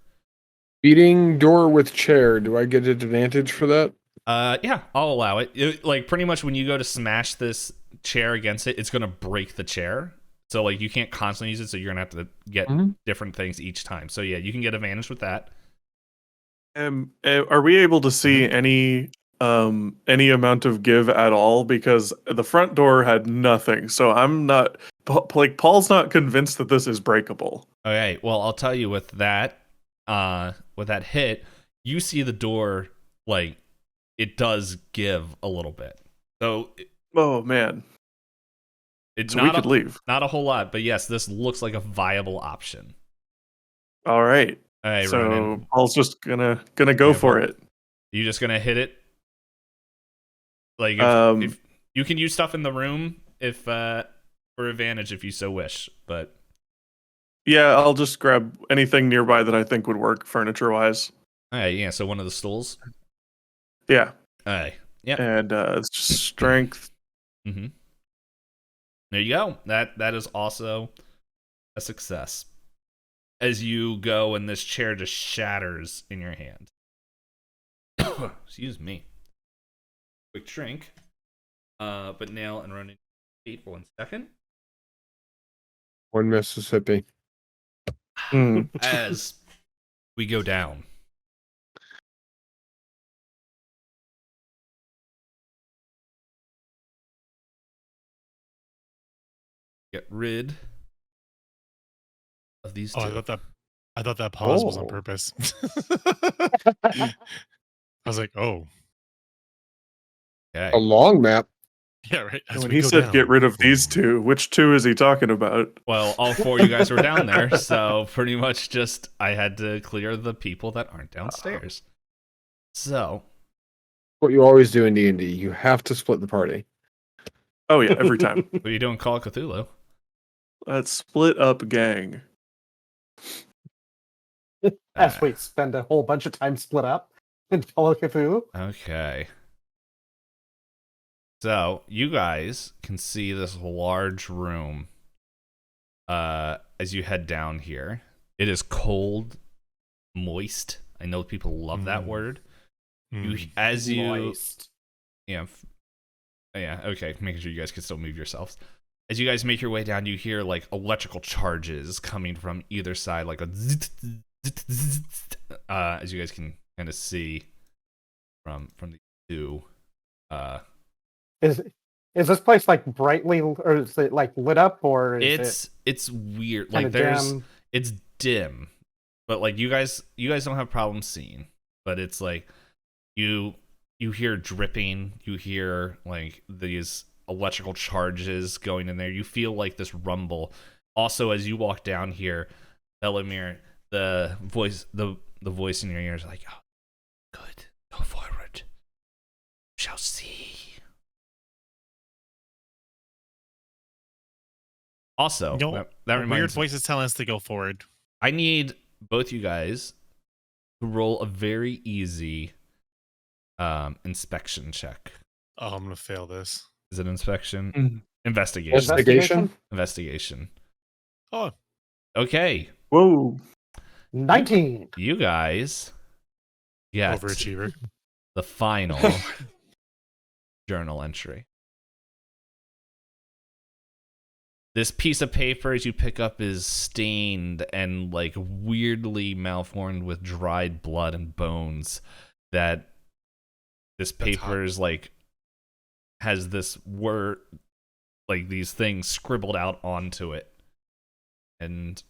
Beating door with chair. Do I get an advantage for that? Yeah, I'll allow it. Like pretty much when you go to smash this chair against it, it's gonna break the chair. So like you can't constantly use it, so you're gonna have to get different things each time. So yeah, you can get advantage with that. Are we able to see any amount of give at all? Because the front door had nothing, so I'm not like Paul's not convinced that this is breakable. Okay, well I'll tell you with that hit, you see the door like it does give a little bit. So Oh man, it's so we not could leave. not a whole lot, but yes, this looks like a viable option. All right, All right, so Ronan, Paul's just gonna go Yeah, for Paul. it. you just gonna hit it? Like if you can use stuff in the room if for advantage if you so wish, but Yeah, I'll just grab anything nearby that I think would work furniture wise. all right, yeah. So one of the stools. Yeah, All right, yep. and it's just strength. Mm-hmm. There you go. That is also a success. As you go and this chair just shatters in your hand. Excuse me. Quick drink. But Nail and Ronan, wait for 1 second. One Mississippi. Hmm. As we go down. Get rid of these two. Oh, I thought that pause was on Oh. purpose. I was like, oh, Okay. A long map. yeah, right. As When we he go said down. get rid of these two, which two is he talking about? Well, all four of you guys were down there, so pretty much just I had to clear the people that aren't downstairs. So, What you always do in D&D. You have to split the party. Oh yeah, every time. what are you doing, Call of Cthulhu? Let's split up gang. As we spend a whole bunch of time split up in Call of Cthulhu. Okay. So, you guys can see this large room as you head down here. It is cold, moist. I know people love that word. Mm. As you Moist. yeah, Yeah, okay, making sure you guys can still move yourselves. As you guys make your way down, you hear like electrical charges coming from either side, like a as you guys can kind of see from the two. Is this place like brightly, or is it like lit up, or is It's weird. it Like kind of dim? it's dim, but like you guys don't have problems seeing. But it's like you hear dripping, you hear like these electrical charges going in there. You feel like this rumble. Also, as you walk down here, Belamir, the voice in your ear is like, oh, good, go forward. We shall see. Also, that reminds weird me, voices telling us to go forward. I need both you guys to roll a very easy inspection check. Oh, I'm gonna fail this. Is it inspection? Mhm. Investigation. Investigation? Investigation. Oh, Okay. Whoa. 19. You guys get overachiever. the final journal entry. This piece of paper, as you pick up, is stained and like weirdly malformed with dried blood and bones. That this paper is like has this word, like these things scribbled out onto it. And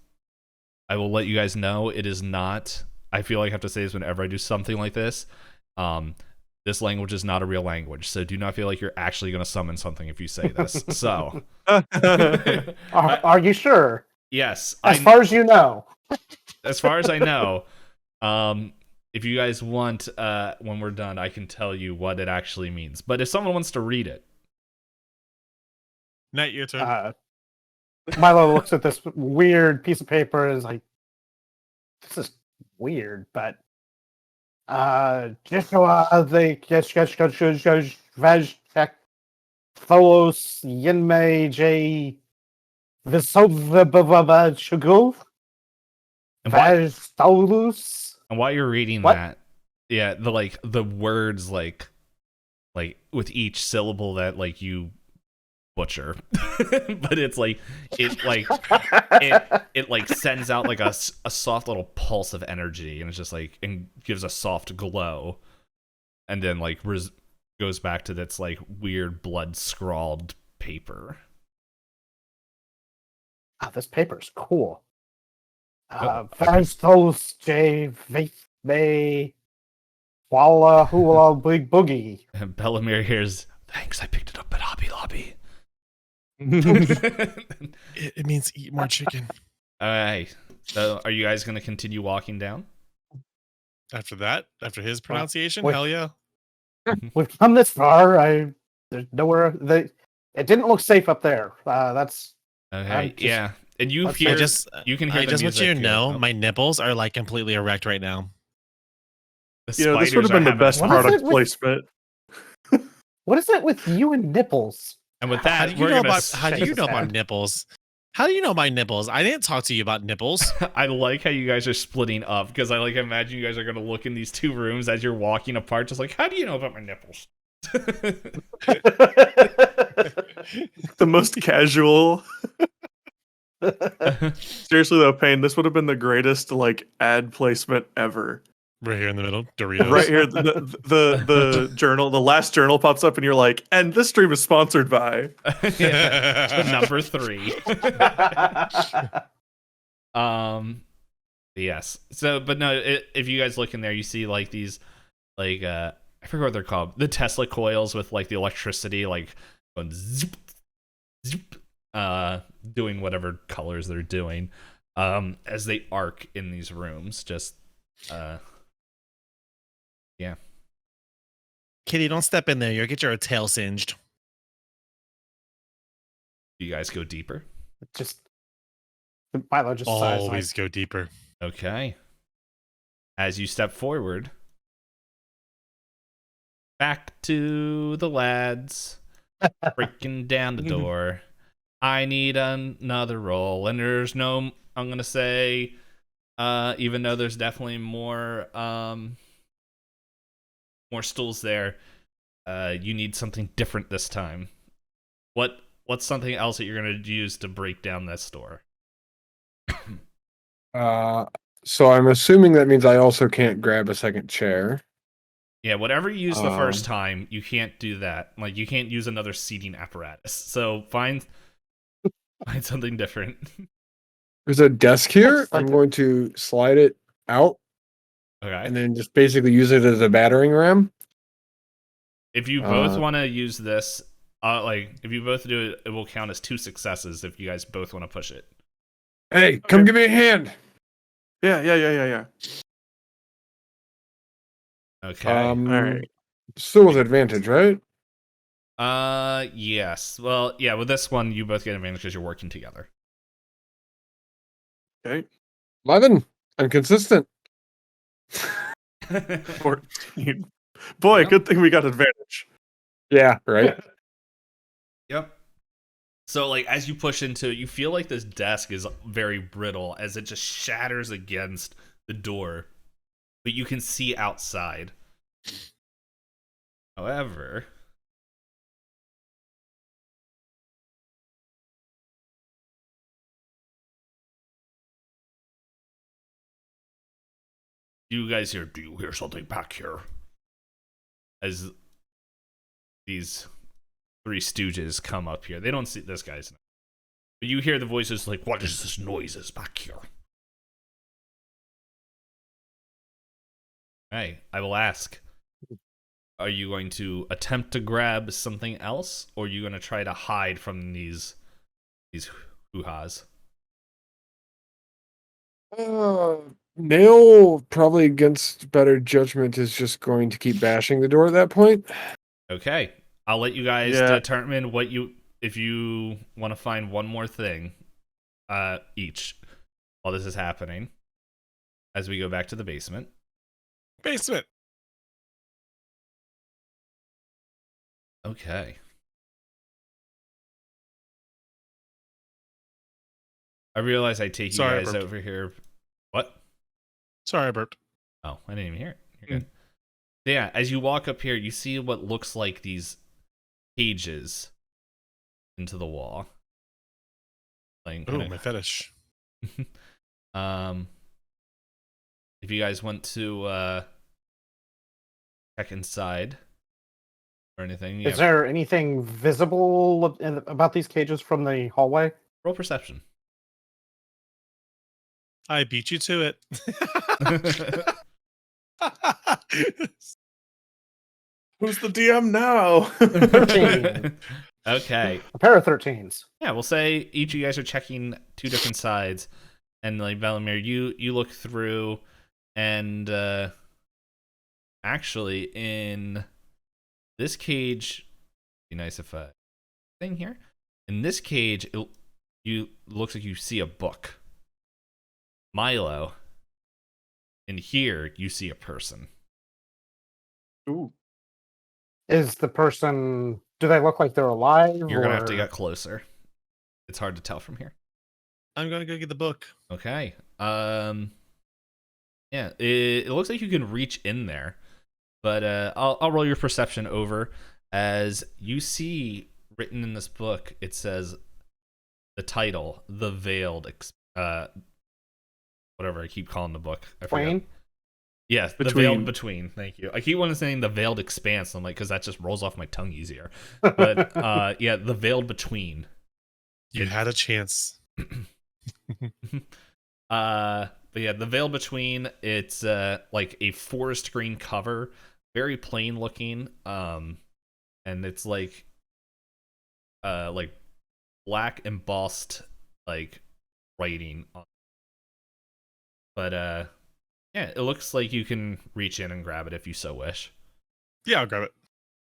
I will let you guys know it is not. I feel like I have to say this whenever I do something like this. This language is not a real language, so do not feel like you're actually going to summon something if you say this. So, Are you sure? yes, As far as you know. as far as I know, if you guys want, when we're done, I can tell you what it actually means. But if someone wants to read it, Nat, your turn. Milo looks at this weird piece of paper and is like, this is weird, but Joshua the Vajtek Tholos Yinmei J Visovababa Shugul Vajtolus. and while you're reading What? that, yeah, the words like with each syllable that like you butcher, but it's like it like sends out like a soft little pulse of energy, and it's just like and gives a soft glow, and then like goes back to that's like weird blood scrawled paper. This paper's cool. Oh, Vajtolos J Vithme Walla Hula Big Boogie. And Belamir hears, "Thanks, I picked it up at Hobby Lobby." It means eat more chicken. All right. So, are you guys going to continue walking down? After that, after his pronunciation, wait. hell yeah. We've come this far. There's nowhere. It didn't look safe up there. That's Okay. just- Yeah. And you let's hear, I you can hear I the just want you music. to know, my nipples are like completely erect right now. The You know, this would spiders have been are the best having a- What is product it with- placement. what is it with you and nipples? And with How that, do you we're know gonna. about how do you shake know his my hand. nipples? How do you know my nipples? I didn't talk to you about nipples. I like how you guys are splitting up because I like imagine you guys are gonna look in these two rooms as you're walking apart, just like, how do you know about my nipples? The most casual. Seriously though, Payne, this would have been the greatest like ad placement ever. Right here in the middle, Doritos. Right here, the journal, the last journal pops up, and you're like, and this stream is sponsored by. Yeah. Number 3. Yes. So, but no, if you guys look in there, you see like these, like I forget what they're called, the Tesla coils with like the electricity, like going zoop, zoop, doing whatever colors they're doing, as they arc in these rooms. Just, yeah. Kitty, don't step in there. You'll get your tail singed. You guys go deeper. Just Milo just sighs like, Always go deeper. Okay. As you step forward, back to the lads, breaking down the door. I need another roll, and there's no. I'm gonna say, even though there's definitely more stools there, You need something different this time. What's something else that you're gonna use to break down this door? So I'm assuming that means I also can't grab a second chair. Yeah, whatever you used the first Um, time, you can't do that. Like, you can't use another seating apparatus. So find something different. There's a desk here. Looks like I'm it. going to slide it out Okay. and then just basically use it as a battering ram. If you both Uh, want to use this, if you both do it, it will count as 2 successes if you guys both want to push it. Hey, come give me a hand. Yeah. Okay. All right. Still with advantage, right? Yes. Well, yeah, with this one, you both get advantage because you're working together. Okay. 11. I'm consistent. 14. Boy, Yeah. good thing we got advantage. Yeah, right. Yep. So, like, as you push into it, you feel like this desk is very brittle as it just shatters against the door, but you can see outside. However, do you hear something back here? As these 3 stooges come up here. They don't see this guy's. But you hear the voices like, what is this noises back here? Hey, I will ask. Are you going to attempt to grab something else, or are you going to try to hide from these hoo-has? Nail, probably against better judgment, is just going to keep bashing the door at that point. Okay, I'll let you guys Yeah. determine if you want to find one more thing, each while this is happening. As we go back to the basement. Basement. Okay. I realize I take Sorry, I you guys burped. over here. What? Sorry, I burped. Oh, I didn't even hear it. You're good. Yeah, as you walk up here, you see what looks like these cages into the wall. Like, Oh, my fetish. if you guys want to check inside or anything, Is there anything visible about these cages from the hallway? roll perception. I beat you to it. Who's the DM now? 13. Okay. A pair of 13s. Yeah, we'll say each of you guys are checking 2 different sides, and like Velimir, you look through, and actually in this cage, be nice if thing here. In this cage, you looks like you see a book. Milo. And here you see a person. Ooh. Is the person... Do they look like they're alive? You're gonna have to or- get closer. It's hard to tell from here. I'm gonna go get the book. Okay. Yeah, it looks like you can reach in there, but I'll roll your perception over as you see written in this book. It says the title, "The Veiled," whatever I keep calling the book. I forget. Twain? Yes, the Between. Veiled Between. Thank you. I keep wanting to saying the Veiled Expanse. I'm like, because that just rolls off my tongue easier. But yeah, the Veiled Between. You had a chance. But yeah, the Veil Between, it's like a forest green cover, very plain looking, and it's like black embossed like writing on. But yeah, it looks like you can reach in and grab it if you so wish. Yeah, I'll grab it.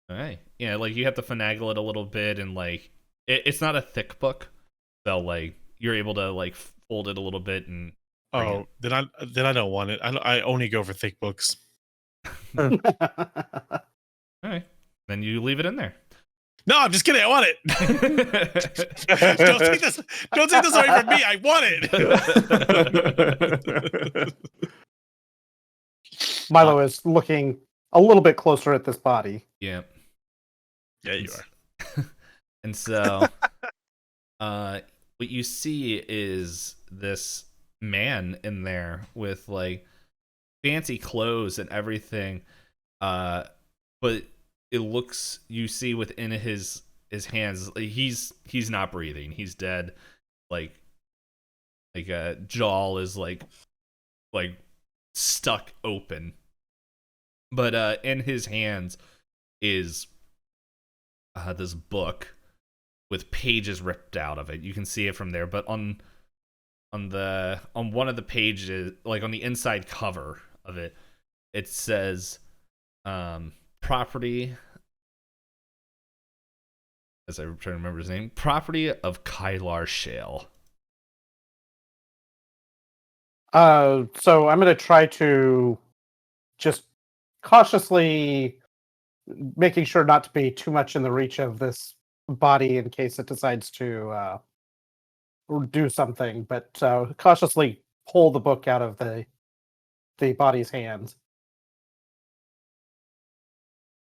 All right. Yeah, like you have to finagle it a little bit, and like it's not a thick book, so like you're able to like fold it a little bit and. Bring Oh, then I don't want it. I only go for thick books. All right. Then you leave it in there. No, I'm just kidding. I want it. Don't take this. Don't take this away from me. I want it. Milo is looking a little bit closer at this body. Yeah. Yeah, you are. And so, what you see is this man in there with like fancy clothes and everything. But it looks, you see within his hands, he's not breathing. He's dead. Like a jaw is like stuck open. But in his hands is this book with pages ripped out of it. You can see it from there, but on one of the pages, like on the inside cover of it, it says property, as I'm trying to remember his name, property of Kylar Shale. So I'm going to try to just cautiously making sure not to be too much in the reach of this body in case it decides to do something, but cautiously pull the book out of the body's hands.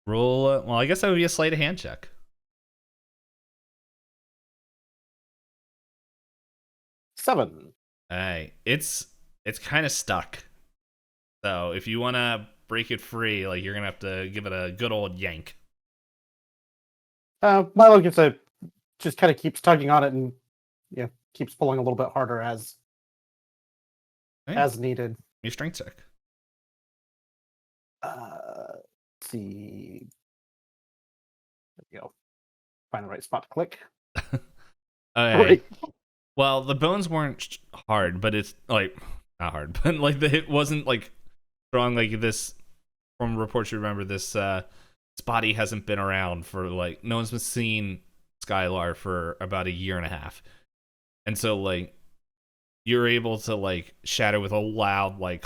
Roll. Well, I guess that would be a sleight of hand check. Seven. All right, it's kind of stuck. So if you want to break it free, like you're gonna have to give it a good old yank. Milo just kind of keeps tugging on it and keeps pulling a little bit harder as needed. Your strength check. Let's see. There we go. Find the right spot to click. Okay. Right. Well, the bones weren't hard, but it's like not hard, but like the hit wasn't like strong. Like this, from reports you remember, this body hasn't been around for like no one's been seeing Skylar for about a year and a half, and so like you're able to like shatter with a loud like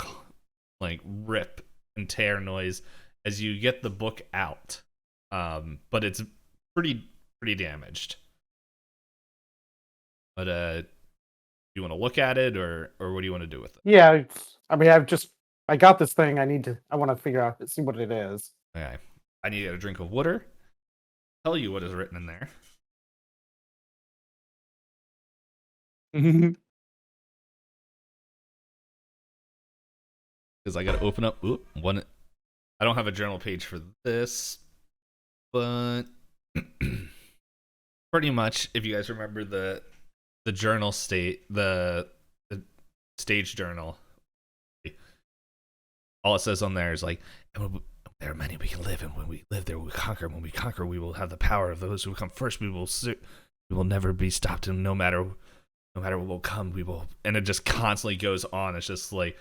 rip and tear noise as you get the book out, but it's pretty damaged. But you want to look at it, or what do you want to do with it? Yeah, I mean, I got this thing. I want to figure out, see what it is. Okay, I need to get a drink of water. Tell you what is written in there. Because I got to open up one. I don't have a journal page for this, but pretty much, if you guys remember the journal the stage journal, all it says on there is like, there are many we can live, and when we live there, we conquer. When we conquer, we will have the power of those who come first. We will never be stopped, and no matter what will come, we will. And it just constantly goes on. It's just like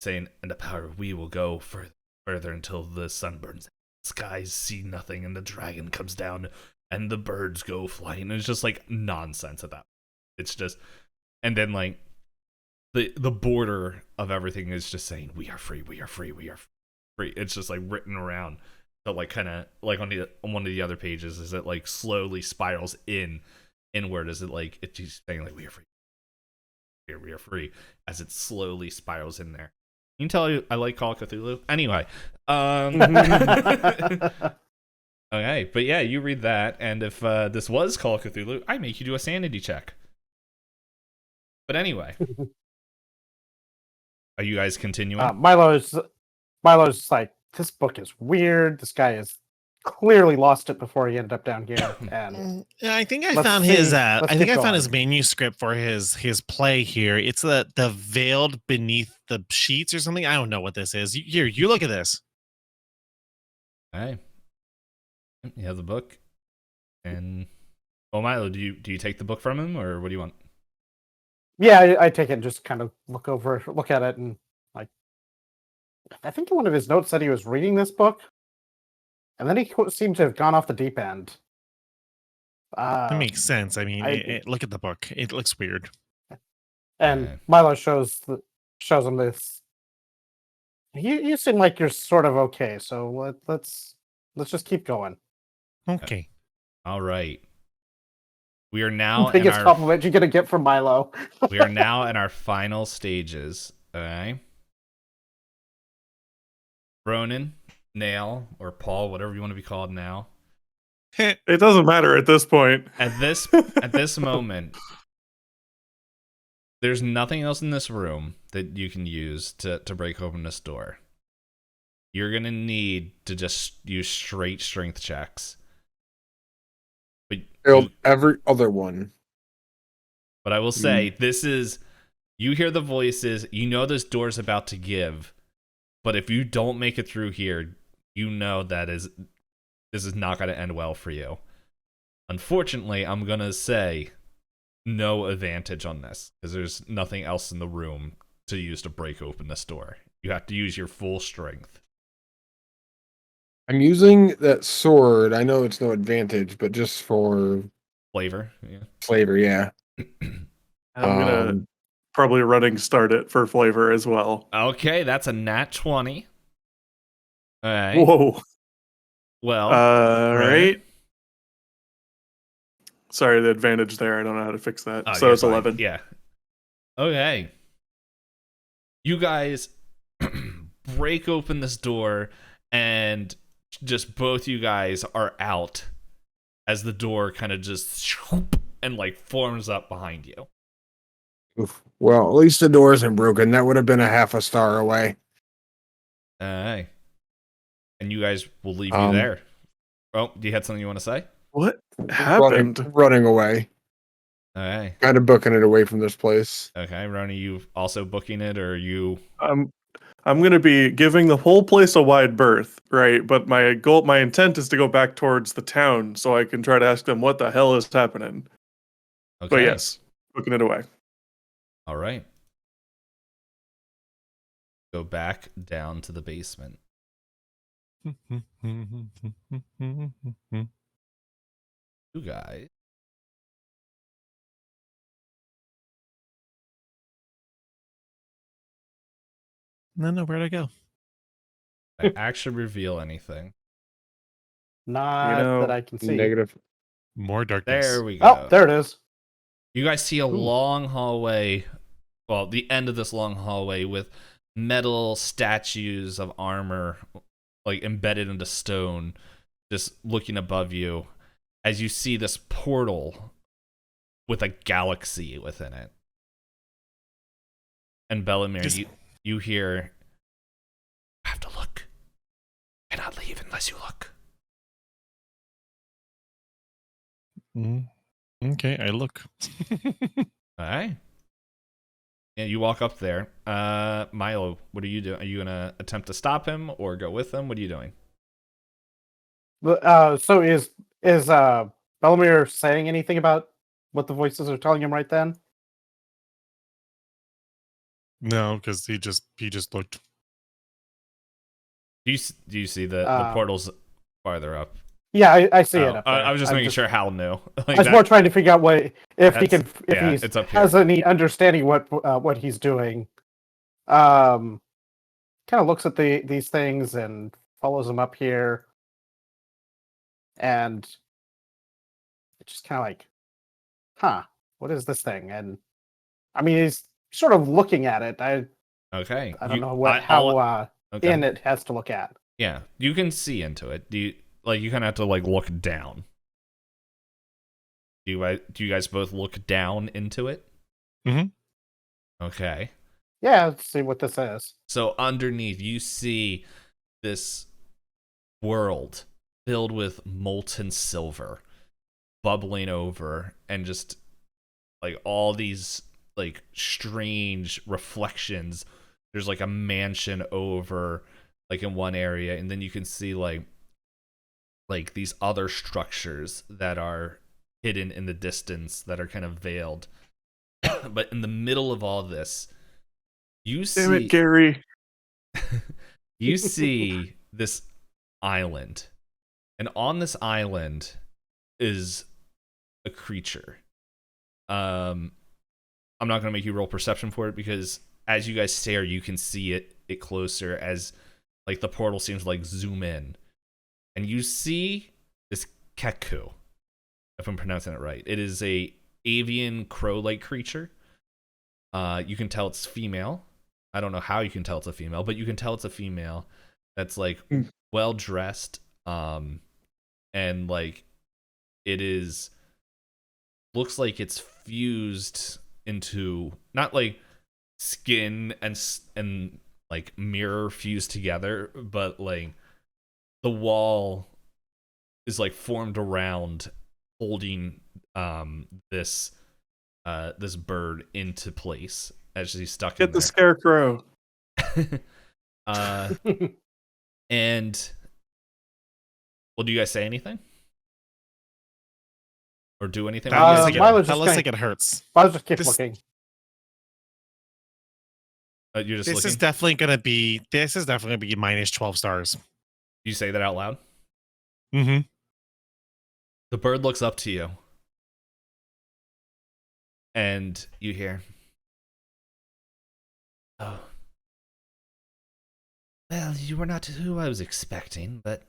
saying, and the power of we will go further until the sun burns. The skies see nothing, and the dragon comes down, and the birds go flying. And it's just like nonsense at that. It's just, and then like the border of everything is just saying, we are free, we are free, we are free. It's just like written around, but like kind of like on one of the other pages, is it like slowly spirals inward? Is it like it's just saying like we are free, we are free, as it slowly spirals in there. You can tell I like Call of Cthulhu. Anyway, okay, but yeah, you read that, and if this was Call of Cthulhu, I make you do a sanity check. But anyway, are you guys continuing? Milo's like, this book is weird. This guy is clearly lost it before he ended up down here. And Yeah, I think I let's found see. his. Let's I think get I found his going. manuscript for his play here. It's the veiled beneath the sheets or something. I don't know what this is. Here, you look at this. Hey, you have the book, and Milo, do you take the book from him, or what do you want? Yeah, I take it and just kind of look at it, and like, I think one of his notes said he was reading this book, and then he seemed to have gone off the deep end. That makes sense. I mean, I- look at the book. It looks weird. And Okay. Milo shows him this. You seem like you're sort of okay, so let's just keep going. Okay. All right. We are now in Biggest our compliment you're gonna get from Milo. we are now in our final stages. Okay. Ronan, Nail, or Paul, whatever you want to be called now. It doesn't matter at this point. At this moment, there's nothing else in this room that you can use to break open this door. You're gonna need to just use straight strength checks. But Failed every other one. But I will say, this is, you hear the voices, you know this door's about to give, but if you don't make it through here, you know this is not going to end well for you. Unfortunately, I'm going to say no advantage on this, because there's nothing else in the room to use to break open this door. You have to use your full strength. I'm using that sword. I know it's no advantage, but just for Flavor, yeah. flavor, yeah. I'm gonna probably running start it for flavor as well. Okay, that's a nat 20. All right. Whoa. Well, right. Sorry, the advantage there. I don't know how to fix that. Oh, So you're it's fine. 11. Yeah. Okay. You guys break open this door, and just both you guys are out as the door kind of just and like forms up behind you. Oof. Well, at least the door isn't broken. That would have been a half a star away. All right. And you guys will leave you there. Oh, do you have something you want to say? What happened? Running away. All right. Kind of booking it away from this place. Okay, Roni, you also booking it, or you? I'm gonna be giving the whole place a wide berth, right? But my intent is to go back towards the town so I can try to ask them what the hell is happening. Okay. But yes, booking it away. All right. Go back down to the basement. You guys. No, where'd I go? I actually reveal anything. Not that I can see. Negative. More darkness. There we go. Oh, there it is. You guys see a long hallway. Well, the end of this long hallway with metal statues of armor, like embedded into stone, just looking above you as you see this portal with a galaxy within it. And Bellamere, you hear, "I have to look. I cannot leave unless you look." Okay, I look. All right. And you walk up there. Milo, what are you doing? Are you gonna attempt to stop him or go with him? What are you doing? So is Bellamere saying anything about what the voices are telling him right then? No, because he just looked. Do you see the portals farther up? Yeah, I see it up there. I was just making sure Hal knew. I was more trying to figure out if he it's up here. has any understanding what he's doing. Kind of looks at these things and follows them up here, and it's just kind of like, huh, what is this thing? And I mean, he's sort of looking at it. I don't know how in it has to look at. Yeah, you can see into it. Do you kind of have to look down? Do you guys both look down into it? Mm-hmm. Okay. Yeah, let's see what this is. So underneath, you see this world filled with molten silver bubbling over, and just all these strange reflections. There's a mansion over in one area, and then you can see these other structures that are hidden in the distance that are kind of veiled. But in the middle of all this, you see, damn it, Gary. you see this island, and on this island is a creature. I'm not gonna make you roll perception for it, because as you guys stare, you can see it closer as the portal seems to zoom in, and you see this Keku, if I'm pronouncing it right. It is a avian crow-like creature. You can tell it's female. I don't know how you can tell it's a female, but you can tell it's a female that's well dressed, and it is looks like it's fused into not like skin and like mirror fused together, but like the wall is like formed around holding this this bird into place as he's stuck in Get the there. scarecrow. And well, do you guys say anything or do anything? That looks like Milo it, just that looks kinda- like it hurts. I'll just keep This- looking. You're just This looking. is definitely gonna be minus 12 stars. You say that out loud. Mm-hmm. The bird looks up to you, and you hear, "Oh, well, you were not who I was expecting, but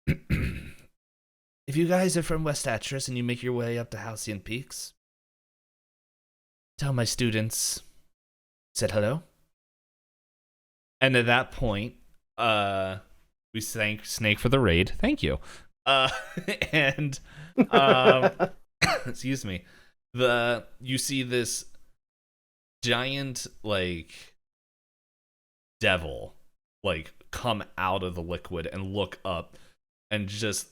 if you guys are from West Atris and you make your way up to Halcyon Peaks, tell my students said hello." And at that point, we thank Snake for the raid. Thank you. And excuse me. You see this giant like devil like come out of the liquid and look up and just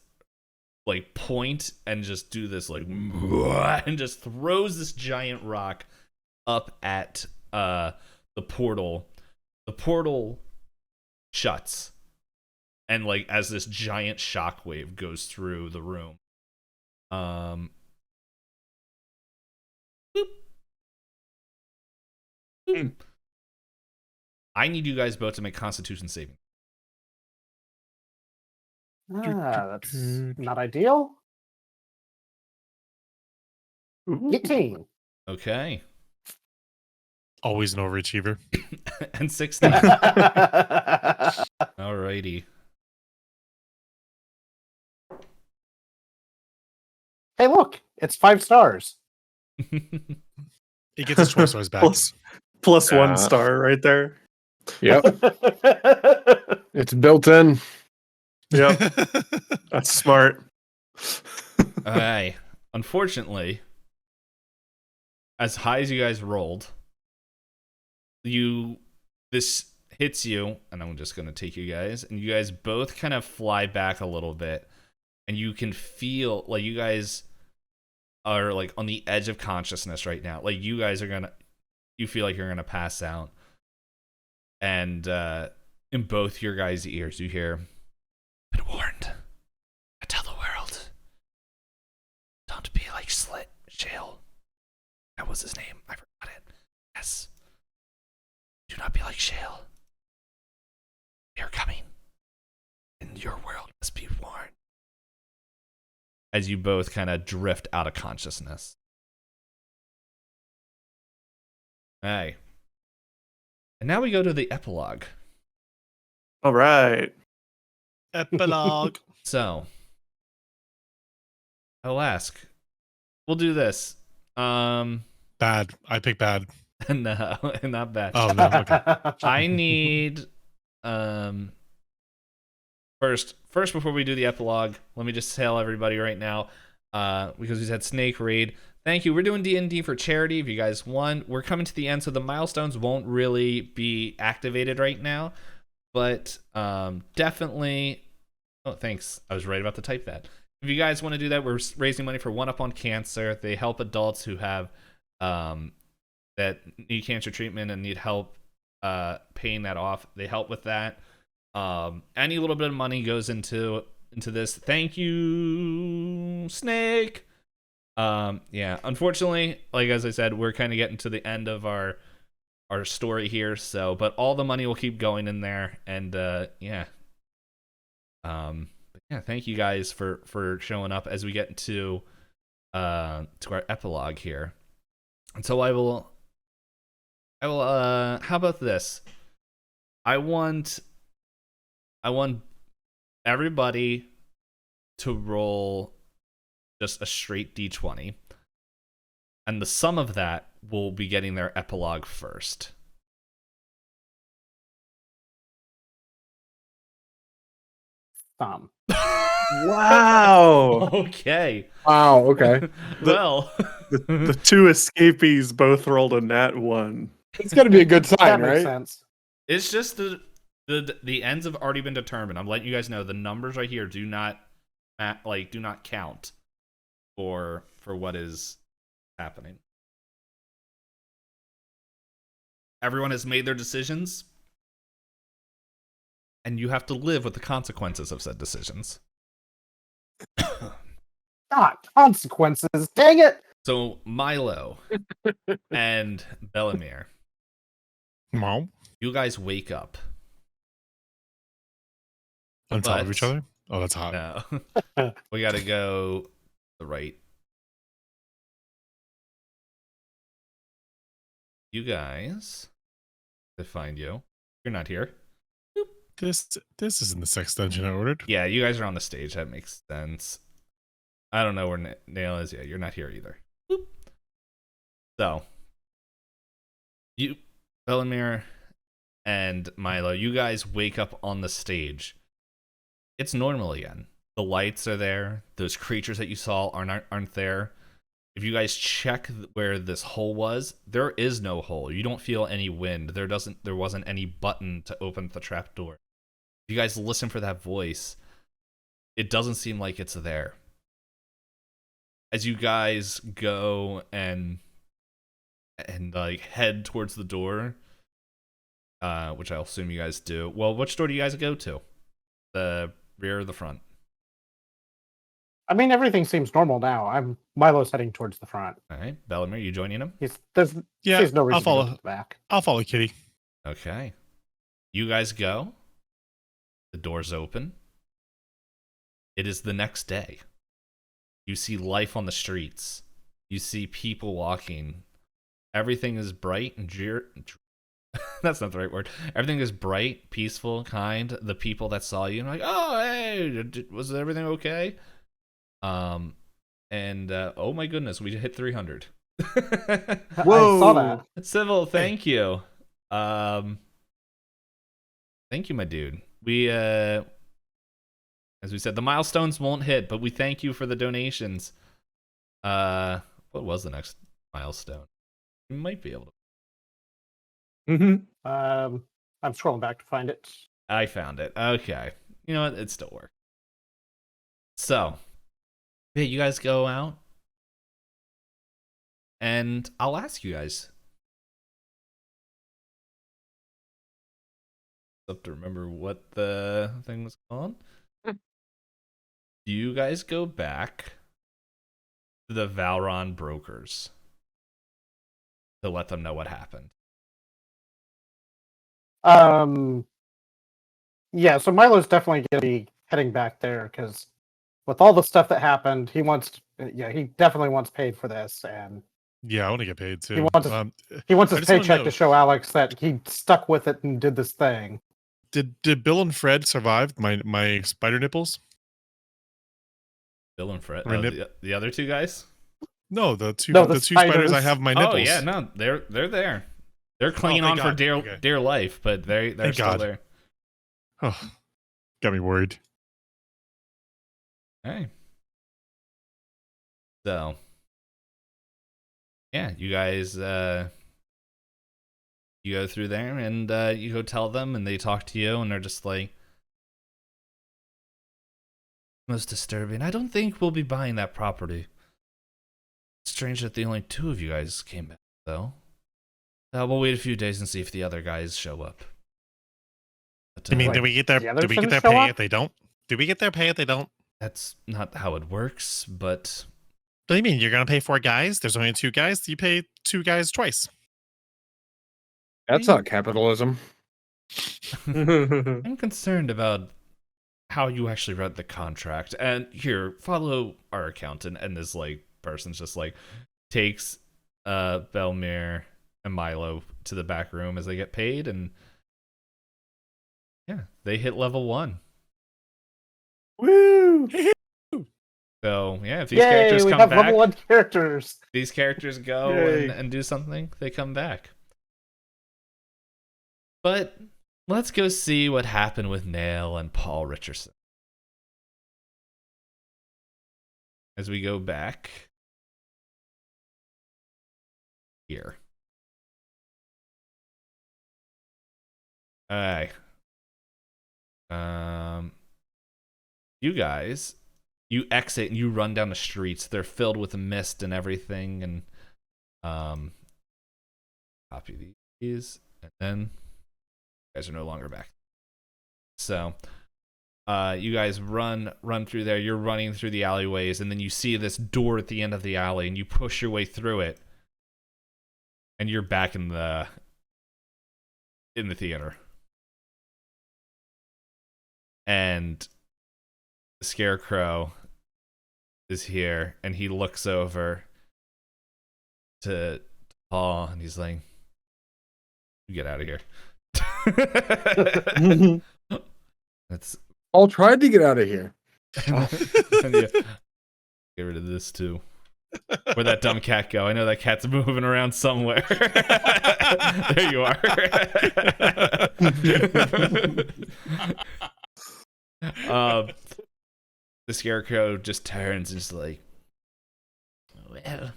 like point and just do this like and just throws this giant rock up at the portal. The portal shuts, and like as this giant shockwave goes through the room. Boop. Boop. I need you guys both to make Constitution saving. That's not ideal. Ooh. 18. Okay. Always an overachiever. And 16. Alrighty. Hey, look, it's 5 stars. He gets his 12 stars back. Plus Yeah. 1 star right there. Yep, it's built in. Yep, that's smart. Alright. Unfortunately, as high as you guys rolled, this hits you, and I'm just gonna take you guys, and you guys both kind of fly back a little bit, and you can feel like you guys are like on the edge of consciousness right now. Like you feel like you're gonna pass out, and in both your guys' ears, you hear, "Been warned. I tell the world, don't be like Shale. That was his name. I forgot it. Yes. Do not be like Shale. They are coming, and your world must be warned." As you both kind of drift out of consciousness. Hey. And now we go to the epilogue. All right. Epilogue. So, I'll ask. We'll do this. Bad. I pick bad. No, not bad. Oh no. Okay. I need first before we do the epilogue, let me just tell everybody right now, because we said Snake Raid. Thank you. We're doing D&D for charity. If you guys want, we're coming to the end, so the milestones won't really be activated right now. But definitely. Oh, thanks. I was right about to type that. If you guys want to do that, we're raising money for One Up on Cancer. They help adults who have that need cancer treatment and need help paying that off. They help with that. Any little bit of money goes into this. Thank you, Snake. Yeah, unfortunately, like as I said, we're kind of getting to the end of our story here, so but all the money will keep going in there, and yeah. But yeah, thank you guys for showing up as we get to our epilogue here. And so I will how about this? I want everybody to roll just a straight d20, and the sum of that will be getting their epilogue first. Wow. Okay. Wow. Okay. Well, The two escapees both rolled a nat 1. It's got to be a good sign, That makes right? sense. it's just the ends have already been determined. I'm letting you guys know the numbers right here do not count for what is happening. Everyone has made their decisions, and you have to live with the consequences of said decisions. Not consequences. Dang it! So Milo and Bellamere, Mom, you guys wake up. on top of But- each other. Oh, that's hot. No. We gotta go the right. You guys, to find you. You're not here. This isn't the sex dungeon I ordered. Yeah, you guys are on the stage. That makes sense. I don't know where Nail is. Yeah, you're not here either. Boop. So, you, Bellamere and Milo, you guys wake up on the stage. It's normal again. The lights are there. Those creatures that you saw aren't there. If you guys check where this hole was, there is no hole. You don't feel any wind. There wasn't any button to open the trapdoor. If you guys listen for that voice, it doesn't seem like it's there. As you guys go and like head towards the door, which I'll assume you guys do. Well, which door do you guys go to? The rear or the front? I mean, everything seems normal now. Milo's heading towards the front. All right, Bellamere, you joining him? There's Yeah, no reason I'll to follow. go to the back. I'll follow Kitty. Okay. You guys go. The doors open. It is the next day. You see life on the streets. You see people walking. Everything is bright and that's not the right word. Everything is bright, peaceful, kind. The people that saw you, like, oh, hey, was everything okay? And oh my goodness, we hit 300. I saw that. Civil, thank you. Thank you, my dude. We as we said, the milestones won't hit, but we thank you for the donations. What was the next milestone? We might be able to. I'm scrolling back to find it. I found it. Okay. You know what? It still works. So, yeah, you guys go out. And I'll ask you guys. Have to remember what the thing was called. Do you guys go back to the Valron brokers to let them know what happened? Yeah, so Milo's definitely gonna be heading back there because with all the stuff that happened, he definitely wants paid for this, and Yeah, I want to get paid too. he wants I his just wanna paycheck know- to show Alex that he stuck with it and did this thing. Did Bill and Fred survive my spider nipples? Bill and Fred. Or Oh, nip- the other two guys? No, the two the spiders I spiders. have my nipples. Oh yeah, no, they're there. They're clinging on thank for God. dear Okay. dear life, but they're Thank still God. there. Oh, got me worried. Hey. So, yeah, you guys, you go through there and you go tell them, and they talk to you, and they're just like, most disturbing. I don't think we'll be buying that property. Strange that the only two of you guys came back, though. We'll wait a few days and see if the other guys show up. But, I mean, Like, did we get their the others did we get didn't their show pay up? if they don't? Did we get their pay if they don't? that's not how it works, but What do you mean? You're gonna pay 4 guys? There's only 2 guys. You pay 2 guys twice. That's not capitalism. I'm concerned about how you actually read the contract. And here, follow our accountant, and this like person's just like takes Belmere and Milo to the back room as they get paid, and yeah, they hit level 1. Woo! So yeah, if these Yay, characters we come have back, level 1 characters. these characters go Yay. and do something, they come back. But let's go see what happened with Nail and Paul Richardson. as we go back here. Alright. You guys, you exit and you run down the streets. They're filled with mist and everything, and copy these, and then you guys are no longer back. So you guys run through there. You're running through the alleyways, and then you see this door at the end of the alley, and you push your way through it, and you're back in the theater. And the Scarecrow is here, and he looks over to Paul, and he's like, "You get out of here." That's. Paul tried to get out of here. And yeah, get rid of this too. Where'd that dumb cat go? I know that cat's moving around somewhere. There you are. The Scarecrow just turns and is like, "Well,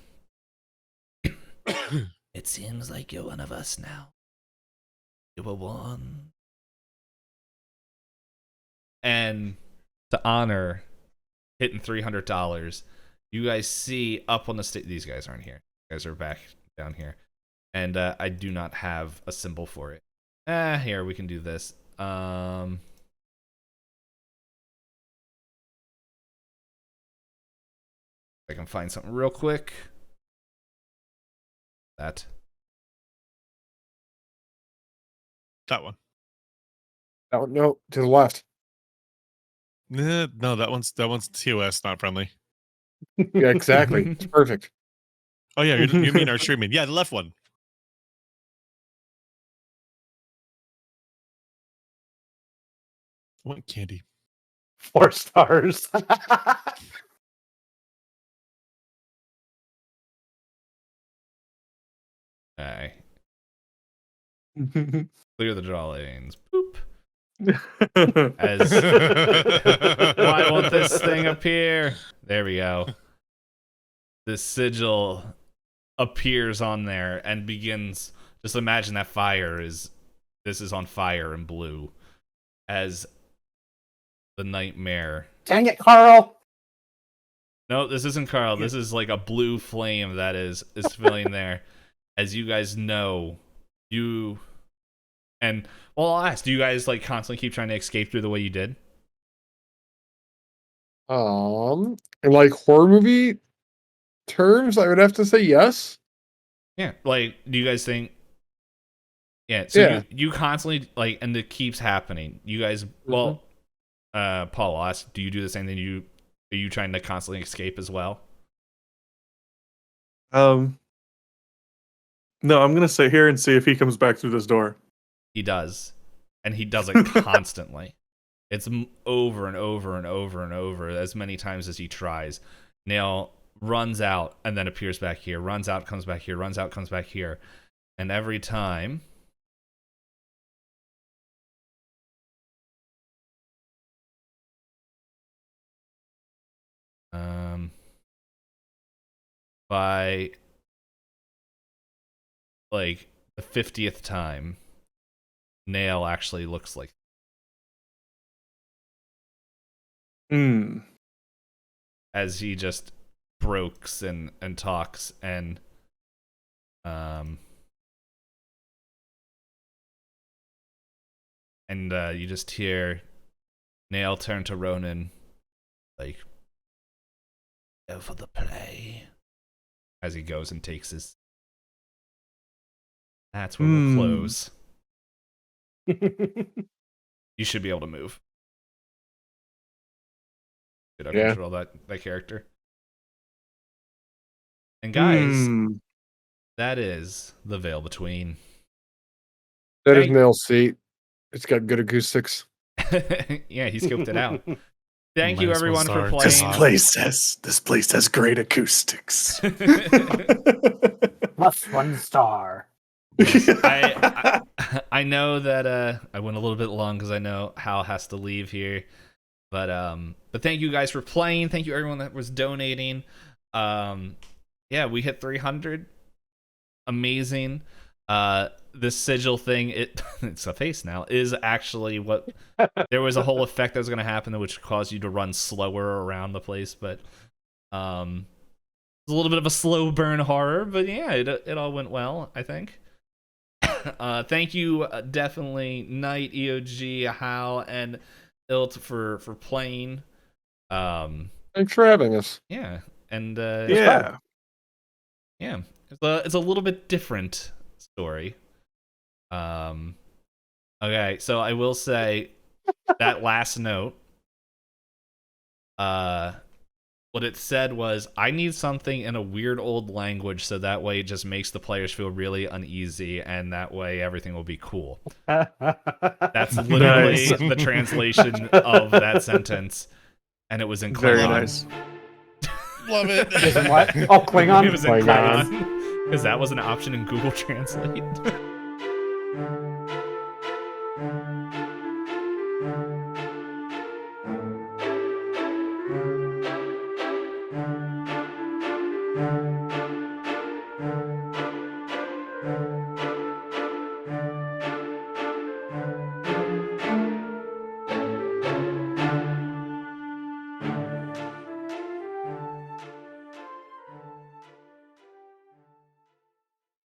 it seems like you're one of us now. You were one." And to honor hitting $300, you guys see up on the stage. These guys aren't here. You guys are back down here, and I do not have a symbol for it. Here we can do this. I can find something real quick. That one. That one, no, to the left. No, that one's TOS, not friendly. Yeah, exactly. It's perfect. Oh yeah, you mean our streaming? Yeah, the left one. I want candy. 4 stars. Alright. Clear the draw lanes. Boop. As why won't this thing appear? There we go. This sigil appears on there and begins. Just imagine that this is on fire in blue as the nightmare. Dang it, Carl! No, this isn't Carl. This is like a blue flame that is filling there. As you guys know, well, I'll ask, do you guys like constantly keep trying to escape through the way you did? In like horror movie terms, I would have to say yes. Yeah. Like, do you guys think? Yeah. So Yeah. you constantly like, and it keeps happening. You guys, well, Paul, I'll ask, do you do the same thing? Are you trying to constantly escape as well? No, I'm gonna sit here and see if he comes back through this door. He does, and he does it constantly. It's over and over and over and over as many times as he tries. Nail runs out and then appears back here. Runs out, comes back here. Runs out, comes back here, and every time. By like the 50th time, Nail actually looks like. As he just brokes and talks and you just hear Nail turn to Ronan like, "Go for the play," as he goes and takes his. That's where we'll close. You should be able to move. Did I control that character? And guys, that is The Veil Between. That is Nail's seat. It's got good acoustics. Yeah, he scoped it out. Thank you Minus everyone for 1 playing. star. This place has great acoustics. Plus 1 star. I know that I went a little bit long because I know Hal has to leave here. But thank you guys for playing. Thank you everyone that was donating. Yeah, we hit 300. Amazing. This sigil thing, it's a face now, is actually what there was a whole effect that was going to happen which caused you to run slower around the place, but it's a little bit of a slow burn horror, but yeah, it all went well, I think. Thank you, definitely Knight, EOG, Hal, and Ilt for playing. Thanks for having us. Yeah, and Yeah. yeah, it's a little bit different story. Okay, so I will say that last note, what it said was, I need something in a weird old language so that way it just makes the players feel really uneasy and that way everything will be cool. That's literally Nice. the translation of that sentence, and it was in Klingon. Very nice. Love it. Is it what? Oh, Klingon. It was in Klingon. Klingon, because that was an option in Google Translate.